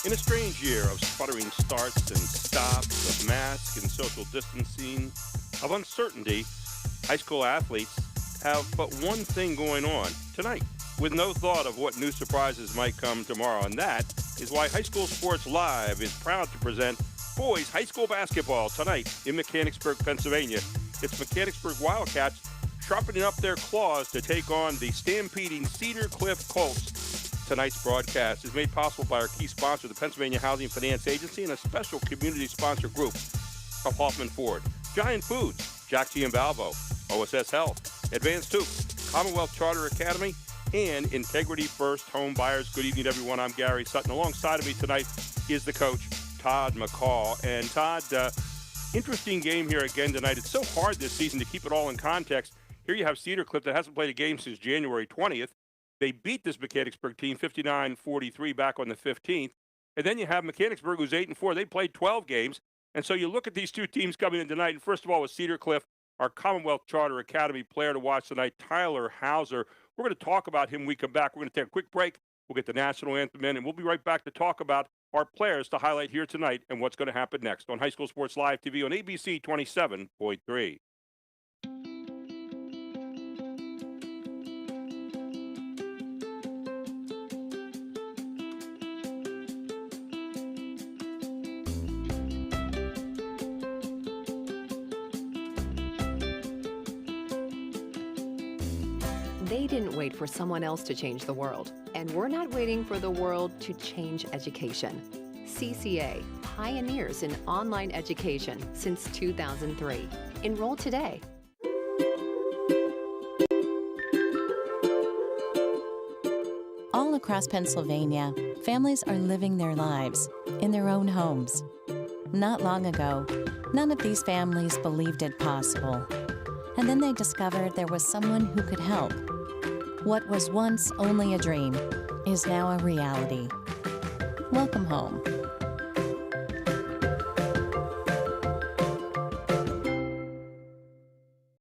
In a strange year of sputtering starts and stops, of masks and social distancing, of uncertainty, high school athletes have but one thing going on tonight, with no thought of what new surprises might come tomorrow. And that is why High School Sports Live is proud to present boys high school basketball tonight in Mechanicsburg, Pennsylvania. It's Mechanicsburg Wildcats sharpening up their claws to take on the stampeding Cedar Cliff Colts. Tonight's broadcast is made possible by our key sponsor, the Pennsylvania Housing Finance Agency, and a special community sponsor group of Hoffman Ford, Giant Foods, Jack Giambalvo, OSS Health, Advanced Hoops, Commonwealth Charter Academy, and Integrity First Home Buyers. Good evening, everyone. I'm Gary Sutton. Alongside of me tonight is the coach, Todd McCall. And Todd, interesting game here again tonight. It's so hard this season to keep it all in context. Here you have Cedar Cliff that hasn't played a game since January 20th. They beat this Mechanicsburg team 59-43 back on the 15th. And then you have Mechanicsburg, who's 8-4. They played 12 games. And so you look at these two teams coming in tonight. And first of all, with Cedar Cliff, our Commonwealth Charter Academy player to watch tonight, Tyler Hauser. We're going to talk about him when we come back. We're going to take a quick break. We'll get the national anthem in, and we'll be right back to talk about our players to highlight here tonight and what's going to happen next on High School Sports Live TV on ABC 27.3. They didn't wait for someone else to change the world, and we're not waiting for the world to change education. CCA, pioneers in online education since 2003. Enroll today. All across Pennsylvania, families are living their lives in their own homes. Not long ago, none of these families believed it possible. And then they discovered there was someone who could help. What was once only a dream is now a reality. Welcome home.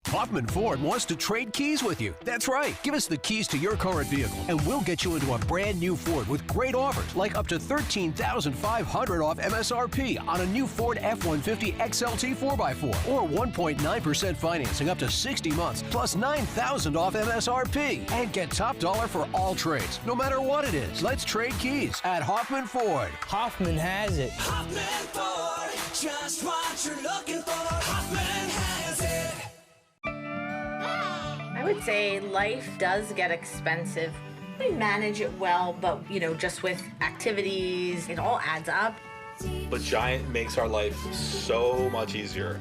Hoffman Ford wants to trade keys with you. That's right. Give us the keys to your current vehicle, and we'll get you into a brand new Ford with great offers, like up to $13,500 off MSRP on a new Ford F-150 XLT 4x4, or 1.9% financing up to 60 months, plus $9,000 off MSRP. And get top dollar for all trades, no matter what it is. Let's trade keys at Hoffman Ford. Hoffman has it. Hoffman Ford, just what you're looking for. Hoffman has it. I would say life does get expensive. We manage it well, but just with activities, it all adds up. But Giant makes our life so much easier.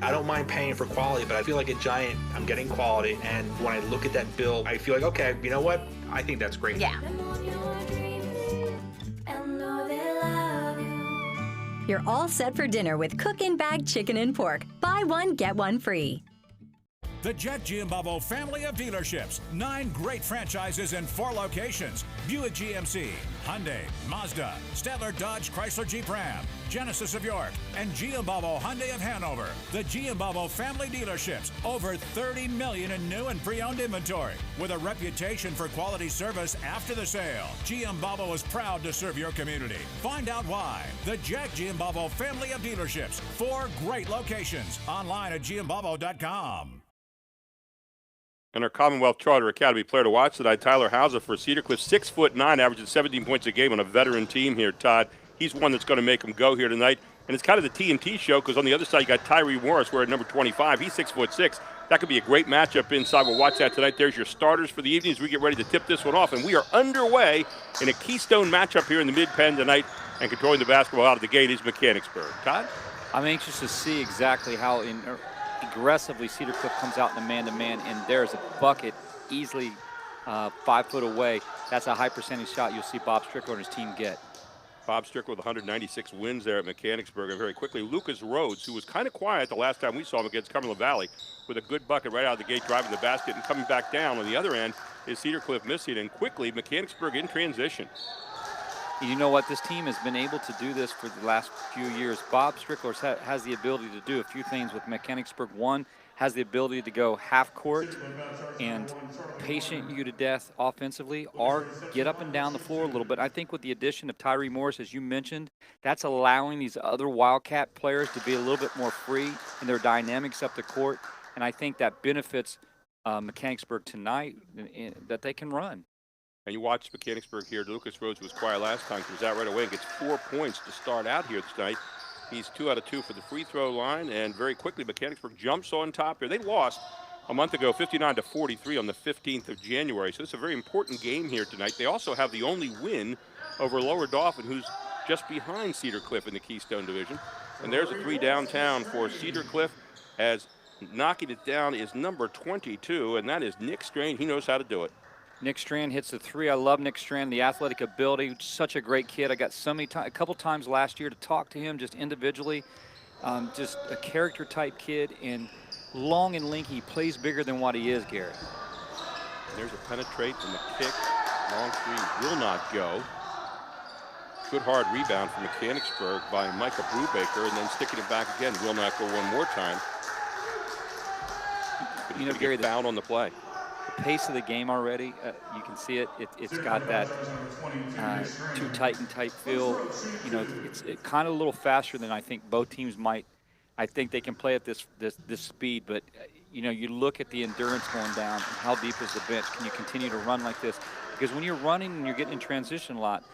I don't mind paying for quality, but I feel like at Giant, I'm getting quality. And when I look at that bill, I feel like, okay, you know what? I think that's great. Yeah. You're all set for dinner with cook-in-bag chicken and pork. Buy one, get one free. The Jack Giambalvo family of dealerships. 9 great franchises in 4 locations. Buick GMC, Hyundai, Mazda, Stadler Dodge Chrysler Jeep Ram, Genesis of York, and Giambalvo Hyundai of Hanover. The Giambalvo family dealerships. Over 30 million in new and pre-owned inventory. With a reputation for quality service after the sale. Giambalvo is proud to serve your community. Find out why. The Jack Giambalvo family of dealerships. 4 great locations. Online at giambalvo.com. And our Commonwealth Charter Academy player to watch tonight, Tyler Hauser for Cedar Cliff, 6'9", averaging 17 points a game on a veteran team here, Todd. He's one that's going to make him go here tonight. And it's kind of the TNT show because on the other side you got Tyree Morris, we're at number 25. He's 6'6". That could be a great matchup inside. We'll watch that tonight. There's your starters for the evening as we get ready to tip this one off. And we are underway in a keystone matchup here in the Mid-Penn tonight. And controlling the basketball out of the gate is Mechanicsburg. Todd? I'm anxious to see exactly how aggressively Cedar Cliff comes out in the man-to-man, and there's a bucket easily 5 foot away. That's a high percentage shot you'll see Bob Strickler and his team get. Bob Strickler with 196 wins there at Mechanicsburg. And very quickly, Lucas Rhodes, who was kind of quiet the last time we saw him against Cumberland Valley, with a good bucket right out of the gate, driving the basket and coming back down. On the other end is Cedar Cliff missing, and quickly Mechanicsburg in transition. You know what? This team has been able to do this for the last few years. Bob Strickler has the ability to do a few things with Mechanicsburg. One, has the ability to go half court and patient you to death offensively or get up and down the floor a little bit. I think with the addition of Tyree Morris, as you mentioned, that's allowing these other Wildcat players to be a little bit more free in their dynamics up the court, and I think that benefits Mechanicsburg tonight that they can run. And you watched Mechanicsburg here. Lucas Rhodes was quiet last time. Comes out right away and gets 4 points to start out here tonight. He's 2 out of 2 for the free throw line, and very quickly Mechanicsburg jumps on top here. They lost a month ago, 59-43 on the 15th of January. So it's a very important game here tonight. They also have the only win over Lower Dauphin, who's just behind Cedar Cliff in the Keystone Division. And there's a 3 downtown for Cedar Cliff, as knocking it down is number 22, and that is Nick Strain. He knows how to do it. Nick Strand hits the 3. I love Nick Strand, the athletic ability, such a great kid. I got a couple times last year to talk to him just individually. Just a character type kid, and long and lanky. He plays bigger than what he is, Gary. There's a penetrate and the kick. Long 3 will not go. Good hard rebound from Mechanicsburg by Micah Brubaker, and then sticking it back again. Will not go one more time. But he's Gary, fouled on the play. The pace of the game already, you can see it. It's got that too tight and tight feel. You know, it's kind of a little faster than I think both teams might. I think they can play at this speed, but you know, you look at the endurance going down. How deep is the bench? Can you continue to run like this? Because when you're running and you're getting in transition a lot,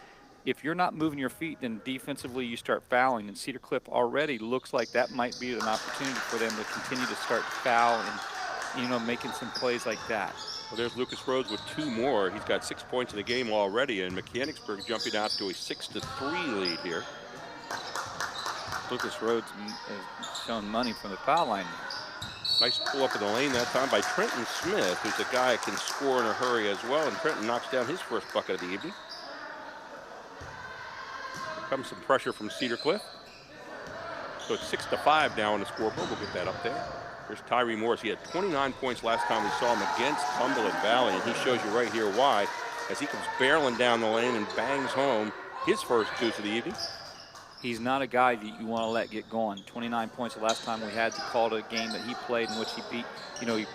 if you're not moving your feet, then defensively you start fouling. And Cedar Cliff already looks like that might be an opportunity for them to continue to start foul and, you know, making some plays like that. Well, there's Lucas Rhodes with 2 more. He's got 6 points in the game already, and Mechanicsburg jumping out to a 6-3 lead here. Lucas Rhodes has shown money from the foul line. Nice pull up in the lane that time by Trenton Smith, who's a guy who can score in a hurry as well, and Trenton knocks down his first bucket of the evening. Here comes some pressure from Cedar Cliff. So it's 6-5 now on the scoreboard. We'll get that up there. There's Tyree Morris. He had 29 points last time we saw him against Cumberland Valley, and he shows you right here why, as he comes barreling down the lane and bangs home his first 2 of the evening. He's not a guy that you want to let get going. 29 points the last time we had to call it a game that he played in which he beat, you know, he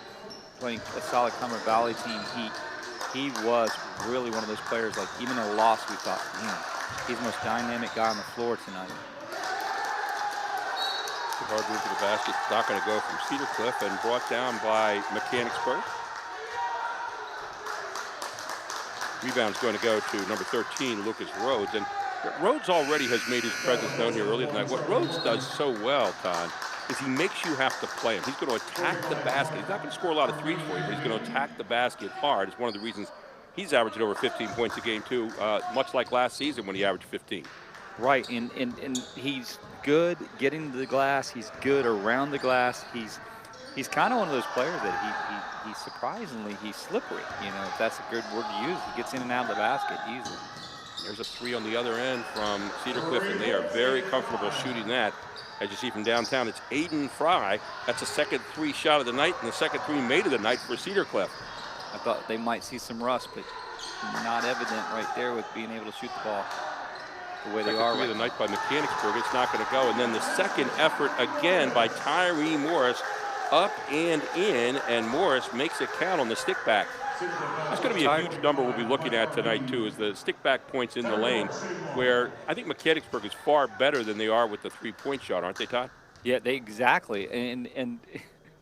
playing a solid Cumberland Valley team. He was really one of those players, like even a loss, we thought, he's the most dynamic guy on the floor tonight. Hard move to the basket, not going to go from Cedar Cliff, and brought down by Mechanicsburg. Rebound's going to go to number 13, Lucas Rhodes. And Rhodes already has made his presence known here earlier tonight. What Rhodes does so well, Todd, is he makes you have to play him. He's going to attack the basket. He's not going to score a lot of threes for you, but he's going to attack the basket hard. It's one of the reasons he's averaging over 15 points a game, too, much like last season when he averaged 15. Right, and he's good getting to the glass. He's good around the glass. He's kind of one of those players that he's surprisingly, he's slippery. You know, if that's a good word to use. He gets in and out of the basket easily. There's a 3 on the other end from Cedar Cliff, and they are very comfortable shooting that. As you see from downtown, it's Aiden Fry. That's the second 3 shot of the night, and the second 3 made of the night for Cedar Cliff. I thought they might see some rust, but not evident right there with being able to shoot the ball the way they are. 3 of the night by Mechanicsburg. It's not going to go. And then the second effort again by Tyree Morris, up and in, and Morris makes it count on the stick back. That's going to be a huge number we'll be looking at tonight, too, is the stick back points in the lane, where I think Mechanicsburg is far better than they are with the 3-point shot, aren't they, Todd? Yeah, exactly. And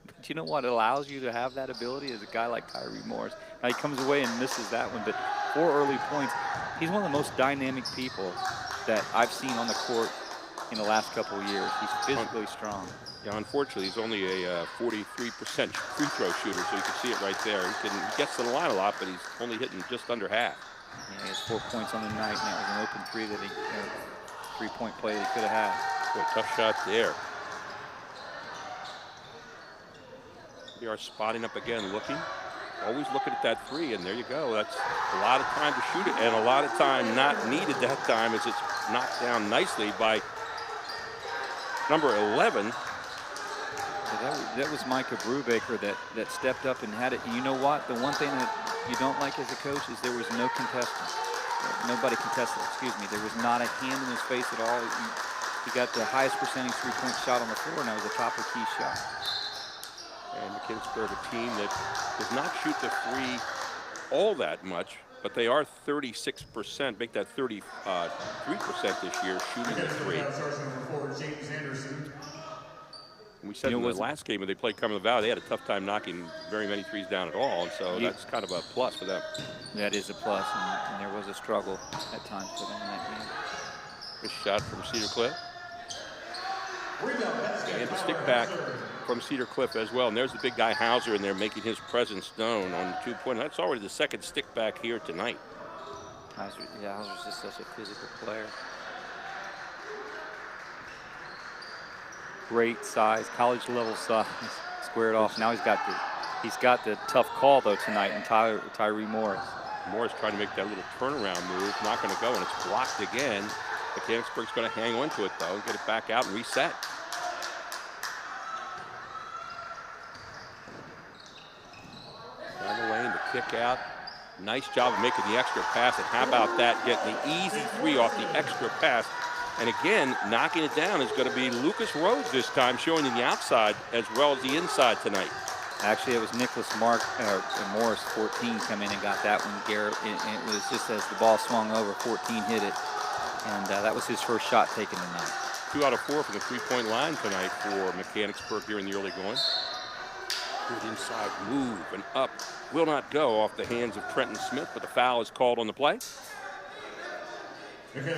but you know what allows you to have that ability is a guy like Tyree Morris. Now he comes away and misses that one, but 4 early points. He's one of the most dynamic people that I've seen on the court in the last couple of years. He's physically strong. Yeah, unfortunately, he's only a 43% free throw shooter, so you can see it right there. He gets to the line a lot, but he's only hitting just under half. Yeah, he has 4 points on the night, and that was an open 3 that he, 3-point play that he could have had. Boy, tough shot there. We are spotting up again, looking. Always looking at that 3, and there you go. That's a lot of time to shoot it, and a lot of time not needed that time as it's knocked down nicely by number 11. That was Micah Brubaker that stepped up and had it. And you know what? The one thing that you don't like as a coach is there was no contestant. Nobody contested, excuse me. There was not a hand in his face at all. He got the highest percentage 3-point shot on the floor, and that was a top of key shot. And Mechanicsburg, a team that does not shoot the three all that much, but they are 36%, make that 33% this year, shooting the three. And we said in the last game when they played Cumberland Valley, they had a tough time knocking very many threes down at all, and so that's kind of a plus for them. That is a plus, and there was a struggle at times for them in that game. Good shot from Cedar Cliff. And a stick back from Cedar Cliff as well. And there's the big guy Hauser in there making his presence known on the 2-point. That's already the second stick back here tonight. Hauser's just such a physical player. Great size, college level size, squared off. Now he's got the tough call though tonight, and Tyree Morris. Morris trying to make that little turnaround move, not going to go, and it's blocked again. Mechanicsburg's going to hang on to it though, get it back out and reset. Down the lane, the kick out. Nice job of making the extra pass, and how about that, getting the easy three off the extra pass. And again, knocking it down is going to be Lucas Rhodes this time, showing in the outside as well as the inside tonight. Actually, it was Nicholas Morris, 14, come in and got that one. Garrett, it was just as the ball swung over, 14 hit it. And that was his first shot taken tonight. 2 out of 4 from the three-point line tonight for Mechanicsburg here in the early going. Good inside move and up. Will not go off the hands of Trenton Smith, but the foul is called on the play.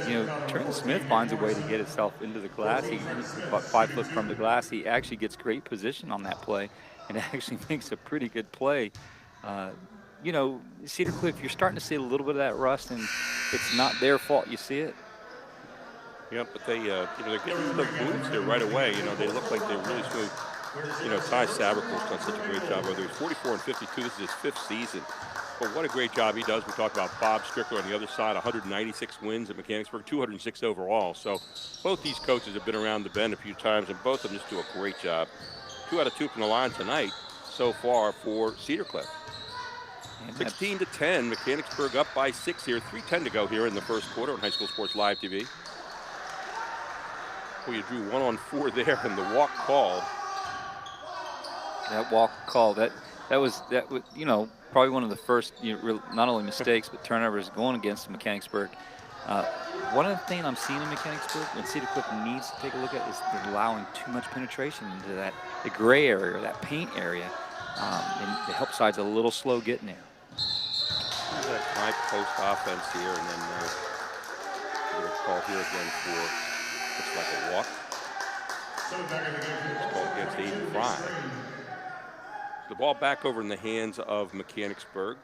You know, Trenton Smith finds a way to get himself into the glass. He's about 5 foot from the glass. He actually gets great position on that play and actually makes a pretty good play. You know, Cedar Cliff, you're starting to see a little bit of that rust, and it's not their fault you see it. Yeah, but they, they're getting the moves there right away. You know, they look like they're really smooth. You know, Ty Sabrickel's done such a great job. Whether he's 44 and 52, this is his 5th season. But what a great job he does. We talked about Bob Strickler on the other side, 196 wins at Mechanicsburg, 206 overall. So both these coaches have been around the bend a few times, and both of them just do a great job. 2 out of 2 from the line tonight so far for Cedar Cliff. 16-10, Mechanicsburg up by 6 here. 3:10 to go here in the first quarter on High School Sports Live TV. Well, you drew 1 on 4 there, and the walk called. That walk call, that was you know, probably one of the first not only mistakes but turnovers going against Mechanicsburg. One of the things I'm seeing in Mechanicsburg and Cedar Cliff needs to take a look at is they're allowing too much penetration into the gray area or that paint area, and the help side's a little slow getting there. That high post offense here, and then we're going to call here again for looks like a walk. It's called against Aiden Fry. The ball back over in the hands of Mechanicsburg.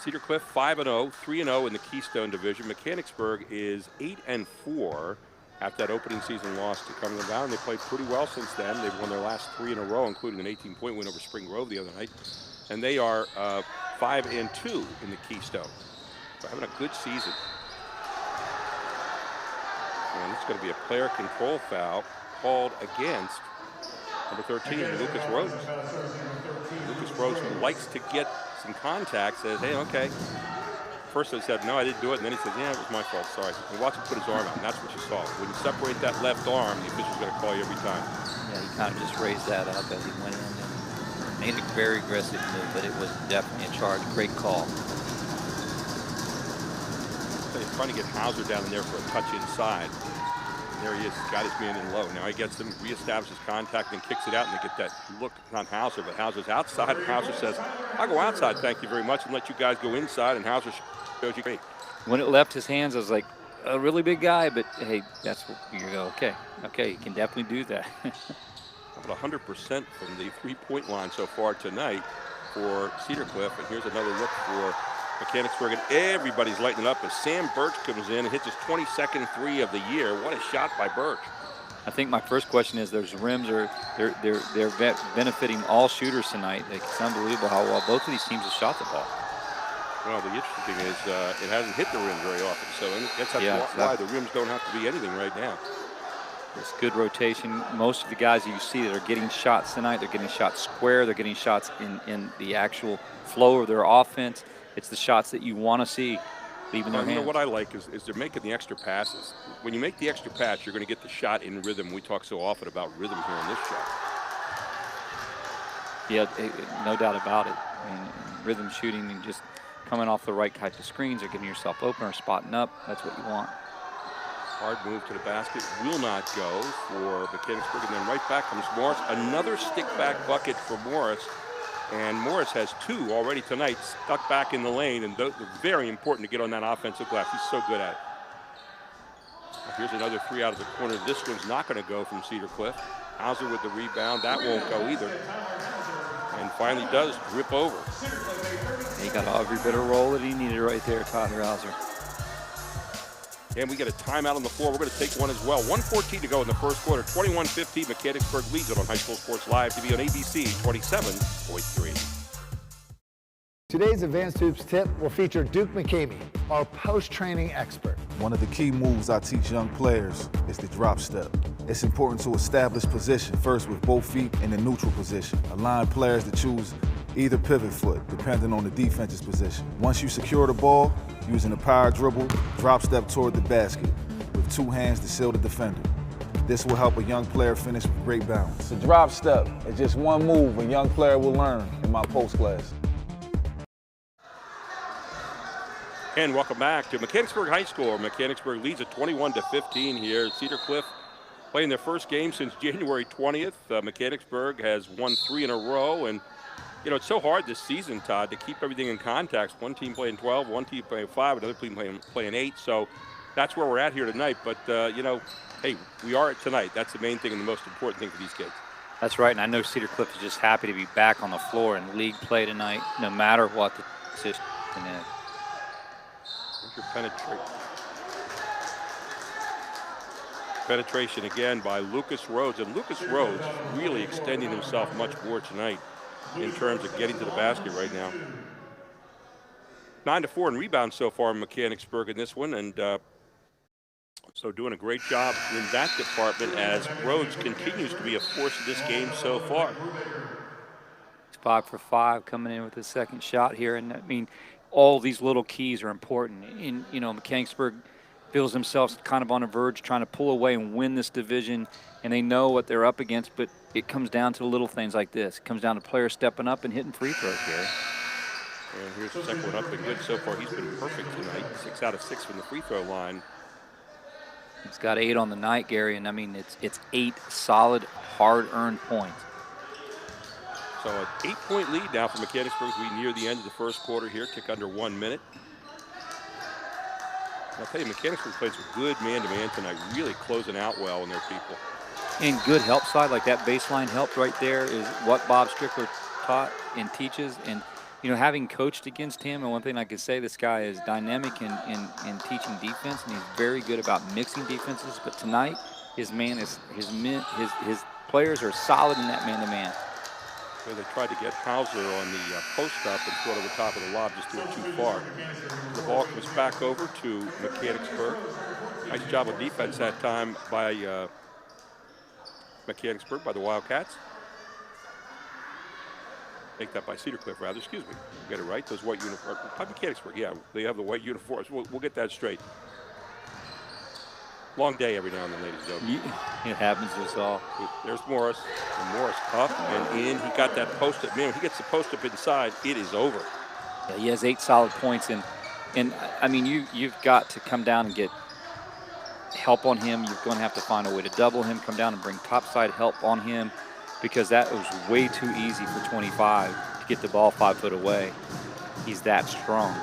Cedar Cliff 5-0, 3-0 in the Keystone Division. Mechanicsburg is 8-4 after that opening season loss to Cumberland Valley. They played pretty well since then. They've won their last 3 in a row, including an 18-point win over Spring Grove the other night. And they are 5-2 in the Keystone. So having a good season. And it's going to be a player control foul called against number 13, Lucas Rhodes. Lucas Rhodes, who likes to get some contact, says, hey, okay. First he said, no, I didn't do it. And then he said, yeah, it was my fault, sorry. And watch him put his arm out, and that's what you saw. When you separate that left arm, the official's going to call you every time. Yeah, he kind of just raised that up as he went in and made a very aggressive move, but it was definitely a charge. Great call. So he's trying to get Hauser down in there for a touch inside. There he is, got his man in low. Now he gets him, reestablishes contact, and kicks it out, and they get that look on Hauser, but Hauser's outside, and Hauser says, I'll go outside, thank you very much, and let you guys go inside, and Hauser shows you great. When it left his hands, I was like, a really big guy, but hey, that's what you go, okay, you can definitely do that. About 100% from the three-point line so far tonight for Cedar Cliff, and here's another look for Mechanicsburg, and everybody's lighting it up as Sam Birch comes in and hits his 22nd 3 of the year. What a shot by Birch. I think my first question is those rims they're benefiting all shooters tonight. It's unbelievable how well both of these teams have shot the ball. Well, the interesting thing is it hasn't hit the rim very often, so I guess that's why the rims don't have to be anything right now. It's good rotation. Most of the guys that you see that are getting shots tonight, they're getting shots square, they're getting shots in the actual flow of their offense. It's the shots that you want to see leaving their hands. You know what I like is they're making the extra passes. When you make the extra pass, you're going to get the shot in rhythm. We talk so often about rhythm here in this shot. Yeah, no doubt about it. I mean, rhythm shooting and just coming off the right type of screens or getting yourself open or spotting up, that's what you want. Hard move to the basket, will not go for Mechanicsburg, and then right back comes Morris. Another stick-back bucket for Morris, and Morris has 2 already tonight, stuck back in the lane, and they're very important to get on that offensive glass. He's so good at it. Here's another 3 out of the corner. This one's not going to go from Cedar Cliff. Hauser with the rebound. That won't go either. And finally does rip over. He got every bit of roll that he needed right there, Tyler Hauser. And we get a timeout on the floor. We're going to take one as well. 1:14 to go in the first quarter. 21-15. Mechanicsburg leads it on High School Sports Live TV on ABC 27.3. Today's Advanced Hoops tip will feature Duke McCamey, our post-training expert. One of the key moves I teach young players is the drop step. It's important to establish position first with both feet in the neutral position. Align players to choose either pivot foot, depending on the defense's position. Once you secure the ball, using a power dribble, drop step toward the basket with 2 hands to seal the defender. This will help a young player finish with great balance. The drop step is just one move a young player will learn in my post class. And welcome back to Mechanicsburg High School. Mechanicsburg leads at 21-15 here. Cedar Cliff playing their first game since January 20th. Mechanicsburg has won 3 in a row, and you know, it's so hard this season, Todd, to keep everything in context. One team playing 12, one team playing 5, another team playing 8. So that's where we're at here tonight. But, you know, hey, we are at tonight. That's the main thing and the most important thing for these kids. That's right, and I know Cedar Cliff is just happy to be back on the floor in league play tonight, no matter what the position is. Penetration again by Lucas Rhodes, and Lucas Rhodes really extending himself much more tonight in terms of getting to the basket right now. 9-4 in rebounds so far in Mechanicsburg in this one, and so doing a great job in that department as Rhodes continues to be a force in this game so far. He's 5 for 5 coming in with his second shot here, and I mean, all these little keys are important. In, you know, Mechanicsburg feels themselves kind of on the verge trying to pull away and win this division, and they know what they're up against, but it comes down to little things like this. It comes down to players stepping up and hitting free throws, Gary. And here's the second one up and good so far. He's been perfect tonight. 6 out of 6 from the free throw line. He's got 8 on the night, Gary, and I mean, it's 8 solid, hard-earned points. So an 8-point lead now for Mechanicsburg as we near the end of the first quarter here, tick under 1 minute. I'll tell you, Mechanicsburg plays a good man-to-man tonight, really closing out well in their people. And good help side, like that baseline help right there is what Bob Strickler taught and teaches. And, you know, having coached against him, and one thing I could say, this guy is dynamic in teaching defense, and he's very good about mixing defenses. But tonight, his players are solid in that man-to-man. So they tried to get Hauser on the post up and throw it over the top of the lob, just doing too far. The ball comes back over to Mechanicsburg. Nice job of defense that time by Mechanicsburg, by the Wildcats. Take that by Cedar Cliff, rather. Excuse me. Get it right. Those white uniforms. By Mechanicsburg, yeah. They have the white uniforms. We'll get that straight. Long day every now and then, ladies and gentlemen. It happens to us all. There's Morris. And Morris up and in. He got that post-up. Man, when he gets the post-up inside, it is over. Yeah, he has 8 solid points. And I mean, you've got to come down and get help on him. You're going to have to find a way to double him, come down and bring topside help on him, because that was way too easy for 25 to get the ball 5 foot away. He's that strong.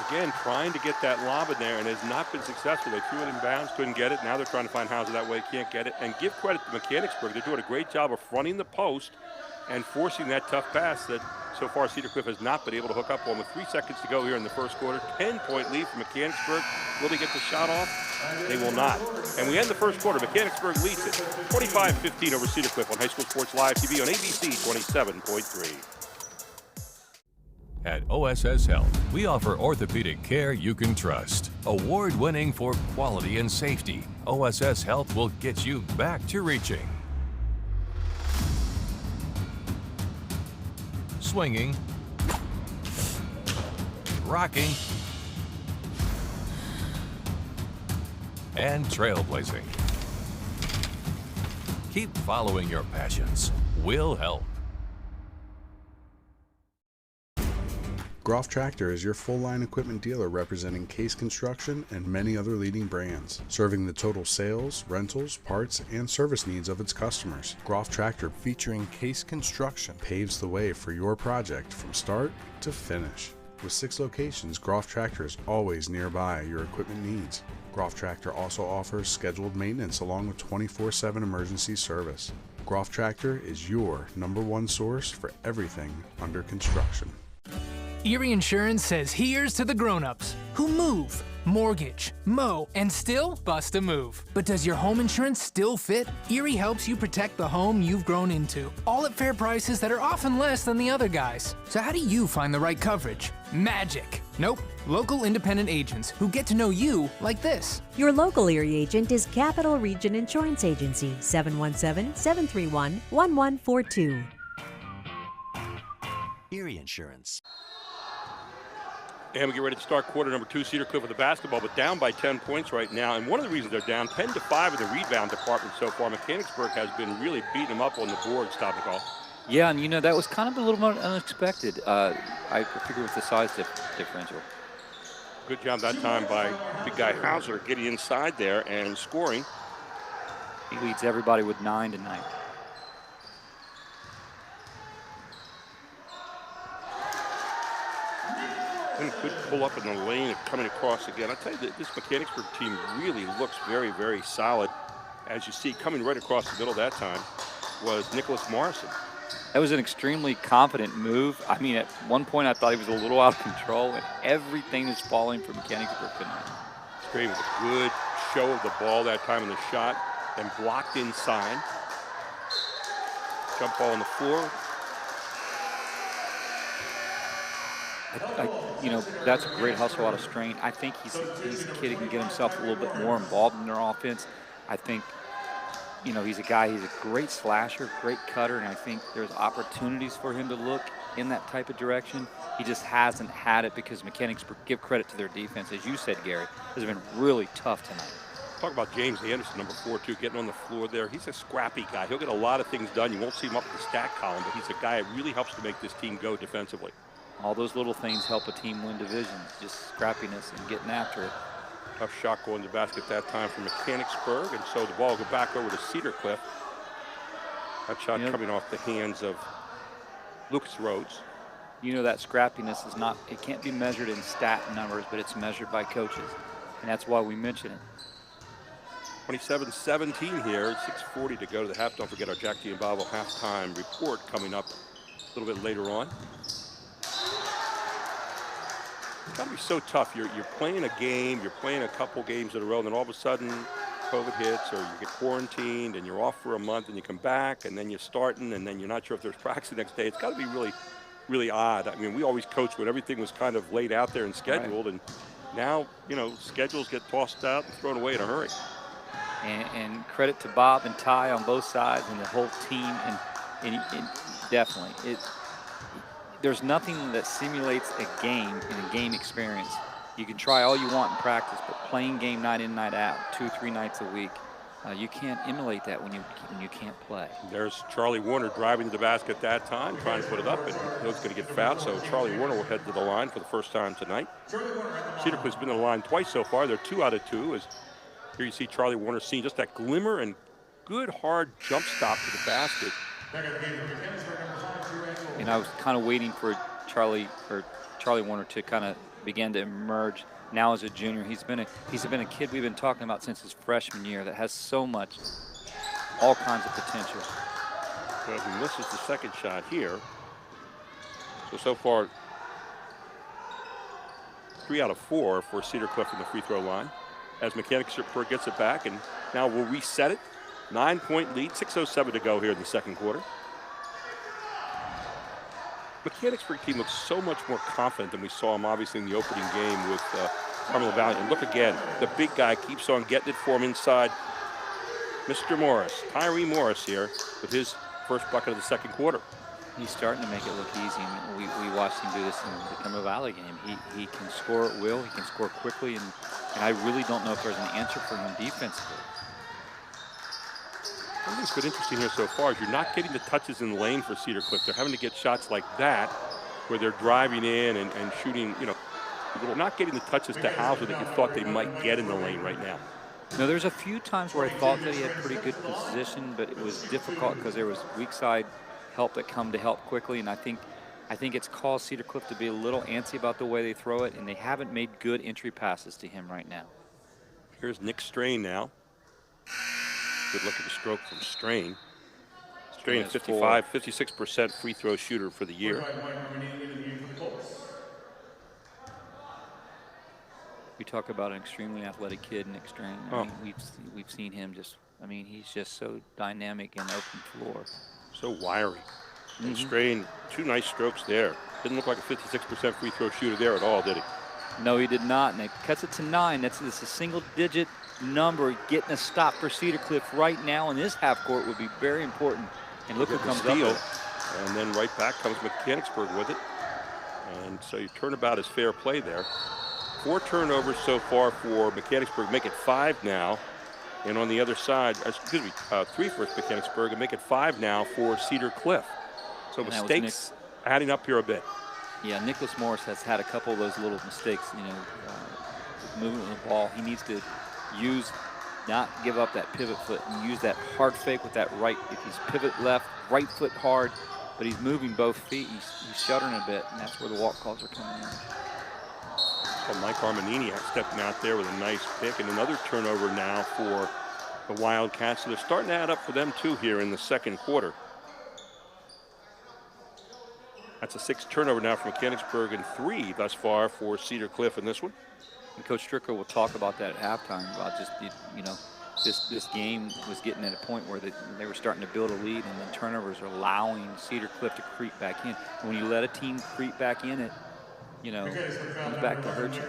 Again, trying to get that lob in there and has not been successful. They threw it in bounds, couldn't get it. Now they're trying to find Hauser that way, can't get it. And give credit to Mechanicsburg. They're doing a great job of fronting the post and forcing that tough pass that so far Cedar Cliff has not been able to hook up on. With 3 seconds to go here in the first quarter, 10-point lead for Mechanicsburg. Will they get the shot off? They will not. And we end the first quarter. Mechanicsburg leads it 25-15 over Cedar Cliff on High School Sports Live TV on ABC 27.3. At OSS Health, we offer orthopedic care you can trust. Award-winning for quality and safety, OSS Health will get you back to reaching. Swinging. Rocking. and trailblazing. Keep following your passions. We'll help. Groff Tractor is your full-line equipment dealer representing Case Construction and many other leading brands, serving the total sales, rentals, parts, and service needs of its customers. Groff Tractor, featuring Case Construction, paves the way for your project from start to finish. With 6 locations, Groff Tractor is always nearby your equipment needs. Groff Tractor also offers scheduled maintenance along with 24/7 emergency service. Groff Tractor is your #1 source for everything under construction. Erie Insurance says here's to the grown-ups who move, mortgage, mow, and still bust a move. But does your home insurance still fit? Erie helps you protect the home you've grown into, all at fair prices that are often less than the other guys. So how do you find the right coverage? Magic. Nope. Local independent agents who get to know you like this. Your local Erie agent is Capital Region Insurance Agency, 717-731-1142. Erie Insurance. And we get ready to start quarter number 2. Cedar Cliff with the basketball, but down by 10 points right now. And one of the reasons they're down 10-5 in the rebound department so far. Mechanicsburg has been really beating them up on the board, stop and call. Yeah, and you know, that was kind of a little more unexpected. I figure with the size differential. Good job that time by big guy Hauser getting inside there and scoring. He leads everybody with 9 tonight. Good pull up in the lane coming across again. I tell you, this Mechanicsburg team really looks very, very solid. As you see, coming right across the middle that time was Nicholas Morrison. That was an extremely confident move. I mean, at one point I thought he was a little out of control, and everything is falling for Mechanicsburg tonight. Straight with a good show of the ball that time in the shot, and blocked inside. Jump ball on the floor. You know, that's a great hustle out of Strain. I think he's a kid who can get himself a little bit more involved in their offense. I think, you know, he's a great slasher, great cutter, and I think there's opportunities for him to look in that type of direction. He just hasn't had it because Mechanicsburg, give credit to their defense, as you said, Gary, has been really tough tonight. Talk about James Anderson, number 4, too, getting on the floor there. He's a scrappy guy. He'll get a lot of things done. You won't see him up in the stat column, but he's a guy that really helps to make this team go defensively. All those little things help a team win divisions, just scrappiness and getting after it. Tough shot going to the basket that time from Mechanicsburg, and so the ball will go back over to Cedar Cliff. That shot coming off the hands of Lucas Rhodes. You know, that scrappiness is not, it can't be measured in stat numbers, but it's measured by coaches, and that's why we mention it. 27-17 here, 6:40 to go to the half. Don't forget our Jack Giambavo halftime report coming up a little bit later on. It's got to be so tough. You're playing a game, you're playing a couple games in a row, and then all of a sudden COVID hits or you get quarantined and you're off for a month and you come back and then you're starting and then you're not sure if there's practice the next day. It's got to be really, really odd. I mean, we always coached when everything was kind of laid out there and scheduled, and now, you know, schedules get tossed out and thrown away in a hurry. And credit to Bob and Ty on both sides and the whole team, and definitely. There's nothing that simulates a game in a game experience. You can try all you want in practice, but playing game night in, night out, 2-3 nights a week, you can't emulate that when you can't play. There's Charlie Warner driving to the basket that time, trying to put it up, and he's going to get fouled, so Charlie Warner will head to the line for the first time tonight. Cedar Cliff's been in the line twice so far. They're 2 out of 2. As here you see Charlie Warner seeing just that glimmer and good hard jump stop to the basket. And I was kind of waiting for Charlie Warner to kind of begin to emerge. Now as a junior, he's been a kid we've been talking about since his freshman year that has so much, all kinds of potential. Well, he misses the second shot here. So far, 3 out of 4 for Cedar Cliff in the free throw line. As Mechanicsburg gets it back, and now we'll reset it. 9-point lead, 6:07 to go here in the second quarter. Mechanicsburg team looks so much more confident than we saw him obviously in the opening game with Carmelo Valley. And look again, the big guy keeps on getting it for him inside. Mr. Morris, Tyree Morris here with his first bucket of the second quarter. He's starting to make it look easy. I mean, we watched him do this in the Cumberland Valley game. He can score at will. He can score quickly, and I really don't know if there's an answer for him defensively. One thing's been interesting here so far is you're not getting the touches in the lane for Cedar Cliff. They're having to get shots like that where they're driving in and shooting, you know, not getting the touches to Hauser that you thought they might get in the lane right now. No, there's a few times where I thought that he had pretty good position, but it was difficult because there was weak side help that come to help quickly, and I think it's caused Cedar Cliff to be a little antsy about the way they throw it, and they haven't made good entry passes to him right now. Here's Nick Strain now. Good look at the stroke from Strain. Strain, 56% free throw shooter for the year. We talk about an extremely athletic kid, Nick Strain. I mean, we've seen him just. I mean, he's just so dynamic and open floor. So wiry. And Strain, 2 nice strokes there. Didn't look like a 56% free throw shooter there at all, did he? No, he did not. And it cuts it to 9. That's a single-digit number. Getting a stop for Cedar Cliff right now in this half court would be very important. And look who comes up with it. And then right back comes Mechanicsburg with it. And so your turnabout is fair play there. 4 turnovers so far for Mechanicsburg. Make it 5 now. And on the other side, 3 for Mechanicsburg, and make it 5 now for Cedar Cliff. So mistakes adding up here a bit. Yeah, Nicholas Morris has had a couple of those little mistakes, you know, movement of the ball. He needs to not give up that pivot foot and use that hard fake with that right. If he's pivot left, right foot hard, but he's moving both feet, he's shuddering a bit, and that's where the walk calls are coming in. So Mike Armaniniak stepping out there with a nice pick, and another turnover now for the Wildcats. So they're starting to add up for them too here in the second quarter. That's a 6th turnover now for Mechanicsburg and 3 thus far for Cedar Cliff in this one. And Coach Stricker will talk about that at halftime, about just, you know, this game was getting at a point where they were starting to build a lead, and then turnovers are allowing Cedar Cliff to creep back in. And when you let a team creep back in, it, you know, comes back to hurt you.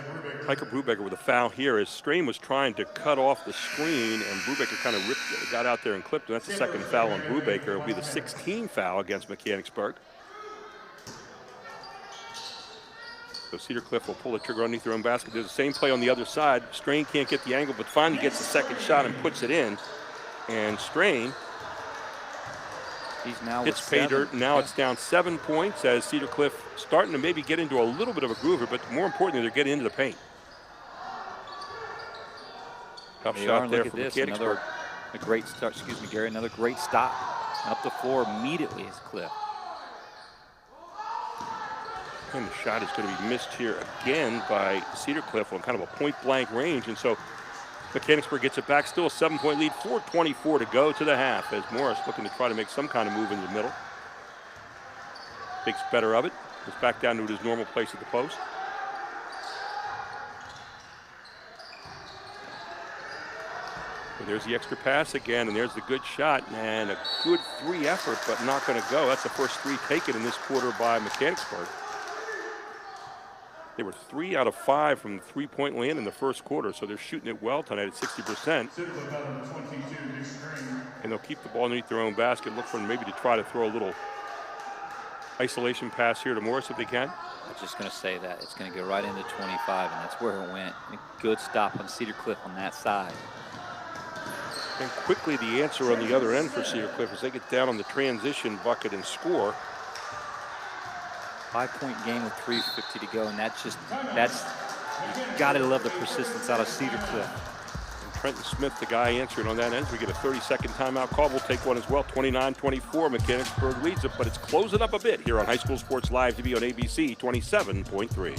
Hiker Brubaker with a foul here as Strain was trying to cut off the screen, and Brubaker kind of got out there and clipped him. That's the 2nd foul on Brubaker. It'll be the 16th foul against Mechanicsburg. So Cedar Cliff will pull the trigger underneath their own basket. There's the same play on the other side. Strain can't get the angle, but finally gets the 2nd shot and puts it in. And Strain hits pay dirt. Now it's down 7 points as Cedar Cliff starting to maybe get into a little bit of a groove, but more importantly, they're getting into the paint. Tough shot there for Mechanicsburg. A great start, excuse me, Gary, another great stop. Up the floor immediately is Cliff. And the shot is going to be missed here again by Cedar Cliff on kind of a point-blank range. And so Mechanicsburg gets it back. Still a 7-point lead. 4:24 to go to the half as Morris looking to try to make some kind of move in the middle. Takes better of it. Goes back down to his normal place at the post. So there's the extra pass again, and there's the good shot. And a good 3 effort, but not going to go. That's the first 3 taken in this quarter by Mechanicsburg. They were 3 out of 5 from the 3-point land in the first quarter, so they're shooting it well tonight at 60%. And they'll keep the ball underneath their own basket, look for them maybe to try to throw a little isolation pass here to Morris if they can. I was just going to say that. It's going to go right into 25, and that's where it went. A good stop on Cedar Cliff on that side. And quickly the answer on the other end for Cedar Cliff as they get down on the transition bucket and score. 5-point game with 3:50 to go, and that's you gotta love the persistence out of Cedar Cliff. And Trenton Smith, the guy answering on that end. We get a 30-second timeout call. We'll take one as well. 29-24, Mechanicsburg leads it, but it's closing up a bit here on High School Sports Live TV on ABC 27.3.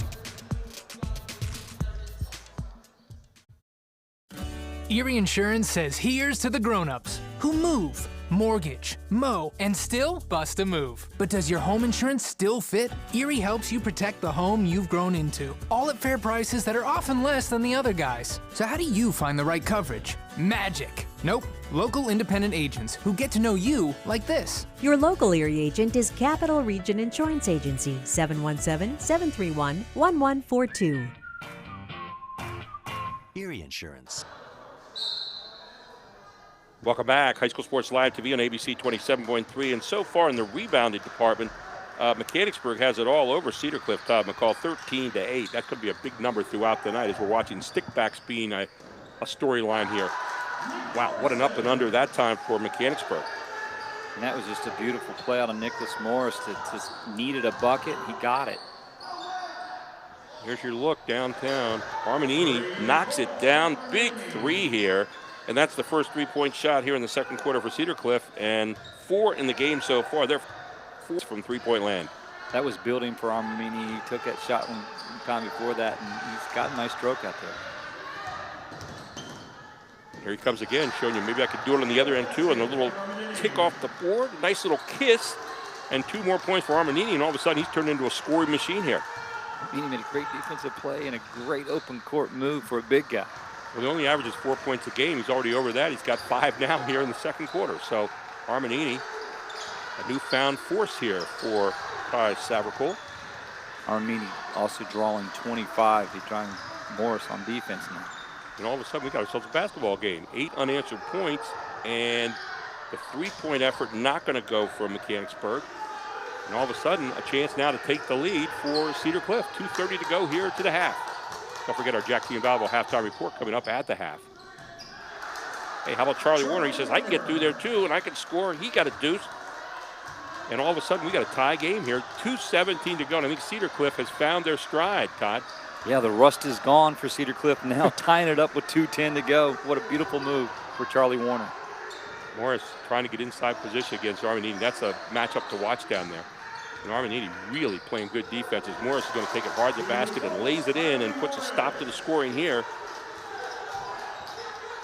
Erie Insurance says here's to the grown-ups who move, mortgage, mow, and still bust a move. But does your home insurance still fit? Erie helps you protect the home you've grown into, all at fair prices that are often less than the other guys. So how do you find the right coverage? Magic. Nope. Local independent agents who get to know you like this. Your local Erie agent is Capital Region Insurance Agency, 717-731-1142. Erie Insurance. Welcome back. High School Sports Live TV on ABC 27.3. And so far in the rebounding department, Mechanicsburg has it all over Cedar Cliff. Todd McCall, 13-8. That could be a big number throughout the night as we're watching stickbacks being a storyline here. Wow, what an up and under that time for Mechanicsburg. And that was just a beautiful play out of Nicholas Morris that just needed a bucket. He got it. Here's your look downtown. Armanini knocks it down. Big three here. And that's the first three-point shot here in the second quarter for Cedar Cliff. And 4 in the game so far. They're 4 from three-point land. That was building for Armanini. He took that shot one time before that, and he's got a nice stroke out there. Here he comes again, showing you maybe I could do it on the other end too. And a little tick off the board. Nice little kiss. And 2 more points for Armanini. And all of a sudden, he's turned into a scoring machine here. Armanini made a great defensive play and a great open court move for a big guy. Well, he only averages 4 points a game. He's already over that. He's got 5 now here in the second quarter. So Armanini, a newfound force here for Ty Savercool. Armanini also drawing 25. He's drawing Morris on defense now. And all of a sudden, we got ourselves a basketball game. 8 unanswered points, and the three-point effort not going to go for Mechanicsburg. And all of a sudden, a chance now to take the lead for Cedar Cliff. 2:30 to go here to the half. Don't forget our Jack T. and Valvo halftime report coming up at the half. Hey, how about Charlie Warner? He says, I can get through there too, and I can score, and he got a deuce. And all of a sudden, we got a tie game here. 2:17 to go, and I think Cedar Cliff has found their stride, Todd. Yeah, the rust is gone for Cedar Cliff now, tying it up with 2:10 to go. What a beautiful move for Charlie Warner. Morris trying to get inside position against Armanini. That's a matchup to watch down there. And Armanini really playing good defense as Morris is going to take it hard to the basket and lays it in and puts a stop to the scoring here.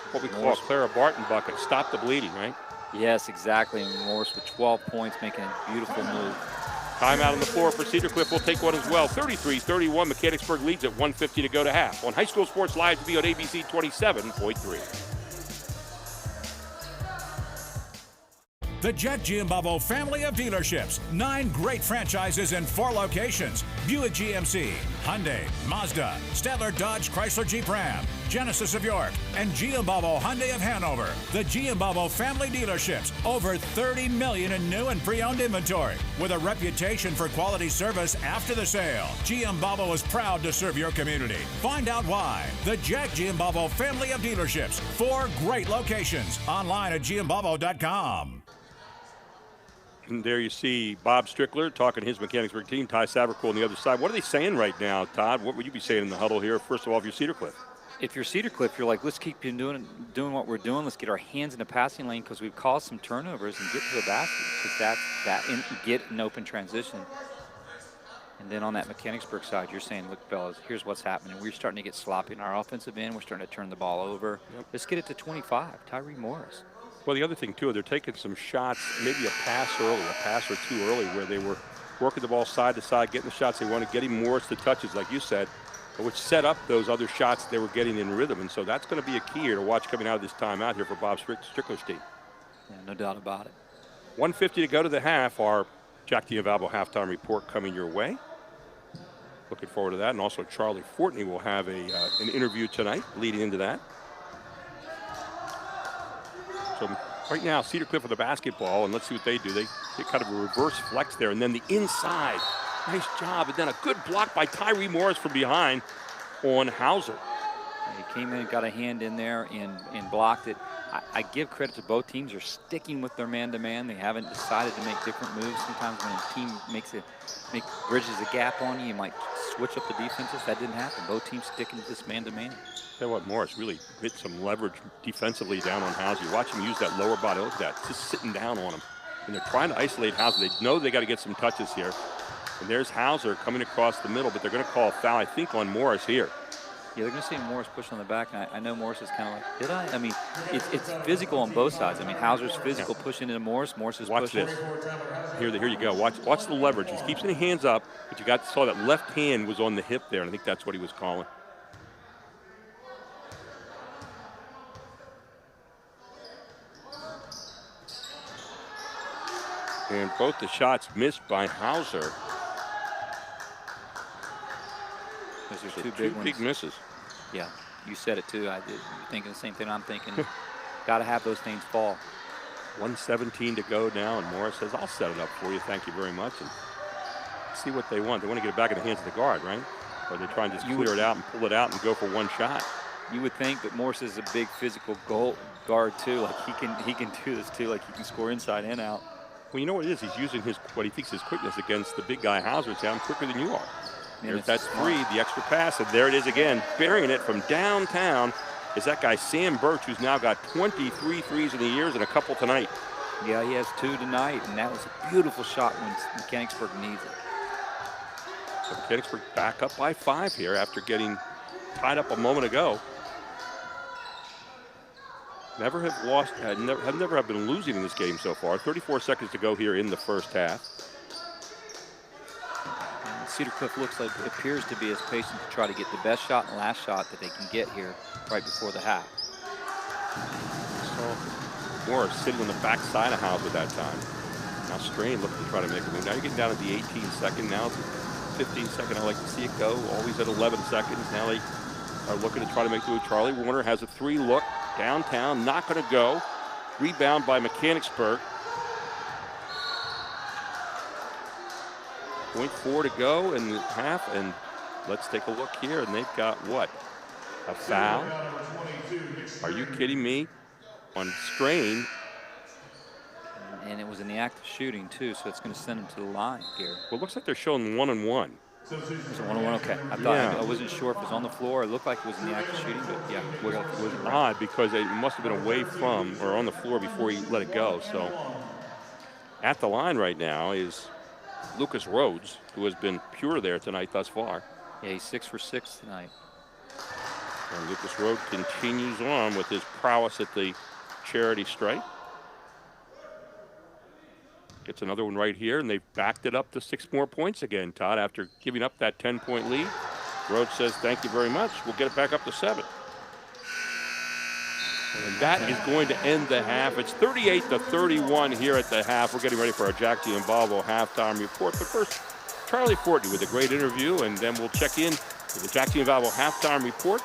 What we call a Clara Barton bucket. Stop the bleeding, right? Yes, exactly. And Morris with 12 points making a beautiful move. Timeout on the floor for Cedar Cliff. We'll take one as well. 33-31. Mechanicsburg leads at 1:50 to go to half. On High School Sports Live TV on ABC 27.3. The Jet Giambavo family of dealerships. 9 great franchises in 4 locations. Buick GMC, Hyundai, Mazda, Stadler Dodge Chrysler Jeep Ram, Genesis of York, and Giambavo Hyundai of Hanover. The Giambavo family dealerships. Over 30 million in new and pre-owned inventory. With a reputation for quality service after the sale. Giambavo is proud to serve your community. Find out why. The Jack Giambavo family of dealerships. 4 great locations. Online at giambavo.com. And there you see Bob Strickler talking to his Mechanicsburg team, Ty Savercool on the other side. What are they saying right now, Todd? What would you be saying in the huddle here, first of all, if you're Cedar Cliff? If you're Cedar Cliff, you're like, let's keep doing what we're doing. Let's get our hands in the passing lane because we've caused some turnovers and get to the basket because get an open transition. And then on that Mechanicsburg side, you're saying, look, fellas, here's what's happening. We're starting to get sloppy in our offensive end. We're starting to turn the ball over. Yep. Let's get it to 25. Tyree Morris. Well, the other thing, too, they're taking some shots, maybe a pass or two early, where they were working the ball side to side, getting the shots they wanted, getting Morris the touches, like you said, which set up those other shots they were getting in rhythm. And so that's going to be a key here to watch coming out of this timeout here for Bob Strickler's team. Yeah, no doubt about it. 1:50 to go to the half. Our Jack Giambavo halftime report coming your way. Looking forward to that. And also Charlie Fortney will have an interview tonight leading into that. So right now, Cedar Cliff with the basketball, and let's see what they do. They get kind of a reverse flex there, and then the inside. Nice job, and then a good block by Tyree Morris from behind on Hauser. He came in, got a hand in there, and blocked it. I give credit to both teams. They're sticking with their man-to-man. They haven't decided to make different moves. Sometimes when a team bridges a gap on you, you might switch up the defenses. That didn't happen. Both teams sticking to this man-to-man. Tell you what, Morris really hit some leverage defensively down on Hauser. Watch him use that lower body. Look at that, just sitting down on him. And they're trying to isolate Hauser. They know they got to get some touches here. And there's Hauser coming across the middle, but they're going to call a foul, I think, on Morris here. Yeah, they're going to see Morris push on the back, and I know Morris is kind of like, did I? I mean, it's physical on both sides. I mean, Hauser's physical pushing into Morris. Morris is pushing. Watch this. Here you go. Watch the leverage. He keeps the hands up, but you saw that left hand was on the hip there, and I think that's what he was calling. And both the shots missed by Hauser. Those are two big misses. Yeah, you said it too. I did. You're thinking the same thing I'm thinking. Got to have those things fall. 1:17 to go now, and Morris says, I'll set it up for you. Thank you very much. And see what they want. They want to get it back in the hands of the guard, right? Or they try and just clear it out and pull it out and go for one shot. You would think, but Morris is a big physical guard too. Like he can do this too. Like he can score inside and out. Well, you know what it is? He's using what he thinks is quickness against the big guy Hauser down quicker than you are. There's that three, the extra pass, and there it is again, burying it from downtown. Is that guy Sam Birch, who's now got 23 threes in the years and a couple tonight. Yeah, he has 2 tonight, and that was a beautiful shot when Mechanicsburg needs it. So Mechanicsburg back up by 5 here after getting tied up a moment ago. Never have been losing in this game so far. 34 seconds to go here in the first half. And Cedar Cliff appears to be as patient to try to get the best shot and last shot that they can get here right before the half. So Morris sitting on the back side of Hauser that time. Now Strain looking to try to make a move. Now you're getting down at the 18-second. Now it's 15-second. I like to see it go. Always at 11 seconds. Now they are looking to try to make the move. Charlie Warner has a 3 look. Downtown, not going to go. Rebound by Mechanicsburg. 0.4 to go in the half, and let's take a look here, and they've got what? A foul? Are you kidding me? On Strain. And it was in the act of shooting, too, so it's going to send him to the line here. Well, it looks like they're showing 1-on-1. It's a 1-on-1, okay. I wasn't sure if it was on the floor. It looked like it was in the act of shooting, but yeah. It was odd because it must have been away from or on the floor before he let it go. So at the line right now is Lucas Rhodes, who has been pure there tonight thus far. Yeah, he's 6 for 6 tonight. And Lucas Rhodes continues on with his prowess at the charity stripe. Gets another one right here, and they've backed it up to 6 more points again, Todd, after giving up that 10-point lead. Rhodes says, thank you very much. We'll get it back up to 7. And that is going to end the half. It's 38-31 here at the half. We're getting ready for our Jack Giambalvo halftime report. But first, Charlie Fortney with a great interview, and then we'll check in with the Jack Giambalvo halftime report.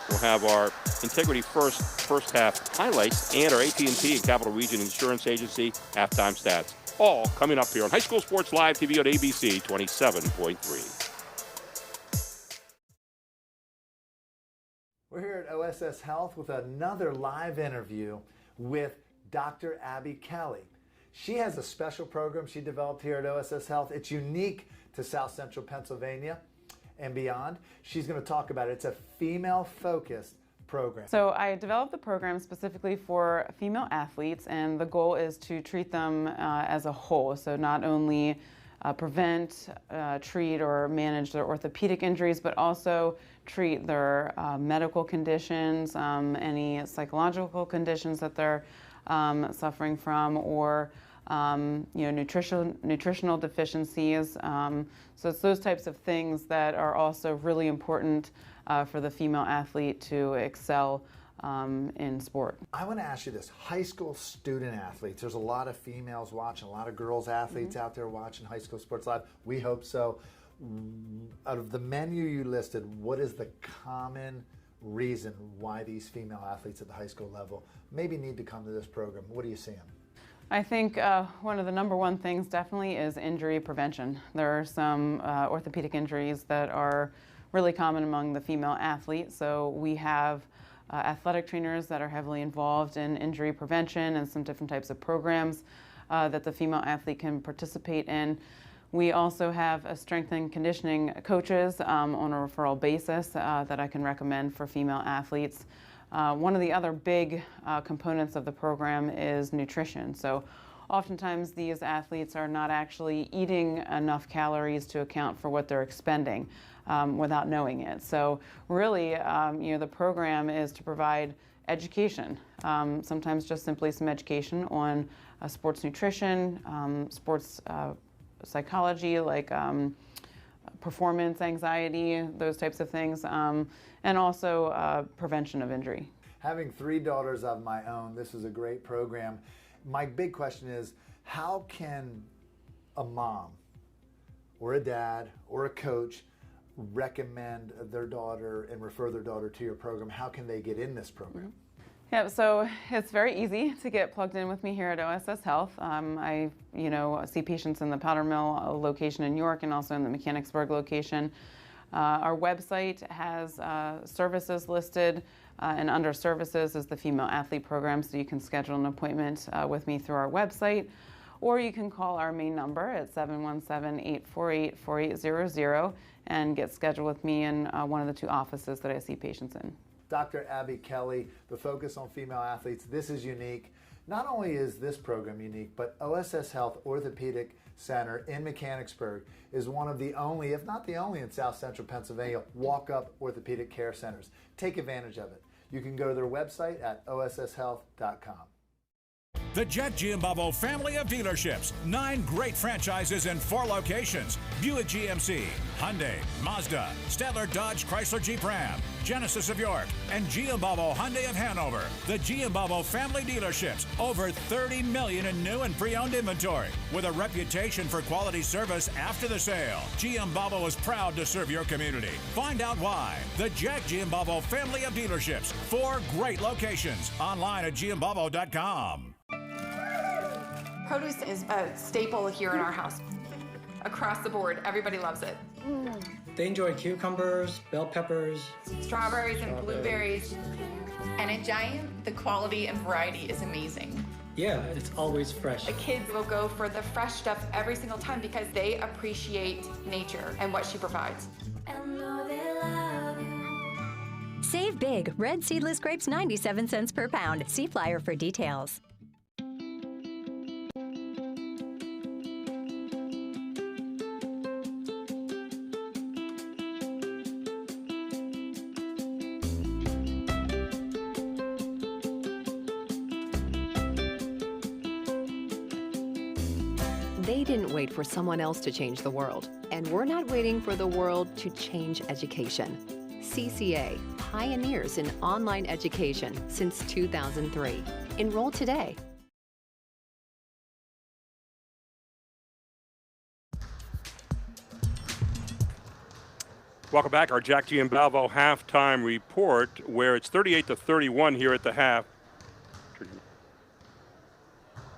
We'll have our Integrity first half highlights and our AT&T and Capital Region Insurance Agency halftime stats. All coming up here on High School Sports Live TV on ABC 27.3. We're here at OSS Health with another live interview with Dr. Abby Kelly. She has a special program she developed here at OSS Health. It's unique to South Central Pennsylvania and beyond. She's going to talk about it. It's a female-focused program. So I developed the program specifically for female athletes, and the goal is to treat them as a whole. So not only prevent, treat, or manage their orthopedic injuries, but also treat their medical conditions, any psychological conditions that they're suffering from, or nutritional deficiencies. So it's those types of things that are also really important for the female athlete to excel in sport. I want to ask you this. High school student athletes, there's a lot of females watching, a lot of girls athletes out there watching High School Sports Live. We hope so. Out of the menu you listed, what is the common reason why these female athletes at the high school level maybe need to come to this program? What are you seeing? I think one of the number one things definitely is injury prevention. There are some orthopedic injuries that are really common among the female athletes. So we have athletic trainers that are heavily involved in injury prevention and some different types of programs that the female athlete can participate in. We also have a strength and conditioning coaches on a referral basis that I can recommend for female athletes. One of the other big components of the program is nutrition. So oftentimes these athletes are not actually eating enough calories to account for what they're expending without knowing it. So really, the program is to provide education, sometimes just simply some education on sports nutrition, sports psychology, like performance anxiety, those types of things, and also prevention of injury. Having 3 daughters of my own, this is a great program. My big question is, how can a mom or a dad or a coach recommend their daughter and refer their daughter to your program? How can they get in this program? Yeah, so it's very easy to get plugged in with me here at OSS Health. I, see patients in the Powder Mill location in York and also in the Mechanicsburg location. Our website has services listed, and under services is the female athlete program, so you can schedule an appointment with me through our website, or you can call our main number at 717-848-4800 and get scheduled with me in one of the 2 offices that I see patients in. Dr. Abby Kelly, the focus on female athletes, this is unique. Not only is this program unique, but OSS Health Orthopedic Center in Mechanicsburg is one of the only, if not the only in South Central Pennsylvania, walk-up orthopedic care centers. Take advantage of it. You can go to their website at osshealth.com. The Jet Giambalvo family of dealerships. 9 great franchises in 4 locations. Buick GMC, Hyundai, Mazda, Stadler Dodge Chrysler Jeep Ram, Genesis of York, and Giambalvo Hyundai of Hanover. The Giambalvo family dealerships. Over 30 million in new and pre-owned inventory. With a reputation for quality service after the sale. Giambalvo is proud to serve your community. Find out why. The Jack Giambalvo family of dealerships. 4 great locations. Online at giambalvo.com. Produce is a staple here in our house. Across the board, everybody loves it. They enjoy cucumbers, bell peppers, strawberries and blueberries. And at Giant, the quality and variety is amazing. Yeah, it's always fresh. The kids will go for the fresh stuff every single time because they appreciate nature and what she provides. Save big. Red seedless grapes 97 cents per pound. See flyer for details. They didn't wait for someone else to change the world, and we're not waiting for the world to change education. CCA, pioneers in online education since 2003. Enroll today. Welcome back. Our Jack Giambalvo halftime report, where it's 38-31 here at the half.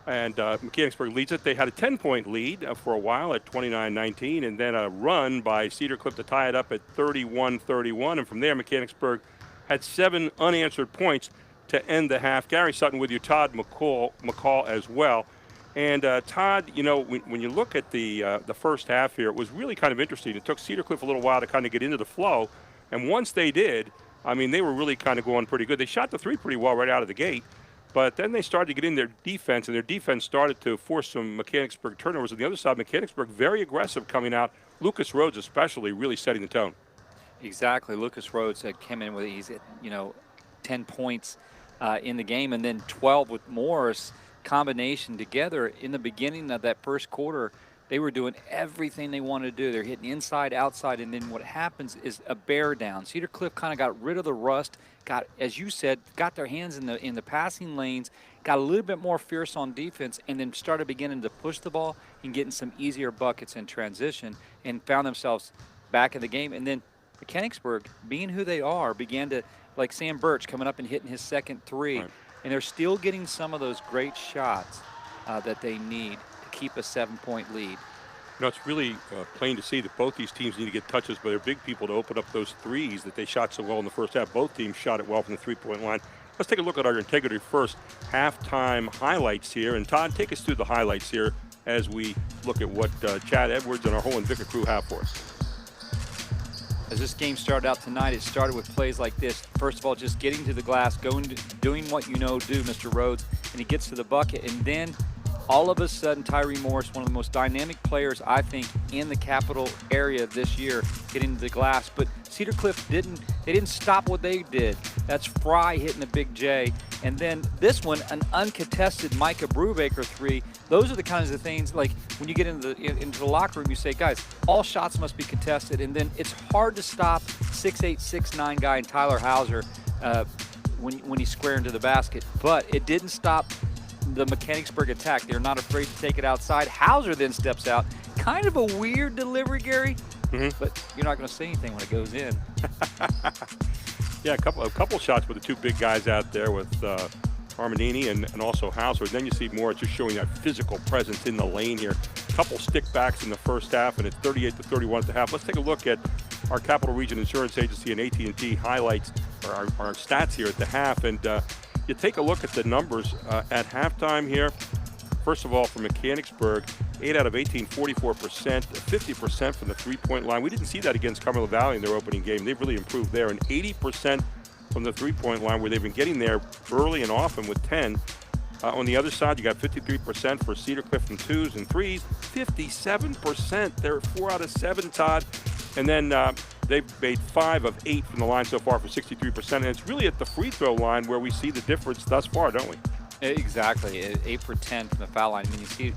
And Mechanicsburg leads it. They had a 10-point lead for a while at 29-19, and then a run by Cedar Cliff to tie it up at 31-31. And from there, Mechanicsburg had 7 unanswered points to end the half. Gary Sutton with you, Todd McCall as well. And Todd, when you look at the first half here, it was really kind of interesting. It took Cedar Cliff a little while to kind of get into the flow, and once they did, I mean, they were really kind of going pretty good. They shot the 3 pretty well right out of the gate. But then they started to get in their defense, and their defense started to force some Mechanicsburg turnovers. On the other side, Mechanicsburg very aggressive coming out. Lucas Rhodes especially really setting the tone. Exactly. Lucas Rhodes came in with, 10 points in the game, and then 12 with Morris combination together. In the beginning of that first quarter, they were doing everything they wanted to do. They're hitting inside, outside, and then what happens is a bear down. Cedar Cliff kind of got rid of the rust, got, as you said, got their hands in the passing lanes, got a little bit more fierce on defense, and then started beginning to push the ball and getting some easier buckets in transition, and found themselves back in the game. And then Mechanicsburg, being who they are, began to, like Sam Birch coming up and hitting his second 3, right. And they're still getting some of those great shots that they need to keep a 7-point lead. It's really plain to see that both these teams need to get touches by their big people to open up those threes that they shot so well in the first half. Both teams shot it well from the 3-point line. Let's take a look at our Integrity First halftime highlights here. And Todd, take us through the highlights here as we look at what Chad Edwards and our whole Invicta crew have for us. As this game started out tonight, it started with plays like this. First of all, just getting to the glass, doing what you know do, Mr. Rhodes, and he gets to the bucket. And then all of a sudden, Tyree Morris, one of the most dynamic players, I think, in the Capital area this year, getting to the glass. But Cedar Cliff didn't stop what they did. That's Fry hitting the big J. And then this one, an uncontested Micah Brubaker 3. Those are the kinds of things, like when you get into the locker room, you say, guys, all shots must be contested. And then it's hard to stop 6'8", 6'9" guy in Tyler Hauser when he's square into the basket. But it didn't stop the Mechanicsburg attack. They're not afraid to take it outside. Hauser then steps out. Kind of a weird delivery, Gary, but you're not going to say anything when it goes in. Yeah, a couple shots with the two big guys out there with Armanini and also Hauser. Then you see Morris just showing that physical presence in the lane here. A couple stick backs in the first half, and it's 38-31 at the half. Let's take a look at our Capital Region Insurance Agency and AT&T highlights, or our stats here at the half. And you take a look at the numbers at halftime here. First of all, for Mechanicsburg, 8 out of 18, 44%, 50% from the three-point line. We didn't see that against Cumberland Valley in their opening game. They've really improved there. And 80% from the three-point line, where they've been getting there early and often with 10. On the other side, you got 53% for Cedar Cliff from 2s and 3s. 57%. They're 4 out of 7, Todd. And then they've made 5 of 8 from the line so far for 63%. And it's really at the free throw line where we see the difference thus far, don't we? Exactly. 8 for 10 from the foul line. I mean, you see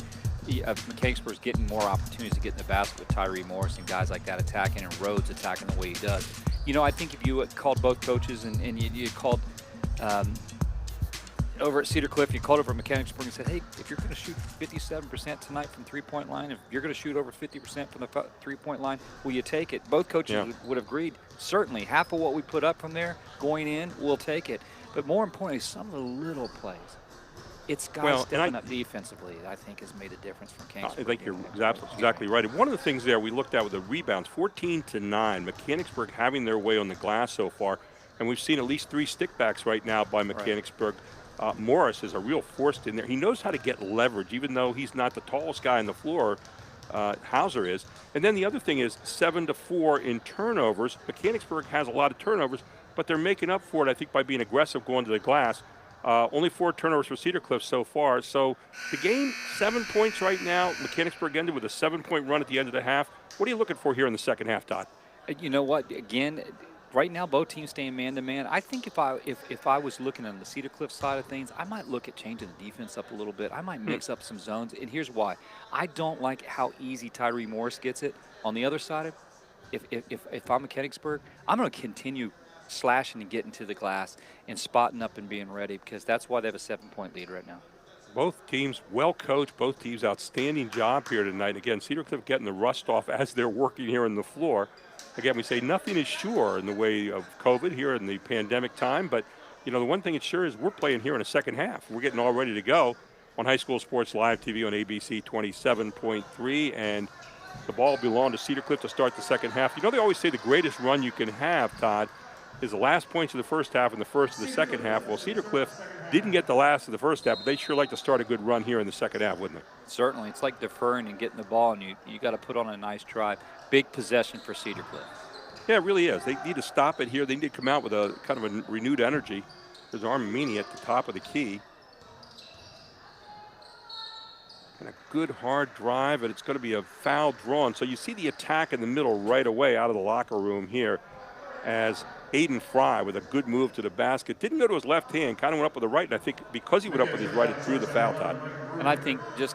Mechanicsburg's getting more opportunities to get in the basket with Tyree Morris and guys like that attacking, and Rhodes attacking the way he does. You know, I think if you called both coaches and you called over at Cedar Cliff, you called over at Mechanicsburg and said, hey, if you're going to shoot 57% tonight from three-point line, if you're going to shoot over 50% from the three-point line, will you take it? Both coaches would have agreed. Certainly, half of what we put up from there going in, we'll take it. But more importantly, some of the little plays. It's guys stepping up defensively, I think, has made a difference from Kingsburg. I think you're exactly right. And one of the things there we looked at with the rebounds, 14-9, Mechanicsburg having their way on the glass so far. And we've seen at least 3 stickbacks right now by Mechanicsburg. Morris is a real force in there. He knows how to get leverage, even though he's not the tallest guy on the floor. Hauser is. And then the other thing is 7-4 in turnovers. Mechanicsburg has a lot of turnovers, but they're making up for it, I think, by being aggressive going to the glass. Only 4 turnovers for Cedar Cliff so far. So the game, 7 points right now. Mechanicsburg ended with a 7-point run at the end of the half. What are you looking for here in the second half, Todd? You know what? Again, right now both teams staying man-to-man. I think if I was looking on the Cedar Cliff side of things, I might look at changing the defense up a little bit. I might mix up some zones, and here's why. I don't like how easy Tyree Morris gets it. On the other side, if I'm Mechanicsburg, I'm going to continue slashing and getting to the glass and spotting up and being ready, because that's why they have a 7-point lead right now. Both teams well coached. Both teams outstanding job here tonight. Again, Cedar Cliff getting the rust off as they're working here on the floor. Again, we say nothing is sure in the way of COVID here in the pandemic time, but you know, the one thing it's sure is we're playing here in the second half. We're getting all ready to go on High School Sports Live TV on ABC 27.3, and the ball belonged to Cedar Cliff to start the second half. You know, they always say the greatest run you can have, Todd, is the last points of the first half and the first of the second half. Well, Cedar Cliff didn't get the last of the first half, but they sure like to start a good run here in the second half, wouldn't they? Certainly. It's like deferring and getting the ball, and you got to put on a nice drive. Big possession for Cedar Cliff. Yeah, it really is. They need to stop it here. They need to come out with a kind of a renewed energy. There's Armini at the top of the key. And a good hard drive, and it's going to be a foul drawn. So you see the attack in the middle right away out of the locker room here, as Aiden Fry with a good move to the basket. Didn't go to his left hand, kind of went up with the right, and I think because he went up with his right, it threw the foul, Todd. And I think just,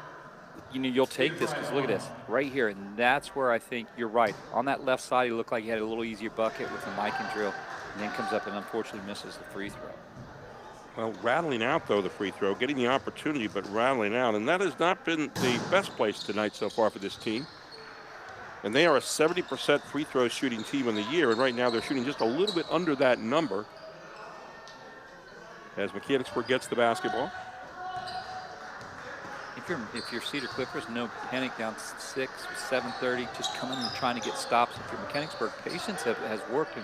you know, you'll take this, because look at this right here, and that's where I think you're right. On that left side, he looked like he had a little easier bucket with the mic and drill, and then comes up and unfortunately misses the free throw. Well, rattling out, though, the free throw, getting the opportunity, but rattling out, and that has not been the best place tonight so far for this team. And they are a 70% free throw shooting team in the year, and right now they're shooting just a little bit under that number as Mechanicsburg gets the basketball. If you're Cedar Cliff, there's no panic, down 6, 7:30, just coming and trying to get stops. If you're Mechanicsburg, patience has worked in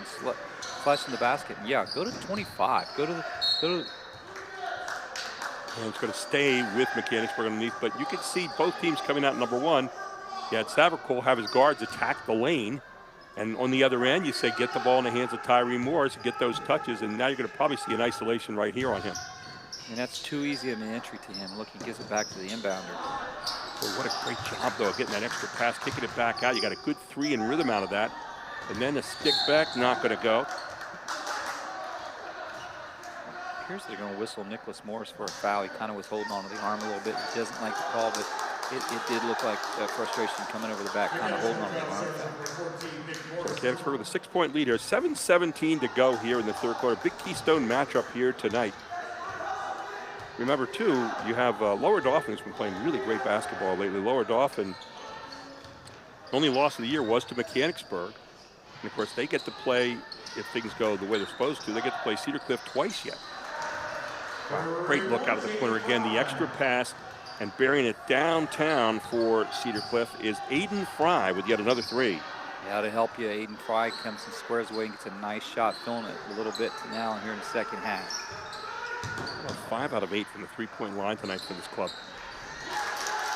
slashing the basket. And yeah, go to 25. Go to. And it's going to stay with Mechanicsburg underneath, but you can see both teams coming out number one. You had Savercole have his guards attack the lane, and on the other end, you say get the ball in the hands of Tyree Morris, get those touches, and now you're going to probably see an isolation right here on him. And that's too easy of an entry to him. Look, he gives it back to the inbounder. Well, what a great job, though, of getting that extra pass, kicking it back out. You got a good 3 in rhythm out of that. And then a stick back, not going to go. It appears they're going to whistle Nicholas Morris for a foul. He kind of was holding on to the arm a little bit. He doesn't like the call, but it did look like frustration coming over the back, kind of holding on to the arm. So Mechanicsburg with a 6-point lead here. 7:17 to go here in the third quarter. Big Keystone matchup here tonight. Remember, too, you have Lower Dauphin, who's been playing really great basketball lately. Lower Dauphin, only loss of the year was to Mechanicsburg. And, of course, they get to play, if things go the way they're supposed to, they get to play Cedar Cliff twice yet. Wow, great look out of the corner again. The extra pass and burying it downtown for Cedar Cliff is Aiden Fry with yet another three. Yeah, to help you, Aiden Fry comes and squares away and gets a nice shot, filling it a little bit now here in the second half. Well, 5 out of 8 from the three-point line tonight for this club.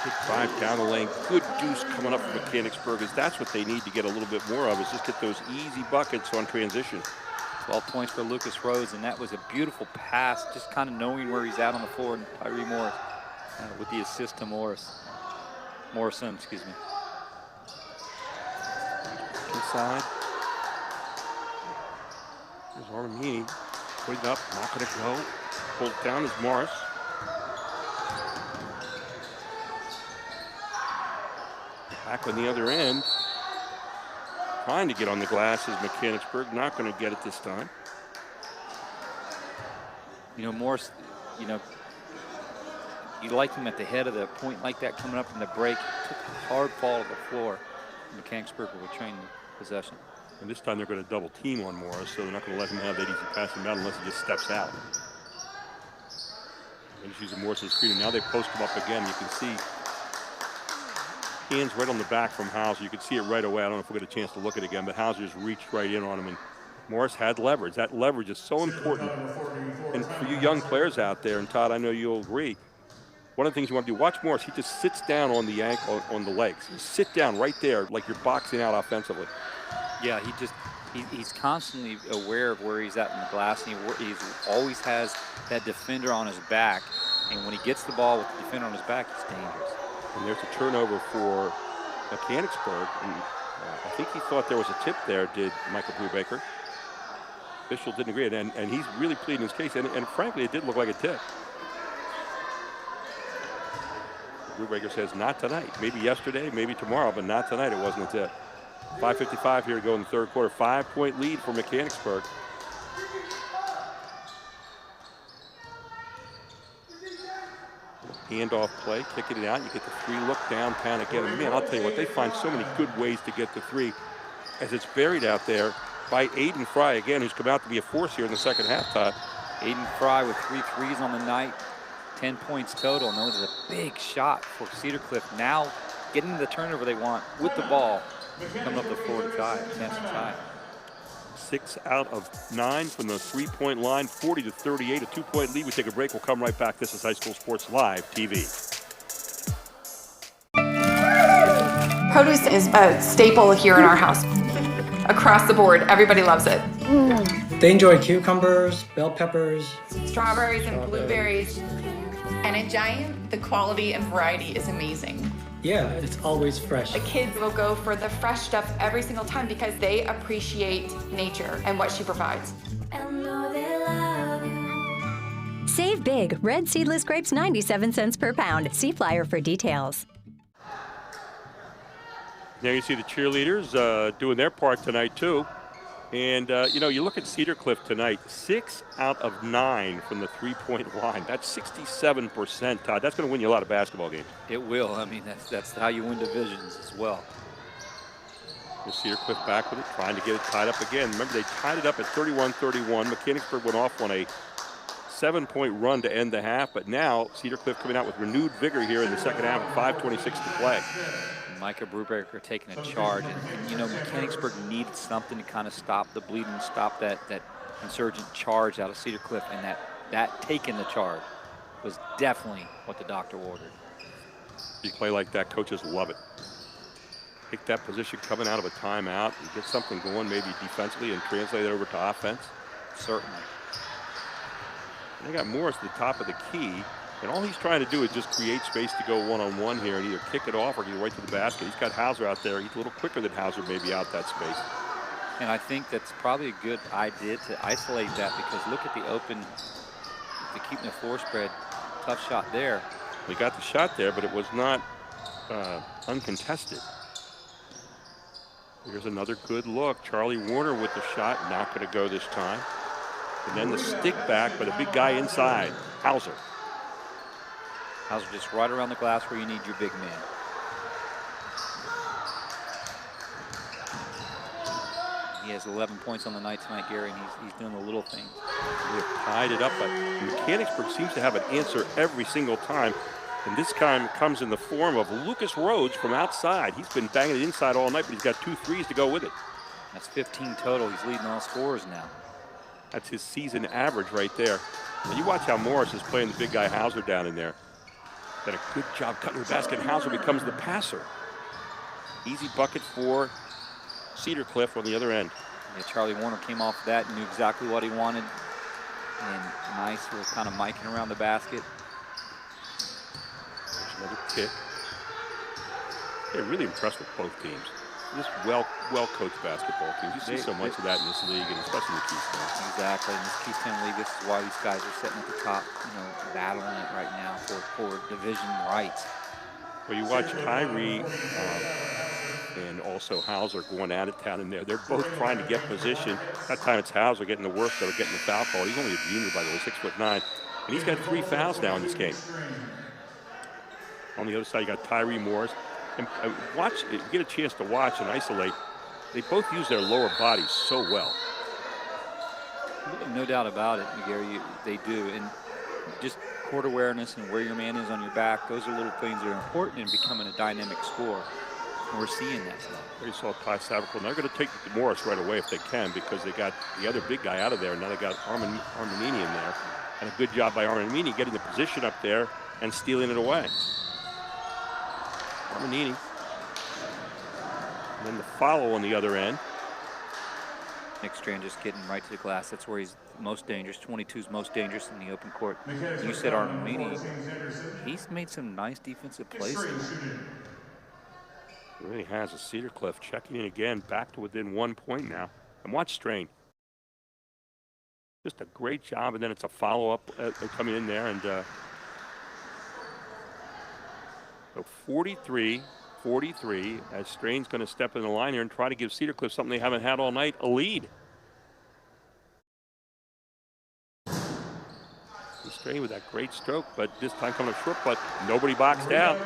Good drive down the lane, good deuce coming up from Mechanicsburg, as that's what they need to get a little bit more of, is just get those easy buckets on transition. 12 points for Lucas Rose, and that was a beautiful pass, just kind of knowing where he's at on the floor, and Tyree Morris with the assist to Morrison, excuse me. Inside. There's Armini. Putting up, not going to go. Pulled down is Morris. Back on the other end. Trying to get on the glass is Mechanicsburg. Not going to get it this time. You know, Morris, you know, you like him at the head of the point like that coming up from the break. Took a hard fall to the floor. Mechanicsburg will retain possession. And this time they're going to double team on Morris, so they're not going to let him have that easy passing out unless he just steps out. And he's using Morris's screen, and now they post him up again. You can see hands right on the back from Hauser. You can see it right away. I don't know if we'll get a chance to look at it again, but Hauser just reached right in on him, and Morris had leverage. That leverage is so important. And for you young players out there, and Todd, I know you'll agree, one of the things you want to do, watch Morris, he just sits down on the ankle, on the legs. You sit down right there like you're boxing out offensively. Yeah, he's constantly aware of where he's at in the glass, and he always has that defender on his back. And when he gets the ball with the defender on his back, he's dangerous. And there's a turnover for Mechanicsburg. And I think he thought there was a tip there, did Michael Brubaker. Official didn't agree, and he's really pleading his case. And frankly, it did look like a tip. Brubaker says not tonight. Maybe yesterday, maybe tomorrow, but not tonight. It wasn't a tip. 5:55 here to go in the third quarter. 5-point lead for Mechanicsburg. Handoff play, kicking it out. You get the three, look downtown again. And man, I'll tell you what, they find so many good ways to get the three as it's buried out there by Aiden Fry again, who's come out to be a force here in the second half, Todd. Aiden Fry with 3 threes on the night, 10 points total. And that was a big shot for Cedar Cliff. Now getting the turnover they want with the ball, coming up the floor to tie, chance to tie. 6 out of 9 from the three-point line, 40-38, a 2-point lead. We take a break. We'll come right back. This is High School Sports Live TV. Produce is a staple here in our house. Across the board, everybody loves it. They enjoy cucumbers, bell peppers, Strawberries and blueberries. And at Giant, the quality and variety is amazing. Yeah, it's always fresh. The kids will go for the fresh stuff every single time because they appreciate nature and what she provides. Save big. Red seedless grapes 97 cents per pound. See flyer for details. Now you see the cheerleaders doing their part tonight too. And, you know, you look at Cedar Cliff tonight, 6 out of 9 from the three-point line. That's 67%, Todd. That's going to win you a lot of basketball games. It will. I mean, that's how you win divisions as well. There's Cedar Cliff back with it, trying to get it tied up again. Remember, they tied it up at 31-31. Mechanicsburg went off on a 7-point run to end the half, but now Cedar Cliff coming out with renewed vigor here in the second half with 5:26 to play. Micah Brubaker taking a charge, and you know, Mechanicsburg needed something to kind of stop the bleeding, stop that insurgent charge out of Cedar Cliff, and that taking the charge was definitely what the doctor ordered. You play like that, coaches love it. Take that position coming out of a timeout and get something going maybe defensively and translate it over to offense. Certainly. They got Morris at the top of the key. And all he's trying to do is just create space to go one-on-one here and either kick it off or get right to the basket. He's got Hauser out there. He's a little quicker than Hauser maybe out that space. And I think that's probably a good idea to isolate that, because look at the open, to keep the floor spread. Tough shot there. We got the shot there, but it was not uncontested. Here's another good look. Charlie Warner with the shot, not going to go this time. And then the stick back, but a big guy inside, Hauser. Hauser just right around the glass where you need your big man. He has 11 points on the night tonight, Gary, and he's doing the little things. We have tied it up, but Mechanicsburg seems to have an answer every single time. And this time comes in the form of Lucas Rhodes from outside. He's been banging it inside all night, but he's got 2 threes to go with it. That's 15 total. He's leading all scorers now. That's his season average right there. And you watch how Morris is playing the big guy Hauser down in there. Did a good job cutting the basket. Hauser becomes the passer. Easy bucket for Cedar Cliff on the other end. Yeah, Charlie Warner came off that and knew exactly what he wanted. And nice, we're kind of miking around the basket. There's another kick. They're really impressed with both teams. Just well-coached basketball teams. You see so much of that in this league, and especially in the Keystone. Exactly. In this Keystone League, this is why these guys are sitting at the top, battling it right now for division rights. Well, you watch Kyrie and also Hauser going at it down in there. They're both trying to get position. That time it's Hauser getting the worst of it, getting the foul call. He's only a junior, by the way, 6'9", and he's got 3 fouls now in this game. On the other side, you got Tyree Morris. And watch, if you get a chance to watch and isolate, they both use their lower bodies so well. No doubt about it, Gary, they do. And just court awareness and where your man is on your back, those are little things that are important in becoming a dynamic scorer. And we're seeing that tonight. They saw Ty Savicle, and they're going to take Morris right away if they can, because they got the other big guy out of there, and now they got Armanini in there. And a good job by Armanini getting the position up there and stealing it away. Armanini. And then the follow on the other end. Nick Strand just getting right to the glass. That's where he's most dangerous. 22's most dangerous in the open court. You said Armanini. He's made some nice defensive plays. He really has. A Cedar Cliff checking in again, back to within 1 point now. And watch Strain. Just a great job, and then it's a follow-up coming in there. And so 43-43, as Strain's going to step in the line here and try to give Cedar Cliff something they haven't had all night, a lead. Strain with that great stroke, but this time coming up short, but nobody boxed out.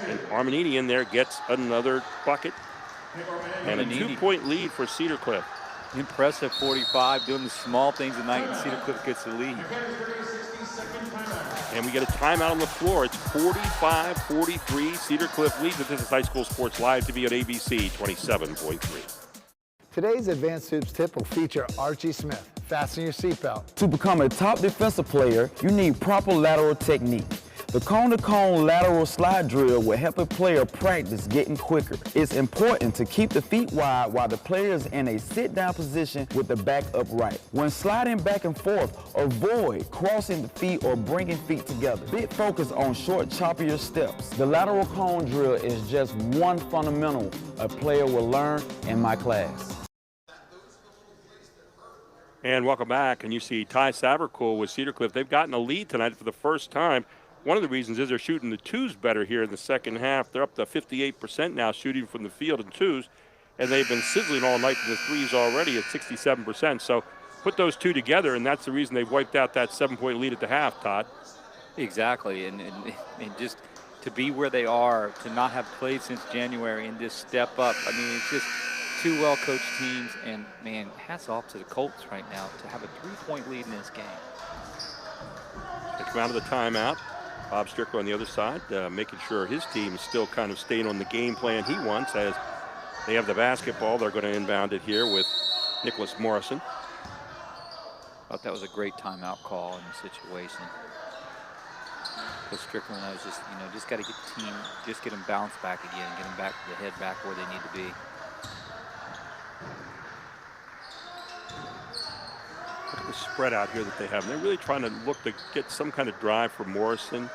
And Armanini in there gets another bucket. And a 2-point lead for Cedar Cliff. Impressive 45, doing the small things tonight, and Cedar Cliff gets the lead. And we get a timeout on the floor. It's 45-43. Cedar Cliff leads. This is High School Sports Live TV at ABC 27.3. Today's Advanced Hoops tip will feature Archie Smith. Fasten your seatbelt. To become a top defensive player, you need proper lateral technique. The cone-to-cone lateral slide drill will help a player practice getting quicker. It's important to keep the feet wide while the player is in a sit-down position with the back upright. When sliding back and forth, avoid crossing the feet or bringing feet together. Big focus on short, choppier steps. The lateral cone drill is just one fundamental a player will learn in my class. And welcome back. And you see Ty Savicle with Cedar Cliff. They've gotten a lead tonight for the first time. One of the reasons is they're shooting the twos better here in the second half. They're up to 58% now shooting from the field in twos. And they've been sizzling all night from the threes already at 67%. So put those two together, and that's the reason they've wiped out that 7-point lead at the half, Todd. Exactly. And just to be where they are, to not have played since January and just step up. I mean, it's just two well-coached teams, and, man, hats off to the Colts right now to have a 3-point lead in this game. They come out of the timeout. Bob Stricker on the other side, making sure his team is still kind of staying on the game plan he wants. As they have the basketball, they're going to inbound it here with Nicholas Morrison. Thought that was a great timeout call in the situation. Because Strickland knows just got to get the team, just get them bounced back again, get them back to the head back where they need to be. Look at the spread out here that they have. And they're really trying to look to get some kind of drive for Morrison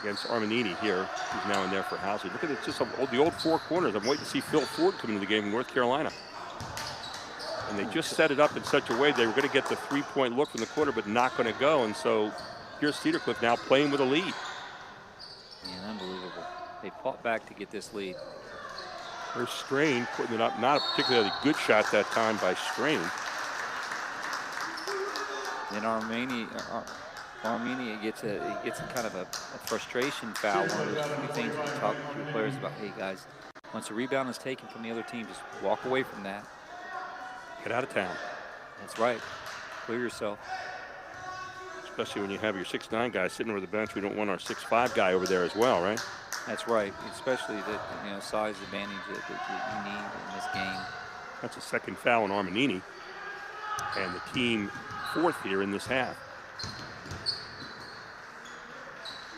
against Armanini here, who's now in there for Housley. Look at it, just the old four corners. I'm waiting to see Phil Ford come into the game in North Carolina. And they just set it up in such a way they were going to get the 3-point look from the corner, but not going to go. And so here's Cedar Cliff now playing with a lead. Man, unbelievable. They fought back to get this lead. There's Strain putting it up. Not a particularly good shot that time by Strain. Then Armenia gets a kind of a frustration foul. One of those few things we talk to players about. Hey guys, once a rebound is taken from the other team, just walk away from that. Get out of town. That's right. Clear yourself. Especially when you have your 6'9" guy sitting over the bench. We don't want our 6'5" guy over there as well, right? That's right. Especially that size advantage that you need in this game. That's a second foul on Armanini, and the team 4th here in this half.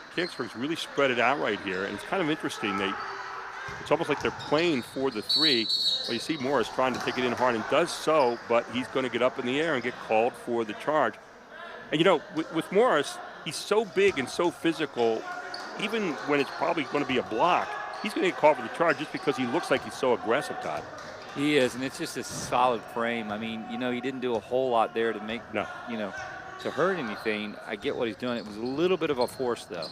Mechanicsburg's really spread it out right here, and it's kind of interesting. It's almost like they're playing for the 3. Well, you see Morris trying to take it in hard and does so, but he's going to get up in the air and get called for the charge. And with Morris, he's so big and so physical, even when it's probably going to be a block, he's going to get called for the charge just because he looks like he's so aggressive, Todd. He is, and it's just a solid frame. I mean, he didn't do a whole lot there to make, to hurt anything. I get what he's doing. It was a little bit of a force, though.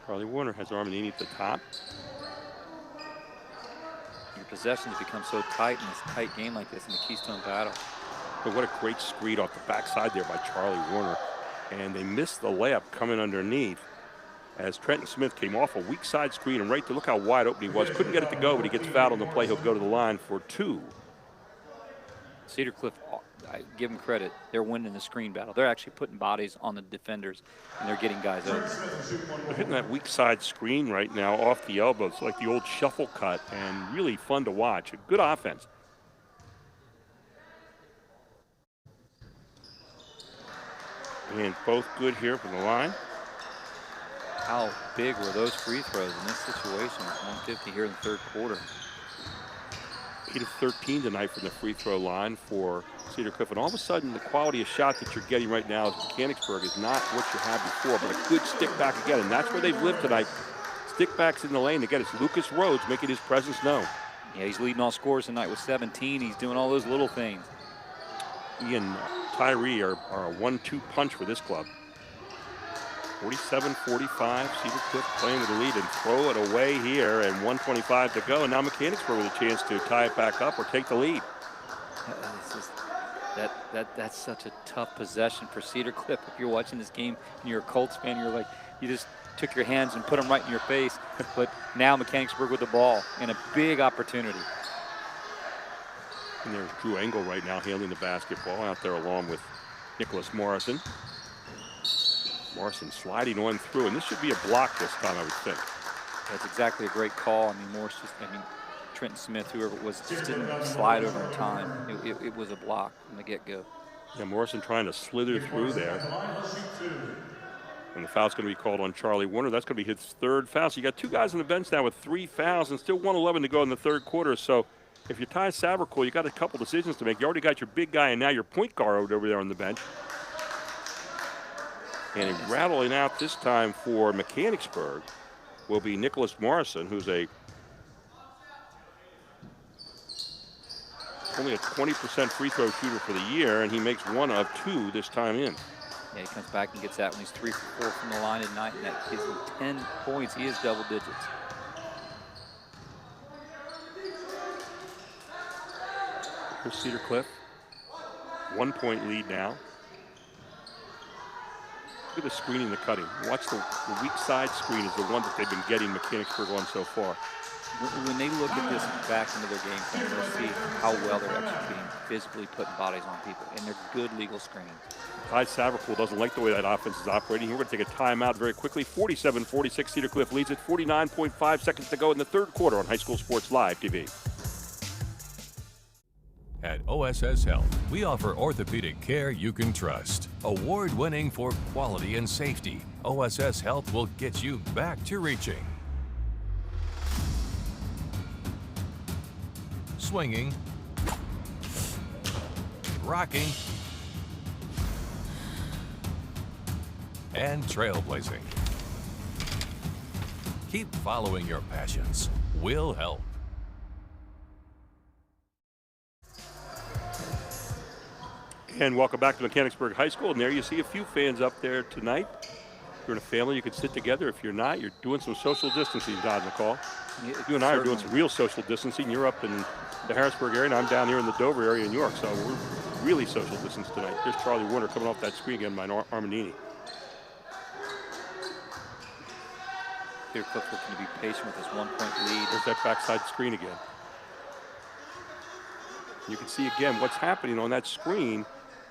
Charlie Warner has Armanini at the top. Your possessions become so tight in this tight game like this in the Keystone Battle. But what a great screen off the backside there by Charlie Warner. And they missed the layup coming underneath as Trenton Smith came off a weak side screen and right there, look how wide open he was. Couldn't get it to go, but he gets fouled on the play. He'll go to the line for 2. Cedar Cliff, I give them credit. They're winning the screen battle. They're actually putting bodies on the defenders, and they're getting guys open. They're hitting that weak side screen right now off the elbows, like the old shuffle cut, and really fun to watch. A good offense. And both good here from the line. How big were those free throws in this situation? 150 here in the 3rd quarter. 8 of 13 tonight from the free throw line for Cedar Cliff. And all of a sudden, the quality of shot that you're getting right now is Mechanicsburg is not what you had before, but a good stick back again. And that's where they've lived tonight. Stick backs in the lane. Again, it's Lucas Rhodes making his presence known. Yeah, he's leading all scorers tonight with 17. He's doing all those little things. He and Tyree are a 1-2 punch for this club. 47-45, Cedar Cliff playing with the lead and throw it away here, and 1:25 to go. And now Mechanicsburg with a chance to tie it back up or take the lead. That's such a tough possession for Cedar Cliff. If you're watching this game and you're a Colts fan, you're like, you just took your hands and put them right in your face. But now Mechanicsburg with the ball and a big opportunity. And there's Drew Engel right now handling the basketball out there along with Nicholas Morrison. Morrison sliding on through, and this should be a block this time, I would think. That's exactly a great call. Trenton Smith, whoever it was, just didn't slide over in time. It was a block from the get-go. Yeah, Morrison trying to slither through there. And the foul's going to be called on Charlie Warner. That's going to be his 3rd foul. So you got 2 guys on the bench now with 3 fouls and still 1:11 to go in the 3rd quarter. So if you're Ty Savercool, you got a couple decisions to make. You already got your big guy and now your point guard over there on the bench. And rattling out this time for Mechanicsburg will be Nicholas Morrison, who's only a 20% free throw shooter for the year, and he makes 1 of 2 this time in. Yeah, he comes back and gets that when he's 3 for 4 from the line tonight, and that gives him 10 points. He is double digits. Here's Cedar Cliff. 1-point lead now. Look at the screening, the cutting. Watch the weak side screen is the one that they've been getting Mechanicsburg on so far. When they look at this back into their game plan, they'll see how well they're executing, physically putting bodies on people, and they're good legal screening. Ty Saverpool doesn't like the way that offense is operating. We're going to take a timeout very quickly. 47-46, Cedar Cliff leads it. 49.5 seconds to go in the 3rd quarter on High School Sports Live TV. At OSS Health, we offer orthopedic care you can trust. Award-winning for quality and safety, OSS Health will get you back to reaching. Swinging, rocking, and trailblazing. Keep following your passions. We'll help. And welcome back to Mechanicsburg High School. And there you see a few fans up there tonight. If you're in a family, you can sit together. If you're not, you're doing some social distancing, Don McCall. You and I are doing some real social distancing. You're up in the Harrisburg area, and I'm down here in the Dover area in York. So we're really social distance tonight. Here's Charlie Warner coming off that screen again by Armanini. Cedar Cliff looking to be patient with this 1-point lead. There's that backside screen again. You can see again what's happening on that screen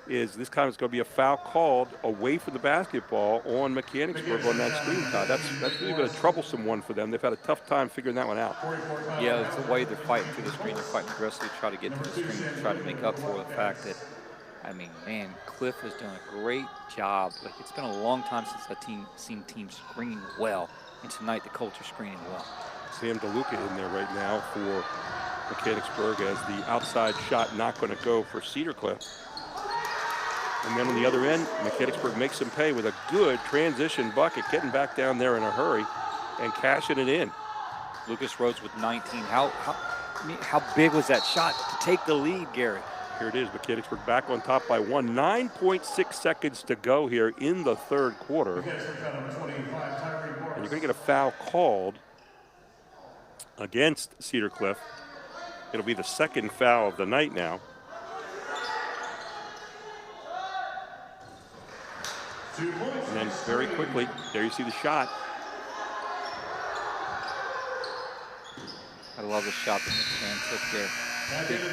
is this time it's going to be a foul called away from the basketball on Mechanicsburg on that screen, Todd. That's really been a troublesome one for them. They've had a tough time figuring that one out. Yeah, it's the way they're fighting through the screen. They're fighting aggressively to try to get to the screen to try to make up for the fact that, I mean, man, Cliff has done a great job. Like, it's been a long time since I've seen teams screen well, and tonight the Colts are screening well. Sam DeLuca in there right now for Mechanicsburg as the outside shot not going to go for Cedar Cliff. And then on the other end, Mechanicsburg makes them pay with a good transition bucket, getting back down there in a hurry and cashing it in. Lucas Rhodes with 19. How big was that shot to take the lead, Gary? Here it is, Mechanicsburg back on top by one. 9.6 seconds to go here in the third quarter. And you're going to get a foul called against Cedar Cliff. It'll be the second foul of the night now. And then very quickly, there you see the shot. I love the shot that McCann took there.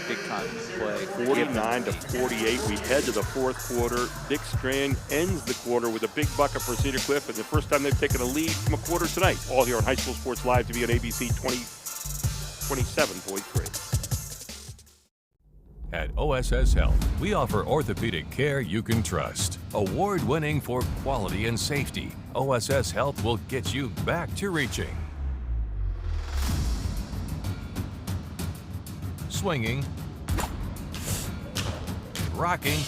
Big time play. 49-48. We head to the fourth quarter. Dick Strand ends the quarter with a big bucket for Cedar Cliff, and the first time they've taken a lead from a quarter tonight. All here on High School Sports Live TV on ABC 27.3. At OSS Health, we offer orthopedic care you can trust. Award-winning for quality and safety, OSS Health will get you back to reaching. Swinging, rocking,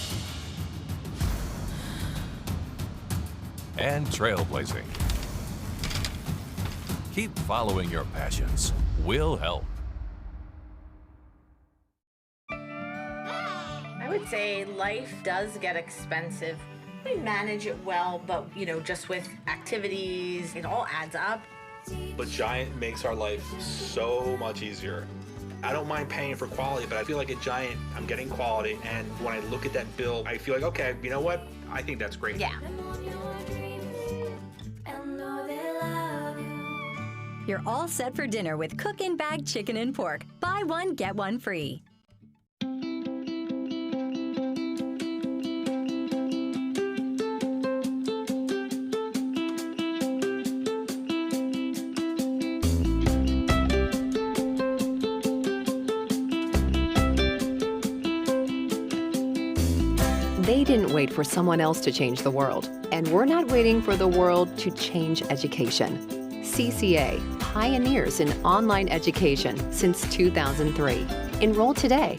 and trailblazing. Keep following your passions. We'll help. I would say life does get expensive. We manage it well, but just with activities, it all adds up. But Giant makes our life so much easier. I don't mind paying for quality, but I feel like at Giant, I'm getting quality. And when I look at that bill, I feel like, okay, you know what? I think that's great. Yeah. You're all set for dinner with Cookin' Bag Chicken and Pork. Buy one, get one free. They didn't wait for someone else to change the world, and we're not waiting for the world to change education. CCA, pioneers in online education since 2003. Enroll today.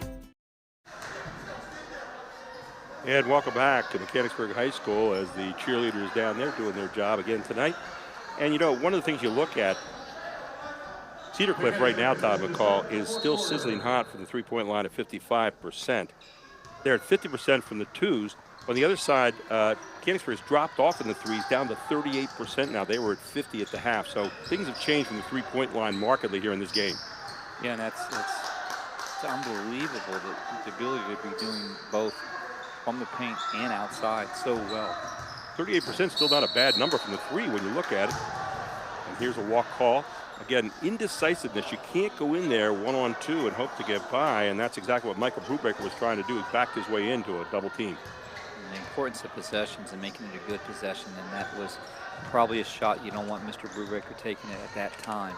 And welcome back to Mechanicsburg High School as the cheerleaders down there doing their job again tonight. And one of the things you look at, Cedar Cliff right now, Todd McCall, is still sizzling hot from the three-point line at 55%. They're at 50% from the twos. On the other side, Mechanicsburg has dropped off in the threes, down to 38% now. They were at 50 at the half. So things have changed from the three-point line markedly here in this game. Yeah, and it's unbelievable the ability to be doing both from the paint and outside so well. 38% still not a bad number from the three when you look at it. And here's a walk call. Again, indecisiveness. You can't go in there one-on-two and hope to get by, and that's exactly what Michael Brubaker was trying to do. He backed his way into a double team. And the importance of possessions and making it a good possession, and that was probably a shot you don't want Mr. Brubaker taking it at that time.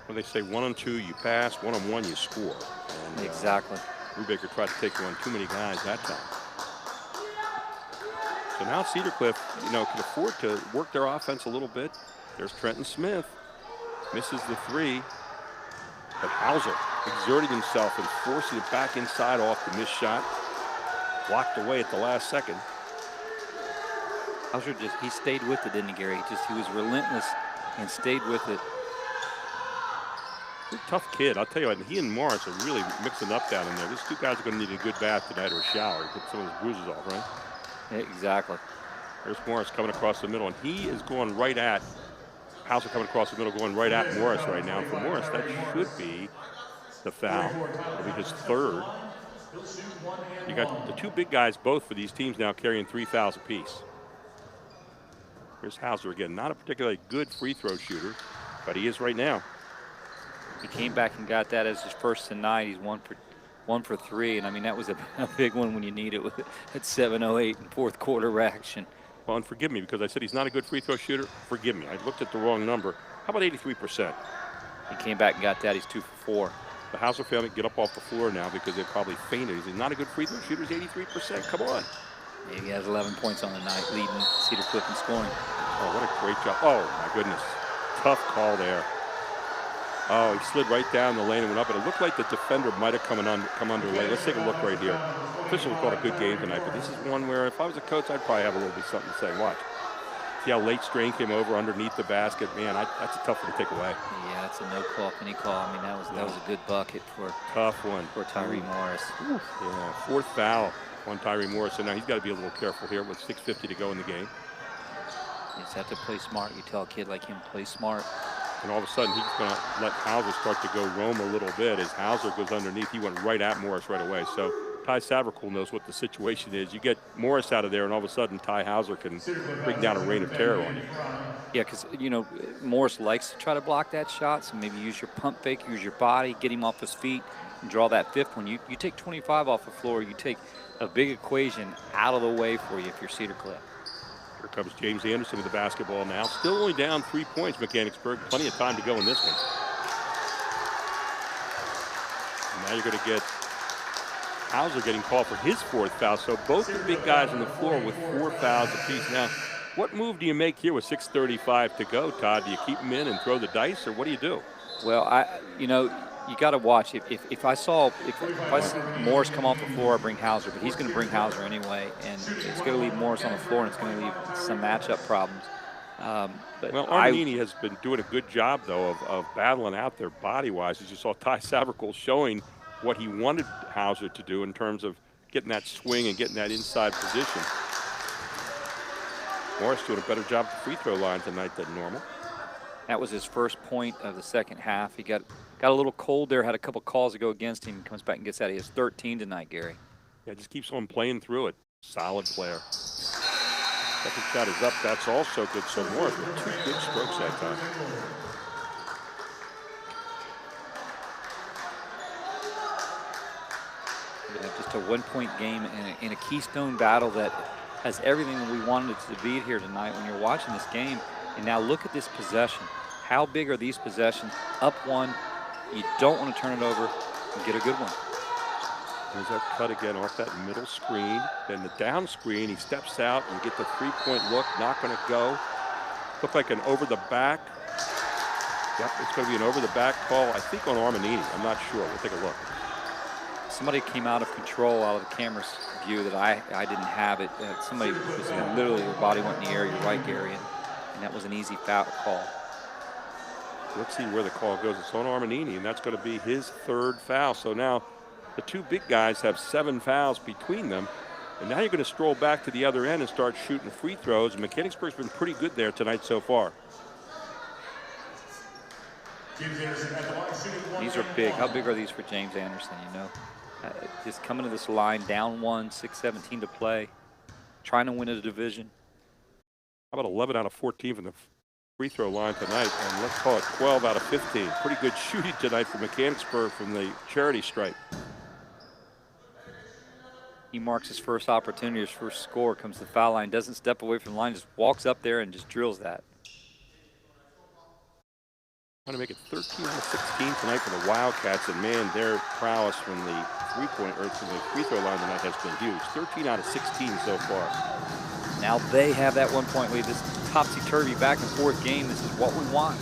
When they say one-on-two, you pass, one-on-one, you score. And, exactly. Brubaker tried to take on too many guys that time. So now Cedar Cliff, can afford to work their offense a little bit. There's Trenton Smith, misses the three, but Hauser exerting himself and forcing it back inside off the missed shot. Blocked away at the last second. Hauser he stayed with it, didn't he, Gary? He was relentless and stayed with it. He's a tough kid, I'll tell you what. He and Morris are really mixing up down in there. These two guys are going to need a good bath tonight or a shower to get some of his bruises off, right? Yeah, exactly. There's Morris coming across the middle, and he is going right at Hauser coming across the middle, going right at Morris right now. For Morris, that should be the foul. It'll be his third. You got the two big guys, both for these teams now, carrying 3 fouls apiece. Here's Hauser again. Not a particularly good free throw shooter, but he is right now. He came back and got that as his first tonight. He's 1 for 3, and I mean that was a big one when you need it with at 7:08 in fourth quarter action. Well, and forgive me because I said he's not a good free throw shooter. Forgive me, I looked at the wrong number. How about 83%? He came back and got that. He's 2 for 4. The Hauser family get up off the floor now because they probably fainted. He's not a good free throw shooter. He's 83%. Come on. He has 11 points on the night, leading Cedar Cliff in scoring. Oh, what a great job. Oh, my goodness. Tough call there. Oh, he slid right down the lane and went up, but it looked like the defender might have come under lane. Let's take a look right here. Officials called a good game tonight, but this is one where if I was a coach, I'd probably have a little bit something to say. Watch. See how late Strain came over underneath the basket. Man, that's a tough one to take away. Yeah, that's a no call, penny call. I mean, that was a good bucket for tough one for Tyree Morris. Yeah, fourth foul on Tyree Morris, so now he's got to be a little careful here with 6:50 to go in the game. You just have to play smart. You tell a kid like him, play smart. And all of a sudden, he's going to let Hauser start to go roam a little bit. As Hauser goes underneath, he went right at Morris right away. So Ty Savercool knows what the situation is. You get Morris out of there, and all of a sudden, Ty Hauser can bring down a reign of terror on you. Yeah, because, you know, Morris likes to try to block that shot, so maybe use your pump fake, use your body, get him off his feet, and draw that fifth one. You take 25 off the floor, you take a big equation out of the way for you if you're Cedar Cliff. Here comes James Anderson with the basketball now. Still only down 3 points, Mechanicsburg. Plenty of time to go in this one. And now you're going to get Hauser getting called for his fourth foul. So both the big guys on the floor with 4 fouls apiece. Now, what move do you make here with 6:35 to go, Todd? Do you keep him in and throw the dice, or what do you do? Well, you got to watch. If I see Morris come off the floor, I bring Hauser, but he's going to bring Hauser anyway, and it's going to leave Morris on the floor, and it's going to leave some matchup problems. Well, Armanini has been doing a good job, though, of battling out there body-wise. As you saw, Ty Savercool showing what he wanted Hauser to do in terms of getting that swing and getting that inside position. Morris doing a better job at the free throw line tonight than normal. That was his first point of the second half. He got a little cold there, had a couple calls to go against him, comes back and gets out. He has 13 tonight, Gary. Yeah, just keeps on playing through it. Solid player. Second shot is up. That's also good. So Morris with 2 good strokes that time. Just a 1-point game in a Keystone battle that has everything that we wanted it to be here tonight when you're watching this game. And now look at this possession. How big are these possessions? Up 1, you don't want to turn it over and get a good one. There's that cut again off that middle screen. Then the down screen, he steps out and get the 3-point look. Not going to go. Looked like an over the back. Yep, it's going to be an over the back call, I think on Armanini. I'm not sure. We'll take a look. Somebody came out of control out of the camera's view that I didn't have it. Somebody was literally, their body went in the air. You're right, Gary. And that was an easy foul call. Let's see where the call goes. It's on Armanini, and that's going to be his 3rd foul. So now the 2 big guys have 7 fouls between them. And now you're going to stroll back to the other end and start shooting free throws. And Mechanicsburg's been pretty good there tonight so far. These are big. How big are these for James Anderson, you know? Just coming to this line, down 1, 6:17 to play, trying to win a division. How about 11 out of 14 from the free throw line tonight, and let's call it 12 out of 15. Pretty good shooting tonight for Mechanicsburg from the charity stripe. He marks his first opportunity, his first score, comes to the foul line, doesn't step away from the line, just walks up there and just drills that. Trying to make it 13 out of 16 tonight for the Wildcats, and man, their prowess from the from the free throw line tonight has been huge. 13 out of 16 so far. Now they have that 1-point lead. This topsy-turvy back and forth game, this is what we want.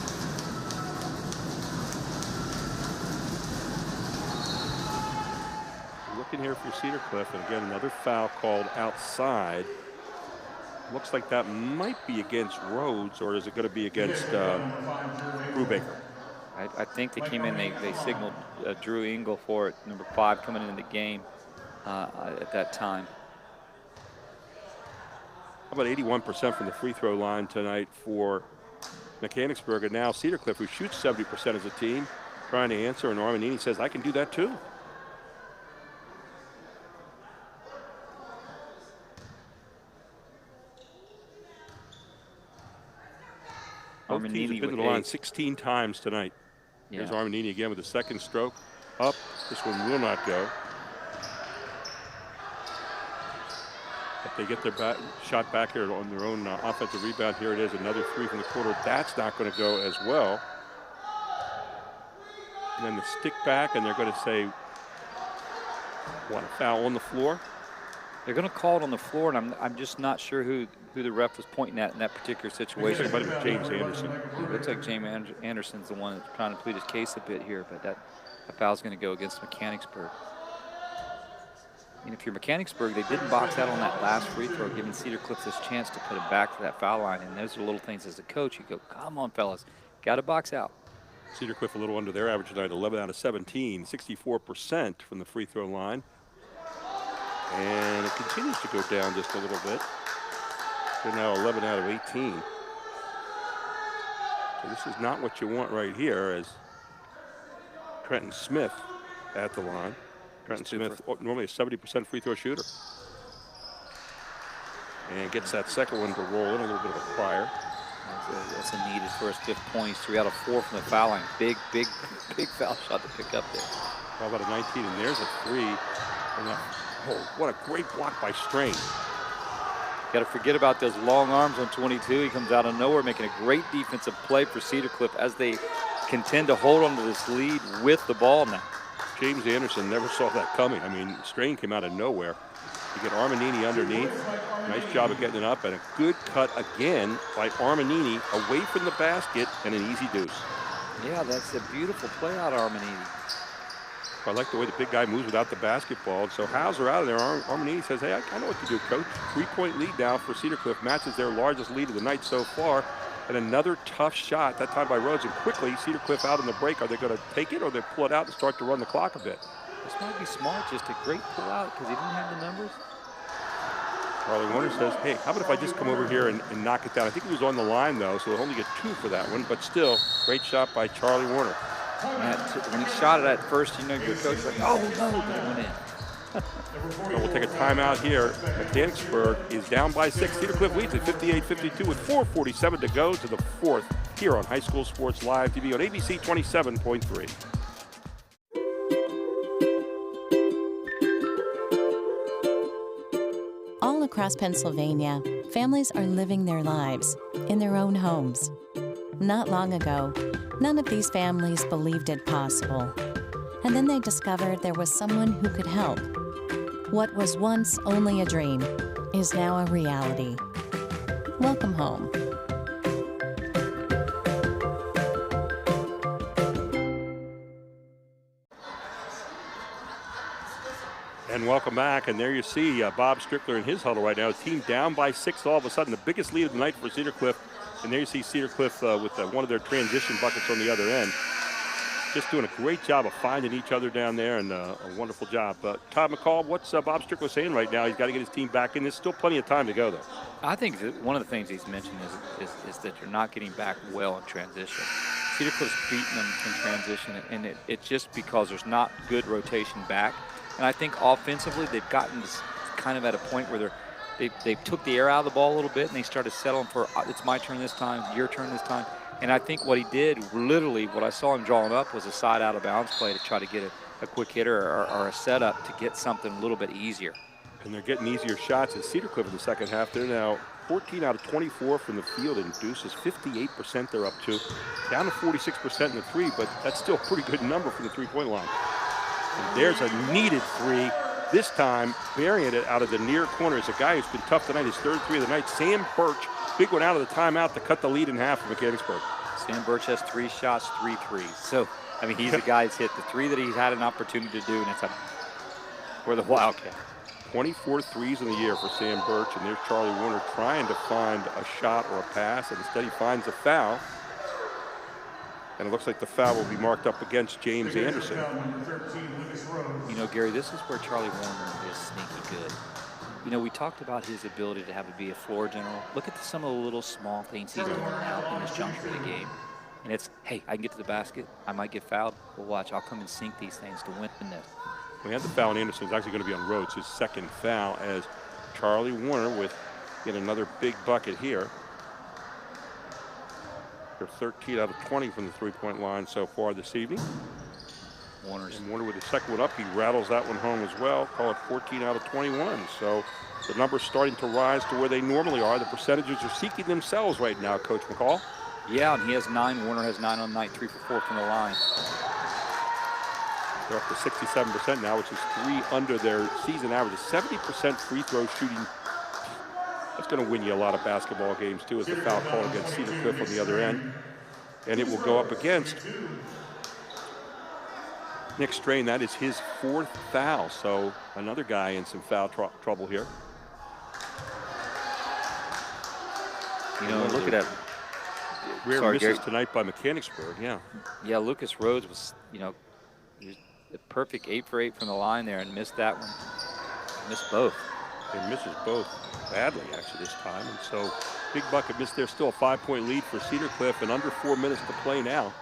Looking here for Cedar Cliff, and again, another foul called outside. Looks like that might be against Rhodes, or is it going to be against Brubaker? I think they came in, they signaled Drew Engel for it, number 5 coming into the game at that time. How about 81% from the free throw line tonight for Mechanicsburg, and now Cedar Cliff, who shoots 70% as a team, trying to answer, and Armanini says, I can do that too. Both teams have been to the line 16 times tonight. Here's Armanini again with the second stroke. Up. This one will not go. If they get their shot back here on their own offensive rebound, here it is, another three from the quarter. That's not going to go as well. And then the stick back, and they're going to say, what, a foul on the floor? They're going to call it on the floor, and I'm just not sure who the ref was pointing at in that particular situation. But it was James Anderson. It looks like James Anderson's the one that's trying to plead his case a bit here, but that foul's going to go against Mechanicsburg. And if you're Mechanicsburg, they didn't box out on that last free throw, giving Cedar Cliff this chance to put him back to that foul line. And those are little things as a coach. You go, come on, fellas, got to box out. Cedar Cliff a little under their average tonight, 11 out of 17, 64% from the free throw line. And it continues to go down just a little bit. They're now 11 out of 18. So this is not what you want right here, as Trenton Smith at the line. Trenton Smith, normally a 70% free throw shooter. And gets that second one to roll in, a little bit of a prior. That's a needed first 5 points. 3 out of 4 from the foul line. Big foul shot to pick up there. How about a 19? And there's a three. And what a great block by Strain. Got to forget about those long arms on 22. He comes out of nowhere, making a great defensive play for Cedar Cliff as they contend to hold on to this lead with the ball now. James Anderson never saw that coming. I mean, Strain came out of nowhere. You get Armanini underneath. Nice job of getting it up, and a good cut again by Armanini away from the basket, and an easy deuce. Yeah, that's a beautiful play out of Armanini. I like the way the big guy moves without the basketball. So Hauser out of there. Armanini says, hey, I know what to do, coach. 3-point lead now for Cedar Cliff. Matches their largest lead of the night so far. And another tough shot, that time by Rhodes. And quickly, Cedar Cliff out in the break. Are they going to take it, or they pull it out and start to run the clock a bit? This might be smart, just a great pull out because he didn't have the numbers. Charlie Warner says, hey, how about if I just come over here and knock it down? I think he was on the line, though, so he'll only get 2 for that one. But still, great shot by Charlie Warner. When he shot it at first, you know, your coach was like, oh, no, but it went in. So we'll take a timeout here. Mechanicsburg is down by 6. Cedar Cliff leads at 58-52 with 4:47 to go to the fourth here on High School Sports Live TV on ABC 27.3. All across Pennsylvania, families are living their lives in their own homes. Not long ago, none of these families believed it possible. And then they discovered there was someone who could help. What was once only a dream is now a reality. Welcome home. And welcome back. And there you see Bob Strickler in his huddle right now. His team down by 6 all of a sudden. The biggest lead of the night for Cedar Cliff. And there you see Cedar Cliff with one of their transition buckets on the other end. Just doing a great job of finding each other down there, and a wonderful job. Todd McCall, what's Bob Strickler saying right now? He's got to get his team back in. There's still plenty of time to go, though. I think that one of the things he's mentioned is that you're not getting back well in transition. Cedar Cliff's beating them in transition, and it's just because there's not good rotation back. And I think offensively they've gotten this kind of at a point where they took the air out of the ball a little bit, and they started settling for, it's my turn this time, your turn this time. And I think what he did, literally, what I saw him drawing up was a side out of bounds play to try to get a quick hitter or a setup to get something a little bit easier. And they're getting easier shots at Cedar Cliff in the second half. They're now 14 out of 24 from the field, and deuces 58% they're up to. Down to 46% in the 3, but that's still a pretty good number from the 3-point line. And there's a needed 3. This time, burying it out of the near corner is a guy who's been tough tonight, his 3rd 3 of the night, Sam Birch. Big one out of the timeout to cut the lead in half for Mechanicsburg. Sam Birch has 3 shots, 3 threes. So, I mean, he's the guy that's hit the 3 that he's had an opportunity to do, and it's for the Wildcat. 24 threes in the year for Sam Birch, and there's Charlie Warner trying to find a shot or a pass, and instead he finds a foul. And it looks like the foul will be marked up against James Anderson. You know, Gary, this is where Charlie Warner is sneaky good. You know, we talked about his ability to be a floor general. Look at some of the little small things he's doing now in this juncture of the game. And it's, hey, I can get to the basket. I might get fouled. Well, watch, I'll come and sink these things to win this. We had the foul, and Anderson's actually going to be on Rhodes, his second foul, as Charlie Warner with yet another big bucket here. Walker, 13 out of 20 from the three-point line so far this evening. Warner with the second one up, he rattles that one home as well. Call it 14 out of 21. So the numbers starting to rise to where they normally are. The percentages are seeking themselves right now, Coach McCall. Yeah, and he has 9. Warner has 9 on the night, 3 for 4 from the line. They're up to 67% now, which is 3 under their season average. A 70% free throw shooting. That's going to win you a lot of basketball games, too, as the foul call against Cedar Cliff on the other end. And it will go up against Nick Strain. That is his 4th foul, so another guy in some foul trouble here. You know, look at that. Rare misses tonight by Mechanicsburg, yeah. Yeah, Lucas Rhodes was, you know, the perfect 8 for 8 from the line there and missed that one. Missed both. And misses both badly, actually, this time. And so, big bucket missed there. Still a 5-point lead for Cedar Cliff and under 4 minutes to play now.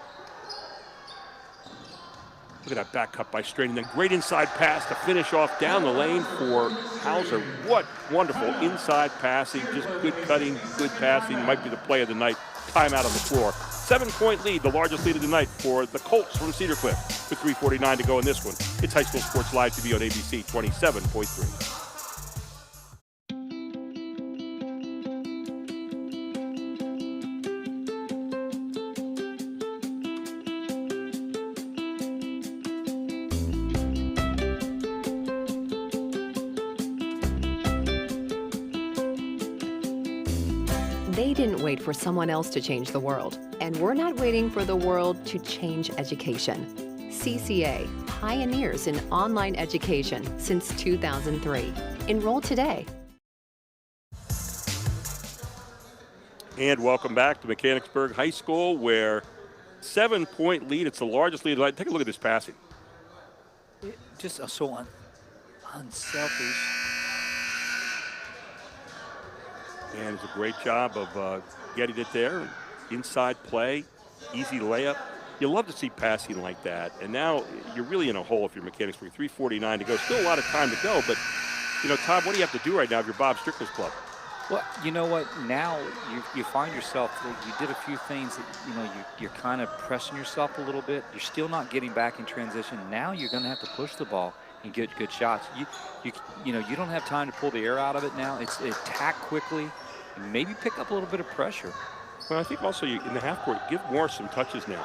Look at that back cut by Strain, and then great inside pass to finish off down the lane for Hauser. What wonderful inside passing, just good cutting, good passing. Might be the play of the night. Timeout on the floor. 7-point lead, the largest lead of the night for the Colts from Cedar Cliff. With 3:49 to go in this one. It's High School Sports Live TV on ABC 27.3. They didn't wait for someone else to change the world, and we're not waiting for the world to change education. CCA, pioneers in online education since 2003. Enroll today. And welcome back to Mechanicsburg High School, where 7-point lead. It's the largest lead. Take a look at this passing. Just so unselfish. And it's a great job of getting it there. Inside play, easy layup. You love to see passing like that. And now you're really in a hole if you're Mechanicsburg. 3:49 to go. Still a lot of time to go, but, you know, Todd, what do you have to do right now if you're Bob Strickler's club? Well, you know what? Now you find yourself, you did a few things that, you know, you're kind of pressing yourself a little bit. You're still not getting back in transition. Now you're going to have to push the ball and get good shots. You know, you don't have time to pull the air out of it now. It's attack quickly and maybe pick up a little bit of pressure. Well, I think also in the half court, give Morris some touches now.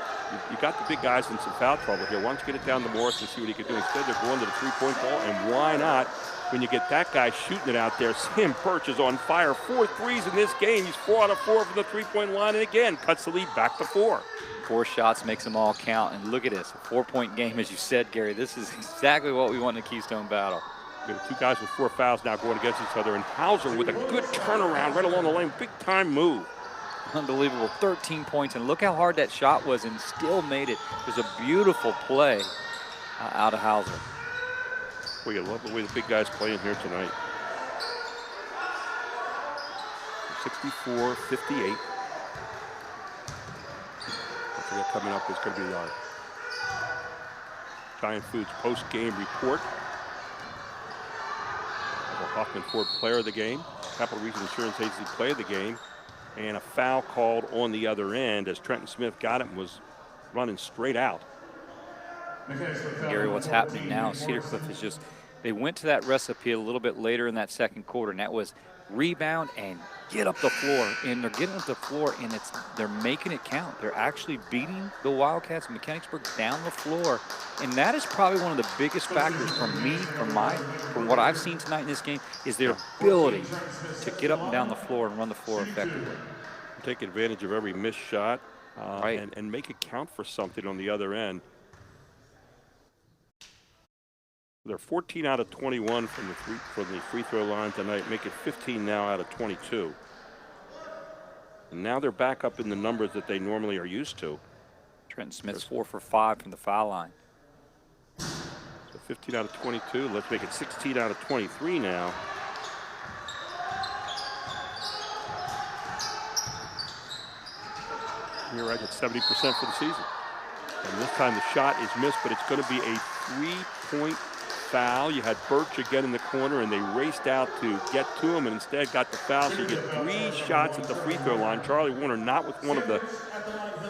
You got the big guys in some foul trouble here. Why don't you get it down to Morris and see what he can do? Instead, they're going to the three-point ball, and why not? When you get that guy shooting it out there, Sam Birch is on fire. 4 threes in this game. He's 4 out of 4 from the three-point line, and again, cuts the lead back to 4. 4 shots makes them all count, and look at this, a 4-point game, as you said, Gary. This is exactly what we want in a Keystone battle. We have 2 guys with 4 fouls now going against each other, and Hauser with a good turnaround right along the lane. Big-time move. Unbelievable, 13 points, and look how hard that shot was and still made it. It was a beautiful play out of Hauser. Well, you love the way the big guys playing here tonight. 64-58. Coming up is going to be our Giant Foods post-game report. The Hoffman Ford player of the game, Capital Region Insurance Agency player of the game, and a foul called on the other end as Trenton Smith got it and was running straight out. Gary, what's happening now, Cedar Cliff is just, they went to that recipe a little bit later in that second quarter, and that was rebound and get up the floor. And they're getting up the floor, and they're making it count. They're actually beating the Wildcats and Mechanicsburg down the floor. And that is probably one of the biggest factors from what I've seen tonight in this game, is their ability to get up and down the floor and run the floor effectively. Take advantage of every missed shot and make it count for something on the other end. They're 14 out of 21 from the free throw line tonight, make it 15 now out of 22. And now they're back up in the numbers that they normally are used to. Trenton Smith's 4 for 5 from the foul line. So 15 out of 22. Let's make it 16 out of 23 now. You're right at 70% for the season. And this time the shot is missed, but it's going to be a 3-point foul. You had Birch again in the corner, and they raced out to get to him and instead got the foul. So you get 3 shots at the free throw line. Charlie Warner not with one of the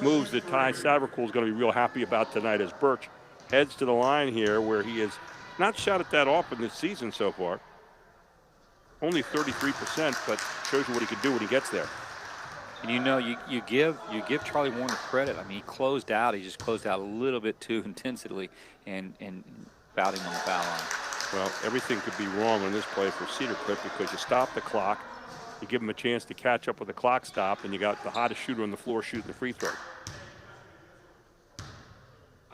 moves that Ty Savercool is going to be real happy about tonight as Birch heads to the line here where he has not shot it that often this season so far. Only 33%, but shows you what he can do when he gets there. And you know, you give Charlie Warner credit. I mean, he closed out. He just closed out a little bit too intensely and fouled him on the foul line. Well, everything could be wrong on this play for Cedar Cliff because you stop the clock, you give him a chance to catch up with the clock stop, and you got the hottest shooter on the floor shooting the free throw.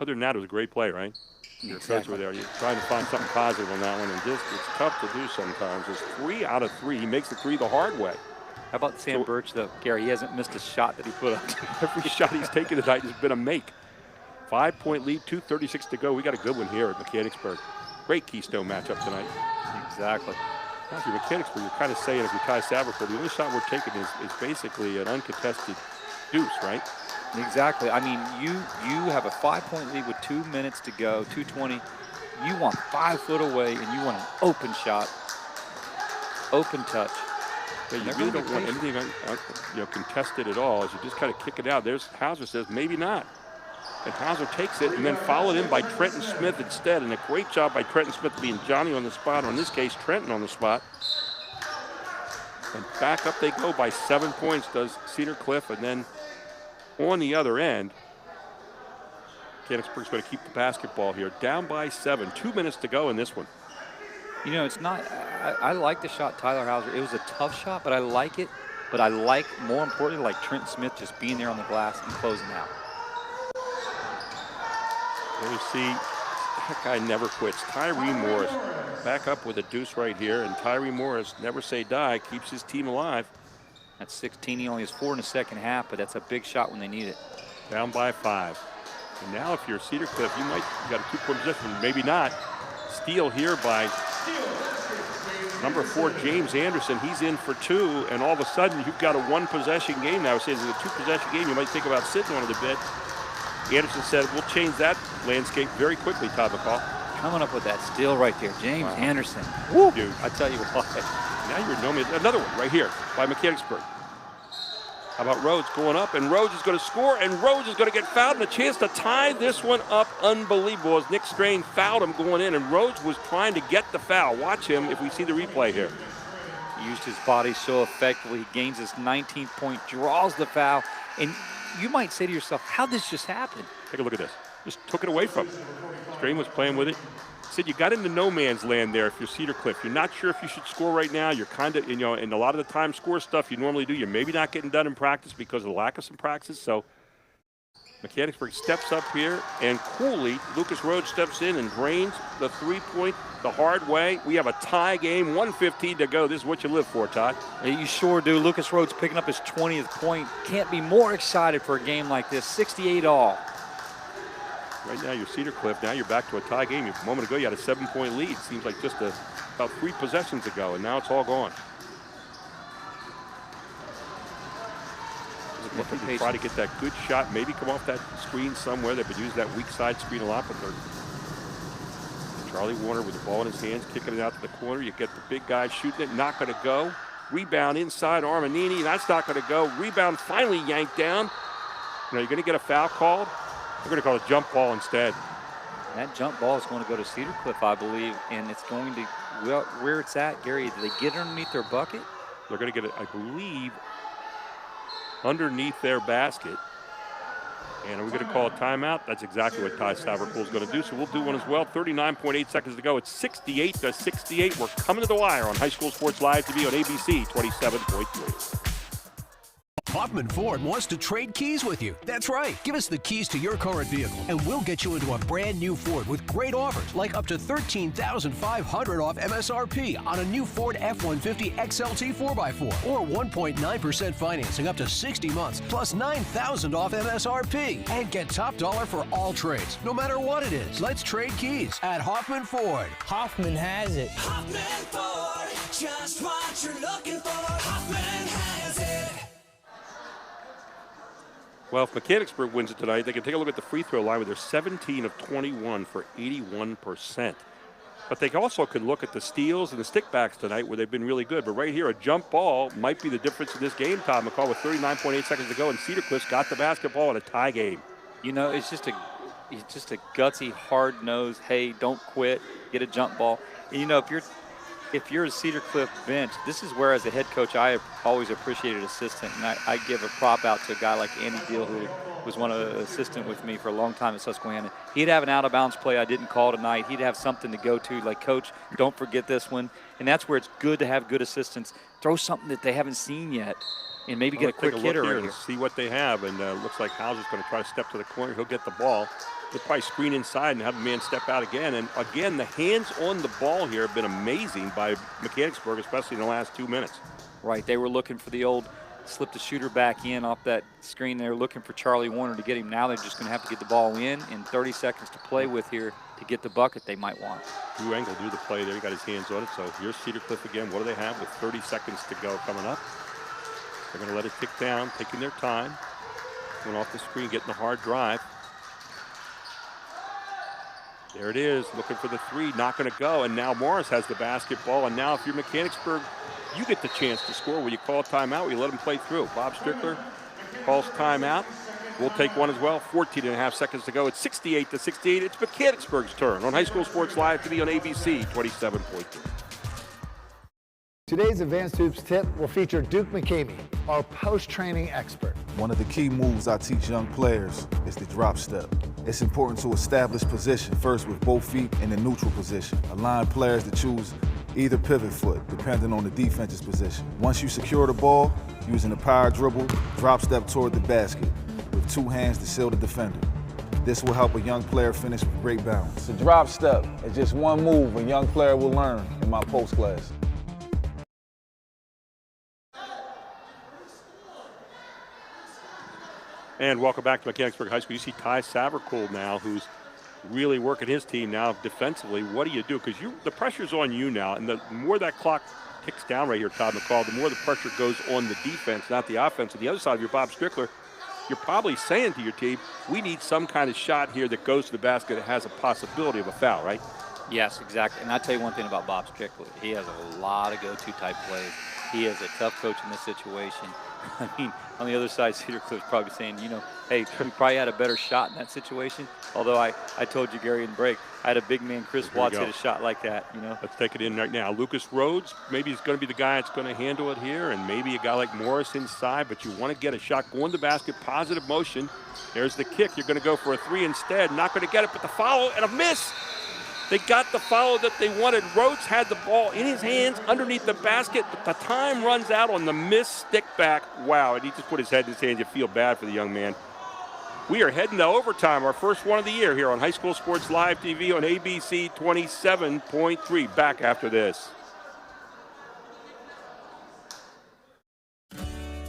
Other than that, it was a great play, right? Your coach were there. You're trying to find something positive on that one, and just it's tough to do sometimes. It's 3 out of 3. He makes the 3 the hard way. How about Sam Birch, though? Gary, he hasn't missed a shot that he put up. Every shot he's taken tonight has been a make. 5-point lead, 2:36 to go. We got a good one here at Mechanicsburg. Great Keystone matchup tonight. Exactly. Now, if you're Mechanicsburg, you're kind of saying if you're Ty Savercool, the only shot we're taking is basically an uncontested deuce, right? Exactly. I mean, you have a 5-point lead with 2 minutes to go, 2:20. You want 5 foot away, and you want an open shot, open touch. Yeah, you really don't want anything contested at all. As you just kind of kick it out. There's Hauser says maybe not. And Hauser takes it and then followed in by Trenton Smith instead. And a great job by Trenton Smith being Johnny on the spot, or in this case, Trenton on the spot. And back up they go by 7 points, does Cedar Cliff. And then on the other end, Mechanicsburg's going to keep the basketball here. Down by 7. 2 minutes to go in this one. You know, it's not, I like the shot Tyler Hauser. It was a tough shot, but I like it. But I like, more importantly, like Trenton Smith just being there on the glass and closing out. There you see, that guy never quits. Tyree Morris back up with a deuce right here, and Tyree Morris, never say die, keeps his team alive. That's 16. He only has 4 in the second half, but that's a big shot when they need it. Down by 5. And now if you're Cedar Cliff, you got a 2-point position, maybe not. Steal here by number 4, James Anderson. He's in for 2, and all of a sudden you've got a 1-possession game now. It says it's a 2-possession game. You might think about sitting on it a bit. Anderson said, we'll change that landscape very quickly, Todd McCall. Coming up with that steal right there, James Anderson. Woo. Dude. I tell you what. Now you're no man. Another one right here by Mechanicsburg. How about Rhodes going up, and Rhodes is going to score, and Rhodes is going to get fouled, and a chance to tie this one up. Unbelievable as Nick Strain fouled him going in, and Rhodes was trying to get the foul. Watch him if we see the replay here. He used his body so effectively. He gains his 19th point, draws the foul, and you might say to yourself, how'd this just happen? Take a look at this. Just took it away from him. Strain was playing with it. Said you got into no man's land there if you're Cedar Cliff. You're not sure if you should score right now. You're kind of, and a lot of the time score stuff you normally do, you're maybe not getting done in practice because of the lack of some practice. So Mechanicsburg steps up here, and coolly, Lucas Rhodes steps in and drains the 3-point the hard way. We have a tie game, 1:15 to go. This is what you live for, Todd. You sure do. Lucas Rhodes picking up his 20th point. Can't be more excited for a game like this. 68 all. Right now you're Cedar Cliff. Now you're back to a tie game. A moment ago you had a 7-point lead. Seems like just about 3 possessions ago, and now it's all gone. Looking to try to get that good shot, maybe come off that screen somewhere. They've been using that weak side screen a lot, but Charlie Warner with the ball in his hands, kicking it out to the corner. You get the big guy shooting it, not going to go. Rebound inside Armanini, that's not going to go. Rebound finally yanked down. Now you're going to get a foul called. They're going to call a jump ball instead. And that jump ball is going to go to Cedar Cliff, I believe, and it's going to, where it's at, Gary, do they get underneath their bucket? They're going to get it, I believe, underneath their basket. And are we going to call a timeout? That's exactly what Ty Savercool is going to do, so we'll do one as well. 39.8 seconds to go. It's 68-68. We're coming to the wire on High School Sports Live TV on ABC 27.3. Hoffman Ford wants to trade keys with you. That's right. Give us the keys to your current vehicle, and we'll get you into a brand new Ford with great offers, like up to $13,500 off MSRP on a new Ford F-150 XLT 4x4, or 1.9% financing up to 60 months, plus $9,000 off MSRP. And get top dollar for all trades, no matter what it is. Let's trade keys at Hoffman Ford. Hoffman has it. Hoffman Ford, just what you're looking for. Hoffman has it. Well, if Mechanicsburg wins it tonight, they can take a look at the free throw line where they're 17 of 21 for 81%. But they also could look at the steals and the stickbacks tonight where they've been really good. But right here, a jump ball might be the difference in this game, Todd McCall, with 39.8 seconds to go, and Cedar Cliff's got the basketball in a tie game. You know, it's just a gutsy, hard-nosed, hey, don't quit, get a jump ball. And, you know, if you're a Cedar Cliff bench, this is where, as a head coach, I always appreciated assistant, and I give a prop out to a guy like Andy Deal, who was one of the assistant with me for a long time at Susquehanna. He'd have an out-of-bounds play I didn't call tonight. He'd have something to go to, like, Coach, don't forget this one. And that's where it's good to have good assistants. Throw something that they haven't seen yet, and maybe get a quick hitter right here. See what they have, and looks like Hauser's going to try to step to the corner. He'll get the ball. He'll probably screen inside and have the man step out again. And again, the hands on the ball here have been amazing by Mechanicsburg, especially in the last 2 minutes. Right, they were looking for the old slip the shooter back in off that screen. They were looking for Charlie Warner to get him. Now they're just going to have to get the ball in 30 seconds to play with here to get the bucket they might want. Drew Engel do the play there. He got his hands on it. So here's Cedar Cliff again. What do they have with 30 seconds to go coming up? They're going to let it tick down, taking their time. Going off the screen, getting the hard drive. There it is, looking for the three, not going to go. And now Morris has the basketball. And now if you're Mechanicsburg, you get the chance to score. Will you call a timeout or you let them play through? Bob Strickler calls timeout. We'll take one as well. 14.5 seconds to go. It's 68-68. It's Mechanicsburg's turn on High School Sports Live TV on ABC 27.3. Today's Advanced Hoops tip will feature Duke McCamey, our post-training expert. One of the key moves I teach young players is the drop step. It's important to establish position first with both feet in the neutral position. Align players to choose either pivot foot, depending on the defense's position. Once you secure the ball, using a power dribble, drop step toward the basket with two hands to seal the defender. This will help a young player finish with great balance. The drop step is just one move a young player will learn in my post class. And welcome back to Mechanicsburg High School. You see Ty Savercool now, who's really working his team now defensively. What do you do? Because the pressure's on you now, and the more that clock ticks down right here, Todd McCall, the more the pressure goes on the defense, not the offense. On the other side of your Bob Strickler, you're probably saying to your team, we need some kind of shot here that goes to the basket that has a possibility of a foul, right? Yes, exactly. And I'll tell you one thing about Bob Strickler. He has a lot of go-to type plays. He is a tough coach in this situation. I mean, on the other side, Cedar Cliff's probably saying, you know, hey, we probably had a better shot in that situation. Although I told you, Gary, in break, I had a big man, Chris Watts, hit a shot like that, you know. Let's take it in right now. Lucas Rhodes, maybe he's going to be the guy that's going to handle it here, and maybe a guy like Morris inside, but you want to get a shot going to the basket, positive motion. There's the kick. You're going to go for a three instead. Not going to get it, but the foul and a miss. They got the foul that they wanted. Rhodes had the ball in his hands underneath the basket, but the time runs out on the missed stick back. Wow, and he just put his head in his hand. You feel bad for the young man. We are heading to overtime, our first one of the year here on High School Sports Live TV on ABC 27.3. Back after this.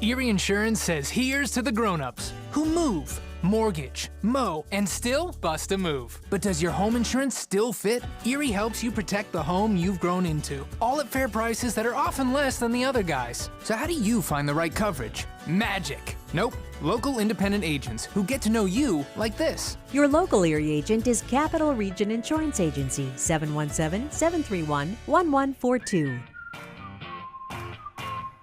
Erie Insurance says here's to the grown-ups who move, mortgage, mow, and still bust a move. But does your home insurance still fit? Erie helps you protect the home you've grown into, all at fair prices that are often less than the other guys. So how do you find the right coverage? Magic. Nope. Local independent agents who get to know you like this. Your local Erie agent is Capital Region Insurance Agency, 717-731-1142.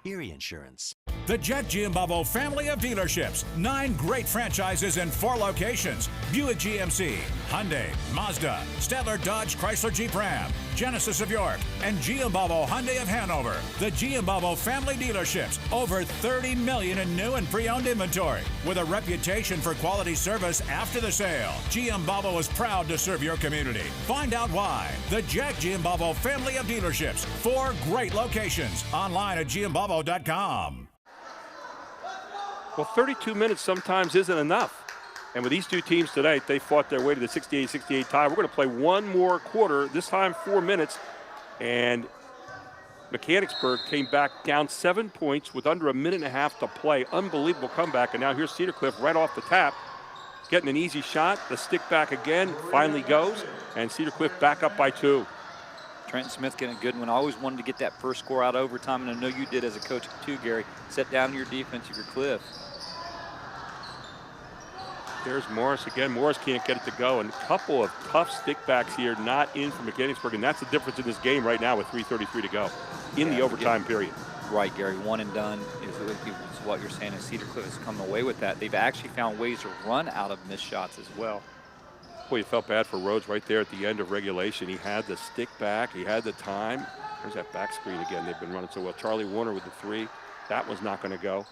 Erie Insurance. The Jet Giambavo family of dealerships. 9 great franchises in 4 locations. Buick GMC, Hyundai, Mazda, Stadler Dodge Chrysler Jeep Ram, Genesis of York, and Giambavo Hyundai of Hanover. The Giambavo family dealerships. Over 30 million in new and pre-owned inventory. With a reputation for quality service after the sale. Giambavo is proud to serve your community. Find out why. The Jack Giambavo family of dealerships. 4 great locations. Online at giambavo.com. Well, 32 minutes sometimes isn't enough. And with these two teams tonight, they fought their way to the 68-68 tie. We're going to play one more quarter, this time 4 minutes. And Mechanicsburg came back down 7 points with under a minute and a half to play. Unbelievable comeback. And now here's Cedar Cliff right off the tap, getting an easy shot. The stick back again finally goes. And Cedar Cliff back up by 2. Trenton Smith getting a good one. I always wanted to get that first score out of overtime, and I know you did as a coach too, Gary. Set down your defense of your Cliff. There's Morris again. Morris can't get it to go. And a couple of tough stickbacks here, not in for Mechanicsburg. And that's the difference in this game right now with 3:33 to go in the overtime period. Right, Gary. One and done is what you're saying. And Cedar Cliff has come away with that. They've actually found ways to run out of missed shots as well. Boy, you felt bad for Rhodes right there at the end of regulation. He had the stick back. He had the time. There's that back screen again. They've been running so well. Charlie Warner with the 3. That was not going to go.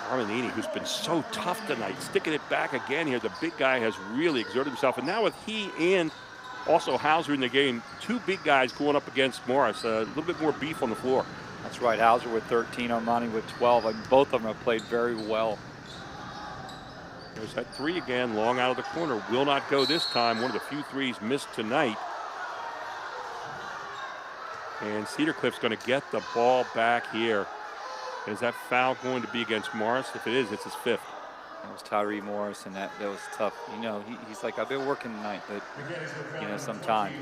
Armanini, who's been so tough tonight, sticking it back again here. The big guy has really exerted himself. And now with he and also Hauser in the game, 2 big guys going up against Morris. A little bit more beef on the floor. That's right. Hauser with 13, Armani with 12. I mean, both of them have played very well. There's that 3 again, long out of the corner. Will not go this time. One of the few 3s missed tonight. And Cedar Cliff's going to get the ball back here. Is that foul going to be against Morris? If it is, it's his 5th. It was Tyree Morris, and that was tough. You know, he's like, I've been working tonight, but, you know, sometimes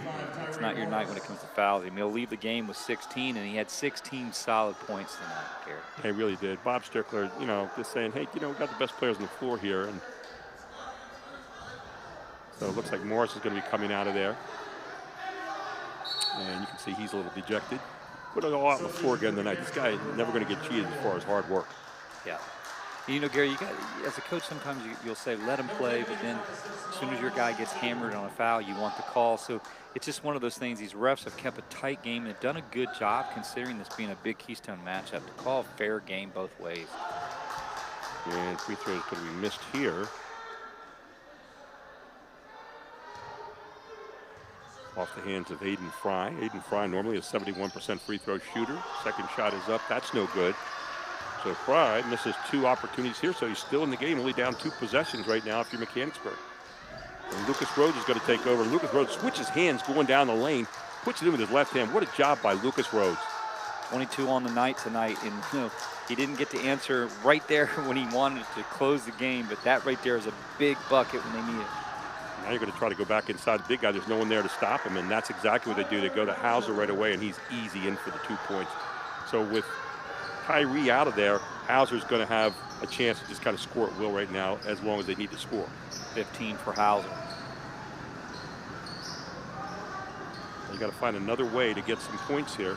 it's not your night when it comes to fouls. I mean, he'll leave the game with 16, and he had 16 solid points tonight, Gary. He really did. Bob Strickler, you know, just saying, hey, you know, we've got the best players on the floor here. And so it looks like Morris is going to be coming out of there. And you can see he's a little dejected. Put it all out on the floor again tonight. This guy is never going to get cheated as far as hard work. Yeah. You know, Gary, you got, as a coach, sometimes you'll say, let him play, but then as soon as your guy gets hammered on a foul, you want the call. So it's just one of those things. These refs have kept a tight game and have done a good job considering this being a big Keystone matchup to call a fair game both ways. And free throw is going to be missed here. Off the hands of Aiden Fry. Aiden Fry normally a 71% free throw shooter. Second shot is up. That's no good. So Fry misses 2 opportunities here, so he's still in the game, only down 2 possessions right now if you're Mechanicsburg. And Lucas Rhodes is going to take over. Lucas Rhodes switches hands going down the lane, puts it in with his left hand. What a job by Lucas Rhodes. 22 on the night tonight, and you know, he didn't get to answer right there when he wanted to close the game, but that right there is a big bucket when they need it. Now you're going to try to go back inside the big guy. There's no one there to stop him, and that's exactly what they do. They go to Hauser right away, and he's easy in for the 2 points. So with Tyree out of there, Hauser's going to have a chance to just kind of score at will right now as long as they need to score. 15 for Hauser. You got to find another way to get some points here.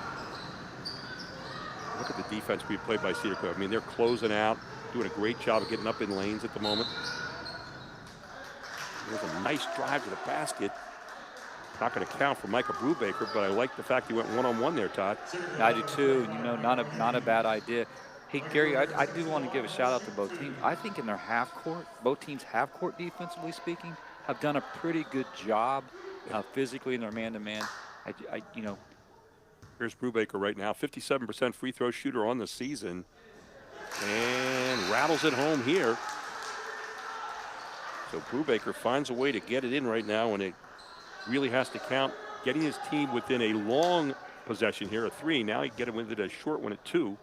Look at the defense being played by Cedar Cliff. I mean, they're closing out, doing a great job of getting up in lanes at the moment. There's a nice drive to the basket. Not going to count for Micah Brubaker, but I like the fact he went one-on-one there, Todd. I do too. You know, not a bad idea. Hey, Gary, I do want to give a shout-out to both teams. I think in their half-court, both teams half-court defensively speaking, have done a pretty good job physically in their man-to-man. You know. Here's Brubaker right now, 57% free throw shooter on the season. And rattles it home here. So Brubaker finds a way to get it in right now, and it really has to count. Getting his team within a long possession here, a 3. Now he can get him with it a short one at 2.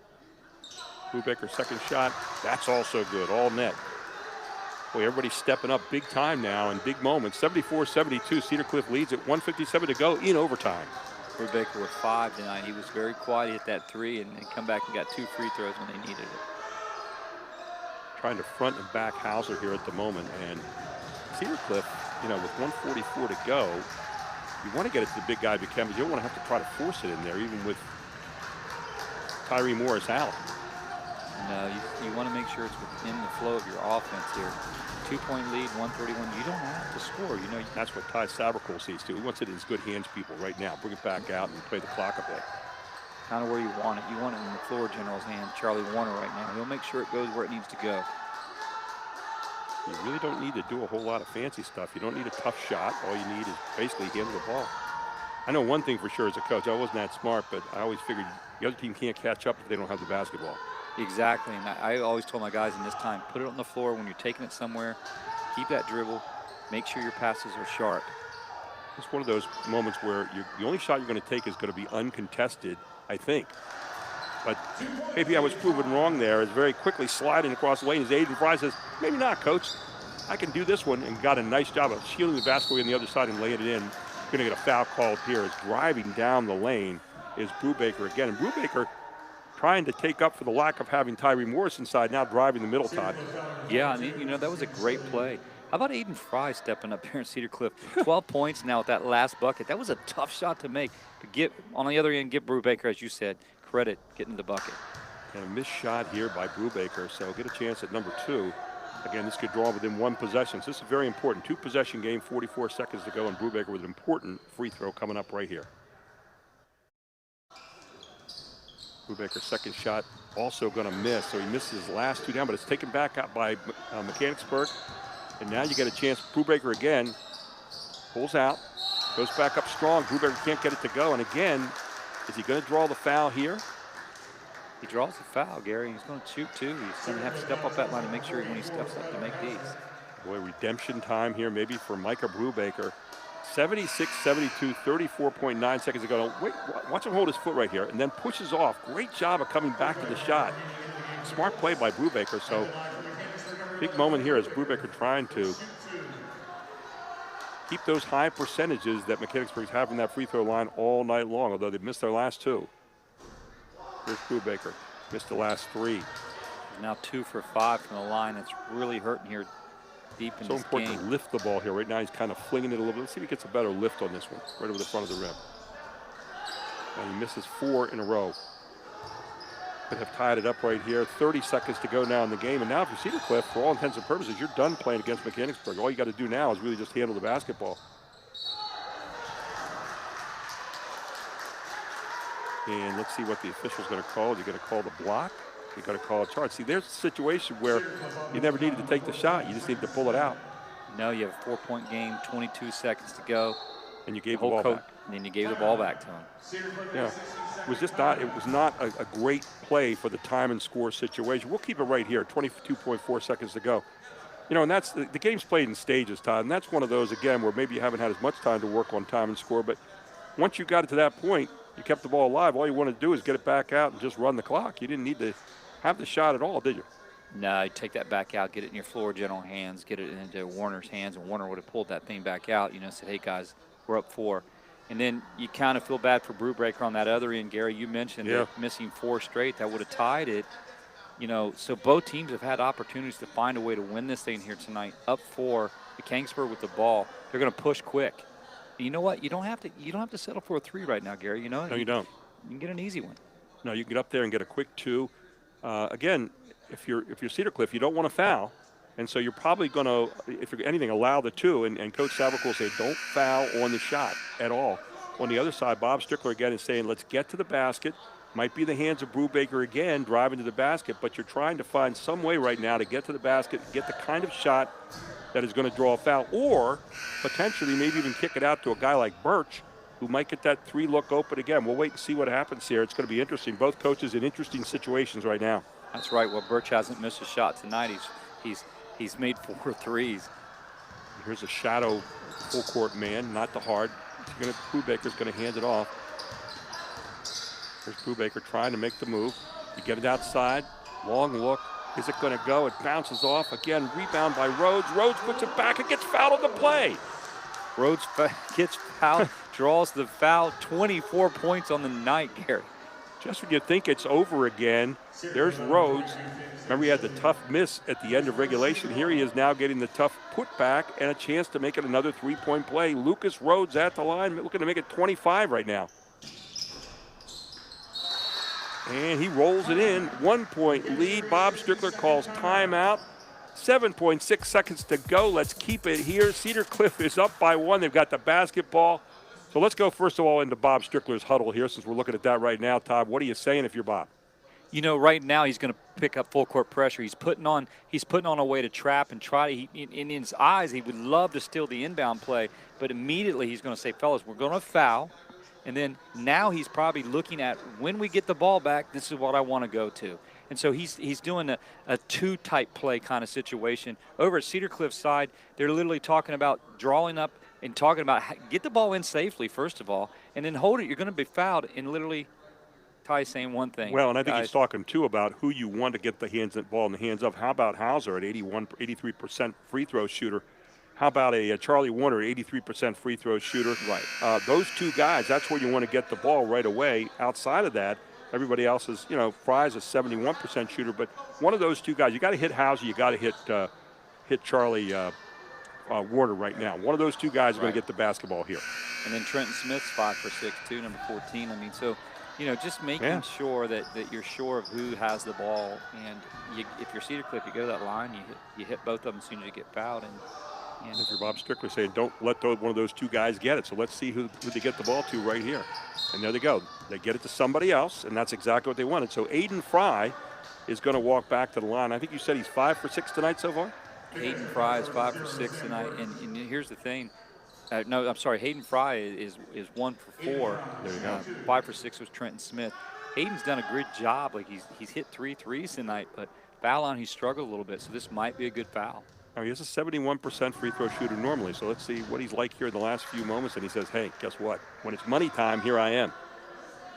Brubaker's second shot, that's also good, all net. Boy, everybody's stepping up big time now in big moments. 74-72, Cedar Cliff leads at 1:57 to go in overtime. Brubaker with 5 tonight. He was very quiet, hit that 3, and then come back and got 2 free throws when they needed it. Trying to front and back Hauser here at the moment, and Cedar Cliff, you know, with 1:44 to go, you want to get it to the big guy, but you don't want to have to try to force it in there, even with Tyree Morris out. No, you want to make sure it's within the flow of your offense here. 2-point lead, 131. You don't have to score. You know, that's what Ty Sabercool sees too. He wants it in his good hands, people, right now. Bring it back out and play the clock a bit. Kind of where you want it. You want it in the floor general's hand, Charlie Warner right now. He'll make sure it goes where it needs to go. You really don't need to do a whole lot of fancy stuff. You don't need a tough shot. All you need is basically handle the ball. I know one thing for sure as a coach. I wasn't that smart, but I always figured the other team can't catch up if they don't have the basketball. Exactly, and I always told my guys in this time, put it on the floor when you're taking it somewhere. Keep that dribble. Make sure your passes are sharp. It's one of those moments where the only shot you're going to take is going to be uncontested, I think. But maybe I was proven wrong there. As very quickly sliding across the lane as Aiden Fry says, maybe not, coach. I can do this one, and got a nice job of shielding the basketball on the other side and laying it in. Going to get a foul called here. As driving down the lane is Brubaker again. And Brubaker trying to take up for the lack of having Tyree Morris inside, now driving the middle, Todd. Yeah, and you know, that was a great play. How about Aiden Fry stepping up here in Cedar Cliff? 12 points now with that last bucket. That was a tough shot to make. But get on the other end, give Brubaker, as you said, credit getting the bucket. And a missed shot here by Brubaker, so get a chance at number 2. Again, this could draw within 1 possession. So this is very important. 2-possession game, 44 seconds to go, and Brubaker with an important free throw coming up right here. Brubaker's second shot also going to miss, so he misses his last 2 down, but it's taken back out by Mechanicsburg. And now you get a chance. Brubaker again pulls out, goes back up strong. Brubaker can't get it to go, and again, is he going to draw the foul here? He draws the foul, Gary. He's going to shoot too. He's going to have to step up that line and make sure when he steps up to make these. Boy, redemption time here maybe for Micah Brubaker. 76-72, 34.9 seconds to go. Wait, watch him hold his foot right here and then pushes off. Great job of coming back to the shot. Smart play by Brubaker. So big moment here as Brubaker trying to keep those high percentages that Mechanicsburg's having that free throw line all night long, although they've missed their last 2. Here's Brubaker, missed the last 3. Now 2 for 5 from the line. It's really hurting here deep in so this important game. to lift the ball here. Right now he's kind of flinging it a little bit. Let's see if he gets a better lift on this one, right over the front of the rim. And he misses 4 in a row. Could have tied it up right here. 30 seconds to go now in the game. And now if you're Cedar Cliff, for all intents and purposes, you're done playing against Mechanicsburg. All you got to do now is really just handle the basketball. And let's see what the official's going to call. You're going to call the block. You're going to call a charge. See, there's a situation where you never needed to take the shot. You just needed to pull it out. No, you have a 4-point game, 22 seconds to go. And you gave the ball back. And then you gave the ball back to him. Yeah, it was not a great play for the time and score situation. We'll keep it right here, 22.4 seconds to go. You know, and that's the game's played in stages, Todd, and that's one of those, again, where maybe you haven't had as much time to work on time and score, but once you got it to that point, you kept the ball alive. All you wanted to do is get it back out and just run the clock. You didn't need to have the shot at all, did you? No, you take that back out, get it in your floor general hands, get it into Warner's hands, and Warner would have pulled that thing back out, you know, said, hey, guys, we're up 4. And then you kind of feel bad for Brubaker on that other end, Gary. You mentioned it, missing 4 straight. That would have tied it. You know, so both teams have had opportunities to find a way to win this thing here tonight. Up 4, Mechanicsburg with the ball. They're going to push quick. And you know what? You don't have to settle for a 3 right now, Gary. You know. No, you don't. You can get an easy one. No, you can get up there and get a quick 2. Again, if you're Cedar Cliff, you don't want to foul. And so you're probably going to, if you're anything, allow the 2. And Coach Savick will say, don't foul on the shot at all. On the other side, Bob Strickler again is saying, let's get to the basket. Might be the hands of Brubaker again driving to the basket, but you're trying to find some way right now to get to the basket, get the kind of shot that is going to draw a foul, or potentially maybe even kick it out to a guy like Birch, who might get that 3 look open again. We'll wait and see what happens here. It's going to be interesting. Both coaches in interesting situations right now. That's right. Well, Birch hasn't missed a shot tonight. He's made 4 threes. Here's a shadow full court man, not the hard. Brubaker's going to hand it off. Here's Brubaker trying to make the move. You get it outside. Long look. Is it going to go? It bounces off. Again, rebound by Rhodes. Rhodes puts it back and gets fouled on the play. Rhodes gets fouled, draws the foul. 24 points on the night, Gary. Just when you think it's over again, there's Rhodes. Remember, he had the tough miss at the end of regulation. Here he is now getting the tough putback and a chance to make it another 3-point play. Lucas Rhodes at the line, looking to make it 25 right now. And he rolls it in. 1-point lead. Bob Strickler calls timeout. 7.6 seconds to go. Let's keep it here. Cedar Cliff is up by 1. They've got the basketball. So let's go first of all into Bob Strickler's huddle here, since we're looking at that right now. Todd, what are you saying if you're Bob? You know, right now he's going to pick up full court pressure. He's putting on a way to trap and try to. In his eyes, he would love to steal the inbound play, but immediately he's going to say, "Fellas, we're going to foul." And then now he's probably looking at, when we get the ball back, this is what I want to go to. And so he's doing a 2-type play kind of situation. Over at Cedar Cliff's side, they're literally talking about drawing up and talking about get the ball in safely, first of all, and then hold it. You're going to be fouled. And literally Ty's saying one thing. Well, and I think he's talking, too, about who you want to get the ball in the hands of. How about Hauser at 83% free throw shooter? How about a Charlie Warner, 83% free throw shooter? Right. Those 2 guys, that's where you want to get the ball right away. Outside of that, Everybody else is, Fry's a 71% shooter, but one of those two guys, you got to hit Houser, you got to hit Charlie Warner right now. One of those two guys is going to get the basketball here. And then Trenton Smith's 5 for 6 too, number 14. I mean, so just making sure that you're sure of who has the ball. And if you're Cedar Cliff, you go to that line, you hit both of them as soon as you get fouled. And if you're Bob Strickler saying, don't let one of those two guys get it. So let's see who they get the ball to right here. And there they go. They get it to somebody else, and that's exactly what they wanted. So Aiden Fry is going to walk back to the line. I think you said he's 5 for 6 tonight so far? Hayden Fry is 5 for 6 tonight. And here's the thing. No, I'm sorry. Hayden Fry is 1 for 4. There you go. 5 for 6 was Trenton Smith. Hayden's done a good job. Like he's hit 3 threes tonight, but foul line, he struggled a little bit. So this might be a good foul. Now, he is a 71% free throw shooter normally, so let's see what he's like here in the last few moments. And he says, hey, guess what? When it's money time, here I am.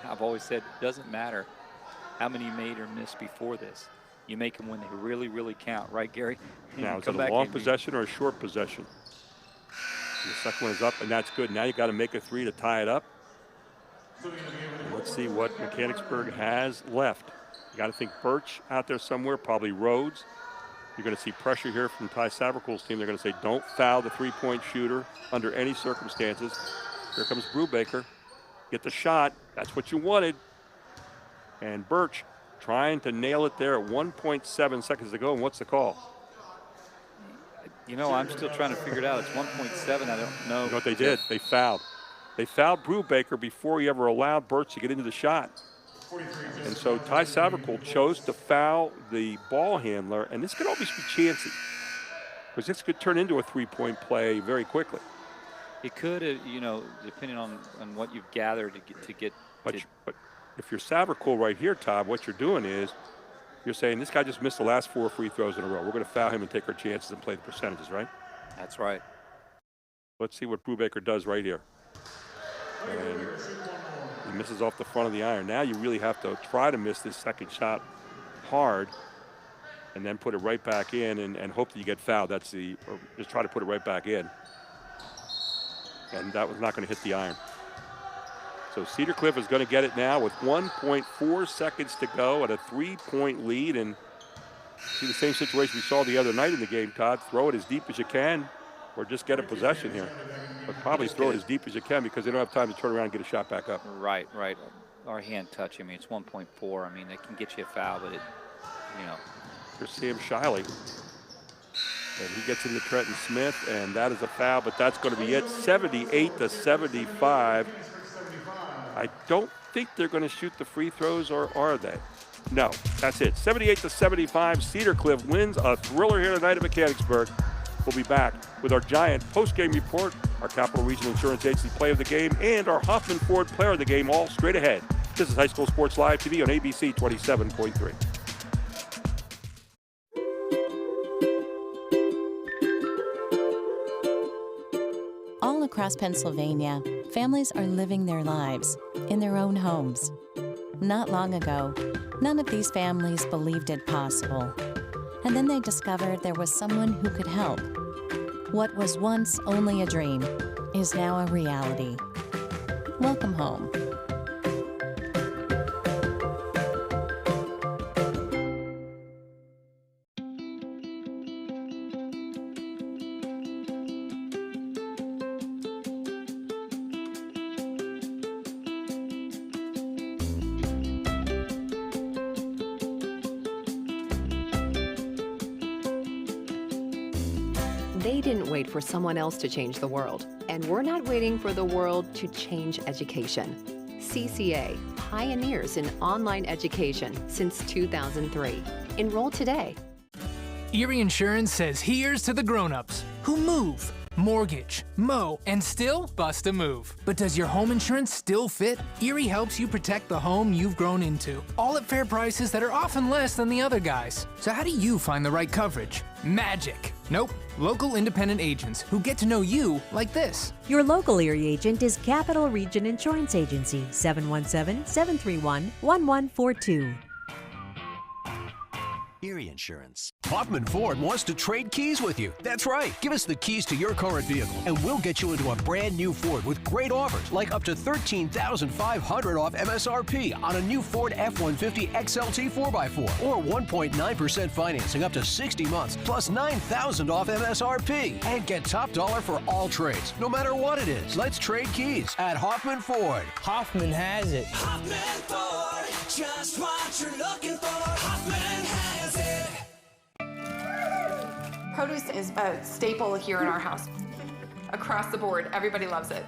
I've always said it doesn't matter how many you made or missed before this. You make them when they really, really count. Right, Gary? Now, is it a long possession or a short possession? The second one is up, and that's good. Now you got to make a 3 to tie it up. And let's see what Mechanicsburg has left. You got to think Birch out there somewhere, probably Rhodes. You're going to see pressure here from Ty Savercool's team. They're going to say, don't foul the three-point shooter under any circumstances. Here comes Brubaker. Get the shot. That's what you wanted. And Birch trying to nail it there at 1.7 seconds to go. And what's the call? I'm still trying to figure it out. It's 1.7. I don't know. You know what they did? They fouled. They fouled Brubaker before he ever allowed Birch to get into the shot. And so Ty Savercool chose to foul the ball handler, and this could always be chancy, because this could turn into a three-point play very quickly. It could, depending on what you've gathered to get. But if you're Savercool right here, Todd, what you're doing is you're saying this guy just missed the last 4 free throws in a row. We're going to foul him and take our chances and play the percentages, right? That's right. Let's see what Brubaker does right here. And he misses off the front of the iron. Now you really have to try to miss this second shot hard and then put it right back in and hope that you get fouled. Or just try to put it right back in. And that was not going to hit the iron. So Cedar Cliff is going to get it now with 1.4 seconds to go at a 3-point lead. And see the same situation we saw the other night in the game, Todd. Throw it as deep as you can or just get a possession here. But probably throw it as deep as you can because they don't have time to turn around and get a shot back up. Right. Our hand touch, it's 1.4. I mean, it can get you a foul, but Here's Sam Shiley. And he gets into Trenton Smith, and that is a foul, but that's going to be it. 78-75. I don't think they're going to shoot the free throws, or are they? No, that's it. 78-75. Cedar Cliff wins a thriller here tonight at Mechanicsburg. We'll be back with our Giant post-game report, our Capital Regional Insurance Agency play of the game, and our Hoffman Ford player of the game, all straight ahead. This is High School Sports Live TV on ABC 27.3. All across Pennsylvania, families are living their lives in their own homes. Not long ago, none of these families believed it possible. And then they discovered there was someone who could help. What was once only a dream is now a reality. Welcome home. They didn't wait for someone else to change the world, and we're not waiting for the world to change education. CCA, pioneers in online education since 2003. Enroll today. Erie Insurance says here's to the grown-ups who move, mortgage, mow, and still bust a move. But does your home insurance still fit? Erie helps you protect the home you've grown into, all at fair prices that are often less than the other guys. So how do you find the right coverage? Magic. Nope. Local independent agents who get to know you like this. Your local Erie agent is Capital Region Insurance Agency, 717-731-1142. Erie Insurance. Hoffman Ford wants to trade keys with you. That's right. Give us the keys to your current vehicle, and we'll get you into a brand new Ford with great offers, like up to $13,500 off MSRP on a new Ford F-150 XLT 4x4, or 1.9% financing up to 60 months, plus $9,000 off MSRP. And get top dollar for all trades, no matter what it is. Let's trade keys at Hoffman Ford. Hoffman has it. Hoffman Ford, just what you're looking for. Hoffman has it. Produce is a staple here in our house. Across the board, everybody loves it.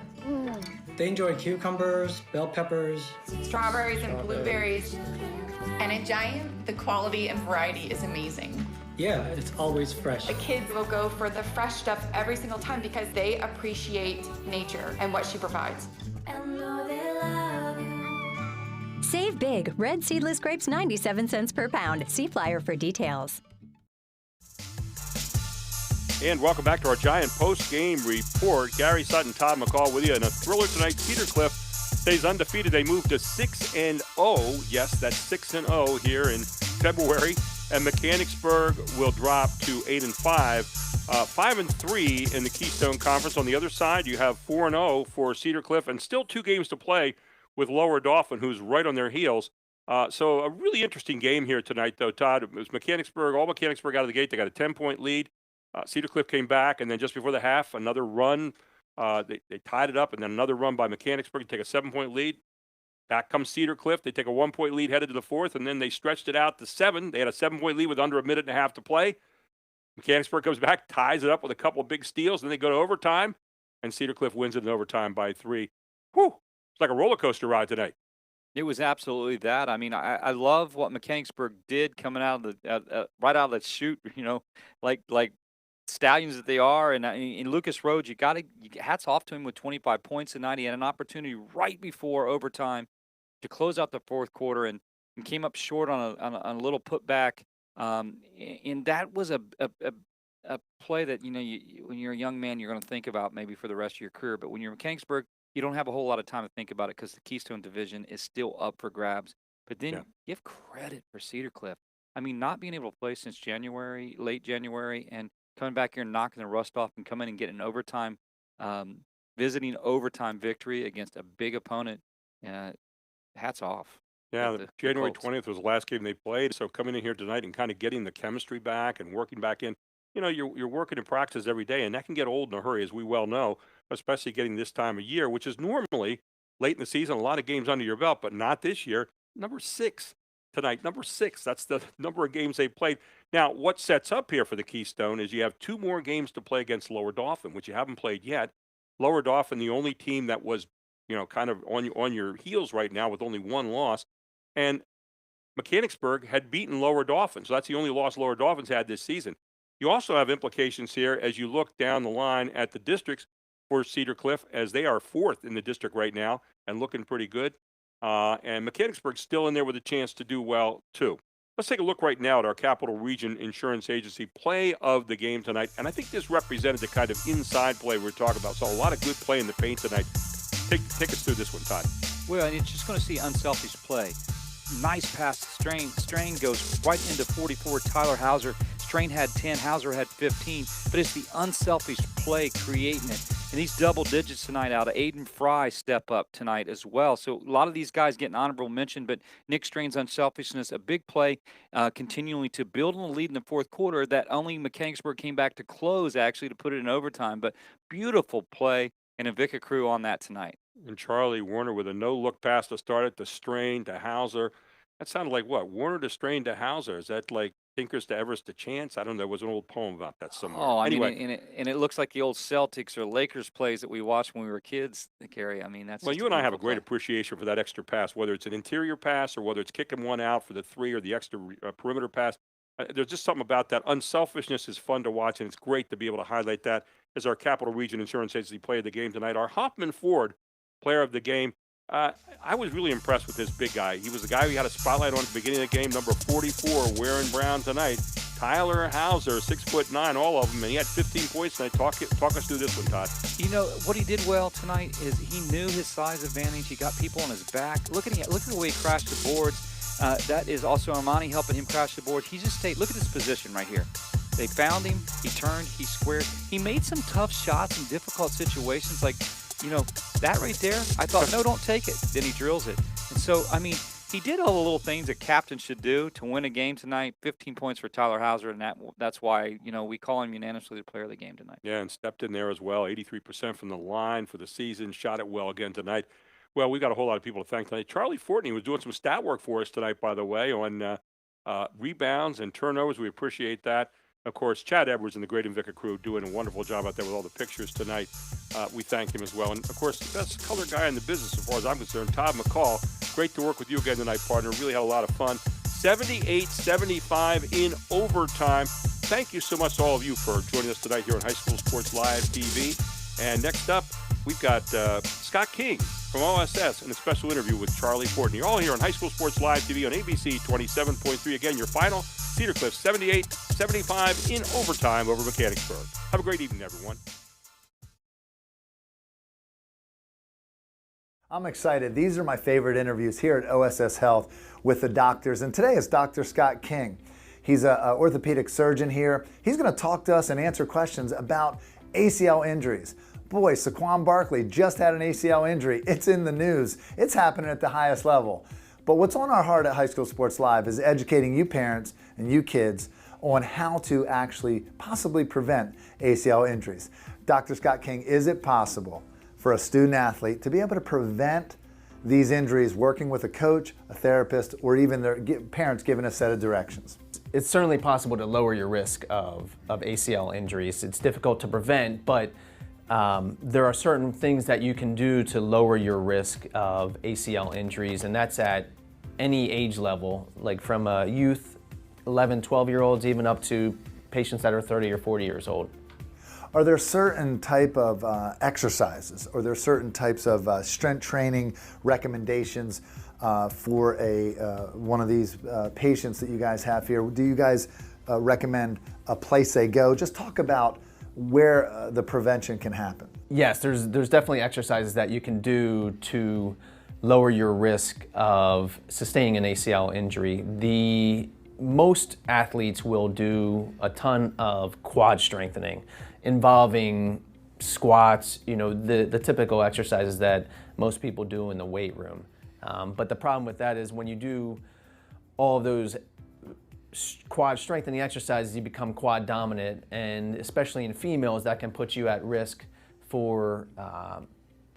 They enjoy cucumbers, bell peppers, Strawberries and blueberries. And at Giant, the quality and variety is amazing. Yeah, it's always fresh. The kids will go for the fresh stuff every single time because they appreciate nature and what she provides. Save big. Red seedless grapes 97 cents per pound. See flyer for details. And welcome back to our Giant post-game report. Gary Sutton, Todd McCall with you. And a thriller tonight, Cedar Cliff stays undefeated. They move to 6-0. Yes, that's 6-0 here in February. And Mechanicsburg will drop to 8-5. 5-3 in the Keystone Conference. On the other side, you have 4-0 for Cedar Cliff, and still 2 games to play with Lower Dauphin, who's right on their heels. So a really interesting game here tonight, though, Todd. It was Mechanicsburg, all Mechanicsburg out of the gate. They got a 10-point lead. Cedar Cliff came back, and then just before the half, another run. They tied it up, and then another run by Mechanicsburg to take a 7-point lead. Back comes Cedar Cliff. They take a 1-point lead headed to the fourth, and then they stretched it out to 7. They had a 7-point lead with under a minute and a half to play. Mechanicsburg comes back, ties it up with a couple of big steals, and they go to overtime, and Cedar Cliff wins it in overtime by 3. Whew! It's like a roller coaster ride tonight. It was absolutely that. I mean, I love what Mechanicsburg did coming out of the right out of the chute. You know, like stallions that they are. And in Lucas Rhodes, hats off to him with 25 points tonight. He had an opportunity right before overtime to close out the fourth quarter and came up short on a little putback. And that was a play that, you know, when you're a young man, you're going to think about maybe for the rest of your career. But when you're Mechanicsburg, you don't have a whole lot of time to think about it because the Keystone Division is still up for grabs. But then give credit for Cedar Cliff. I mean, not being able to play since January, late January, and coming back here and knocking the rust off and coming in and getting an overtime, visiting overtime victory against a big opponent. Hats off. Yeah, January 20th was the last game they played. So coming in here tonight and kind of getting the chemistry back and working back in, you know, you're working in practice every day, and that can get old in a hurry, as we well know, especially getting this time of year, which is normally late in the season, a lot of games under your belt, but not this year. Number 6 tonight, number 6. That's the number of games they played. Now, what sets up here for the Keystone is you have 2 more games to play against Lower Dauphin, which you haven't played yet. Lower Dauphin, the only team that was, you know, kind of on your heels right now with only 1 loss. And Mechanicsburg had beaten Lower Dauphin, so that's the only loss Lower Dauphin's had this season. You also have implications here as you look down the line at the districts for Cedar Cliff, as they are 4th in the district right now and looking pretty good. And Mechanicsburg's still in there with a chance to do well, too. Let's take a look right now at our Capital Region Insurance Agency play of the game tonight. And I think this represented the kind of inside play we're talking about. So a lot of good play in the paint tonight. Take us through this one, Todd. Well, and it's just going to see unselfish play. Nice pass to Strain. Strain goes right into 44. Tyler Hauser. Strain had 10. Hauser had 15. But it's the unselfish play creating it. And these double digits tonight out of Aiden Fry step up tonight as well. So a lot of these guys getting honorable mention, but Nick Strain's unselfishness, a big play, continuing to build on the lead in the fourth quarter that only Mechanicsburg came back to close, actually, to put it in overtime. But beautiful play and a Vica crew on that tonight. And Charlie Warner with a no-look pass to start it, to Strain, to Hauser. That sounded like what? Warner to Strain to Hauser. Is that like Thinkers to Everest to Chance? I don't know. There was an old poem about that somewhere. Oh, anyway. mean, and it looks like the old Celtics or Lakers plays that we watched when we were kids, Gary. I mean, that's well, you and I have a great appreciation for that extra pass, whether it's an interior pass or whether it's kicking one out for the 3 or the extra perimeter pass. There's just something about that. Unselfishness is fun to watch, and it's great to be able to highlight that as our Capital Region Insurance Agency play of the game tonight. Our Hoffman Ford player of the game. I was really impressed with this big guy. He was the guy who had a spotlight on at the beginning of the game, number 44, wearing brown tonight. Tyler Hauser, 6'9", all of them, and he had 15 points tonight. Talk us through this one, Todd. You know, what he did well tonight is he knew his size advantage. He got people on his back. Look at the way he crashed the boards. That is also Armani helping him crash the board. He just stayed. Look at this position right here. They found him. He turned. He squared. He made some tough shots in difficult situations. Like, that right there, I thought, no, don't take it. Then he drills it. And so, I mean, he did all the little things that captains should do to win a game tonight. 15 points for Tyler Hauser, and that's why, we call him unanimously the player of the game tonight. Yeah, and stepped in there as well. 83% from the line for the season. Shot it well again tonight. Well, we got a whole lot of people to thank tonight. Charlie Fortney was doing some stat work for us tonight, by the way, on rebounds and turnovers. We appreciate that. Of course, Chad Edwards and the Great Invicta crew doing a wonderful job out there with all the pictures tonight. We thank him as well. And, of course, the best color guy in the business as far as I'm concerned, Todd McCall. Great to work with you again tonight, partner. Really had a lot of fun. 78-75 in overtime. Thank you so much to all of you for joining us tonight here on High School Sports Live TV. And next up, we've got Scott King from OSS in a special interview with Charlie Fortney. You're all here on High School Sports Live TV on ABC 27.3. Again, your final, Cedar Cliff 78-75 in overtime over Mechanicsburg. Have a great evening, everyone. I'm excited. These are my favorite interviews here at OSS Health with the doctors. And today is Dr. Scott King. He's an orthopedic surgeon here. He's going to talk to us and answer questions about ACL injuries. Boy, Saquon Barkley just had an ACL injury. It's in the news. It's happening at the highest level. But what's on our heart at High School Sports Live is educating you parents and you kids on how to actually possibly prevent ACL injuries. Dr. Scott King, is it possible for a student athlete to be able to prevent these injuries working with a coach, a therapist, or even their parents giving a set of directions? It's certainly possible to lower your risk of ACL injuries. It's difficult to prevent, but there are certain things that you can do to lower your risk of ACL injuries, and that's at any age level, like from a youth, 11, 12-year-olds, even up to patients that are 30 or 40 years old. Are there certain type of exercises, or there certain types of strength training recommendations for one of these patients that you guys have here? Do you guys recommend a place they go? Just talk about where the prevention can happen. Yes, there's definitely exercises that you can do to lower your risk of sustaining an ACL injury. Most athletes will do a ton of quad strengthening involving squats, the typical exercises that most people do in the weight room. But the problem with that is when you do all of those quad strengthening exercises, you become quad dominant, and especially in females, that can put you at risk for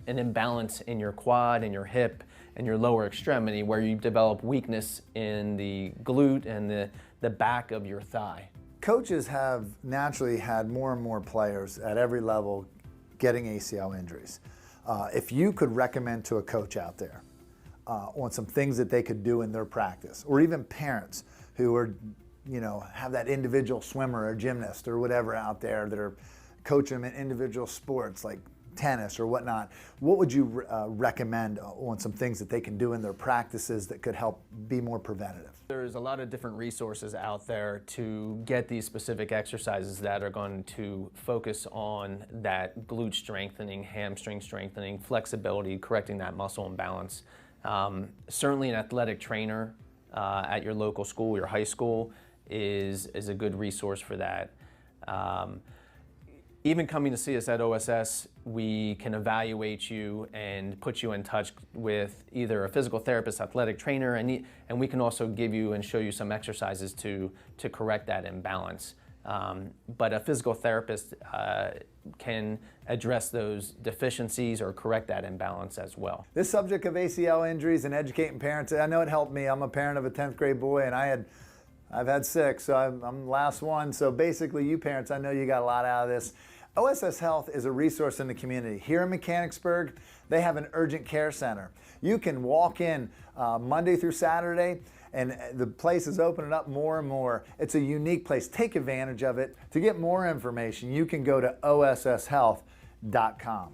an imbalance in your quad and your hip and your lower extremity, where you develop weakness in the glute and the back of your thigh. Coaches have naturally had more and more players at every level getting ACL injuries. If you could recommend to a coach out there on some things that they could do in their practice, or even parents who are, have that individual swimmer or gymnast or whatever out there that are coaching them in individual sports like tennis or whatnot, what would you recommend on some things that they can do in their practices that could help be more preventative? There's a lot of different resources out there to get these specific exercises that are going to focus on that glute strengthening, hamstring strengthening, flexibility, correcting that muscle imbalance. Certainly an athletic trainer at your local school, your high school, is a good resource for that. Even coming to see us at OSS, we can evaluate you and put you in touch with either a physical therapist, athletic trainer, and we can also give you and show you some exercises to correct that imbalance. But a physical therapist can address those deficiencies or correct that imbalance as well. This subject of ACL injuries and educating parents, I know it helped me. I'm a parent of a 10th grade boy, and I've had 6, so I'm the last one. So basically, you parents, I know you got a lot out of this. OSS Health is a resource in the community. Here in Mechanicsburg, they have an urgent care center. You can walk in Monday through Saturday, and the place is opening up more and more. It's a unique place. Take advantage of it. To get more information, you can go to osshealth.com.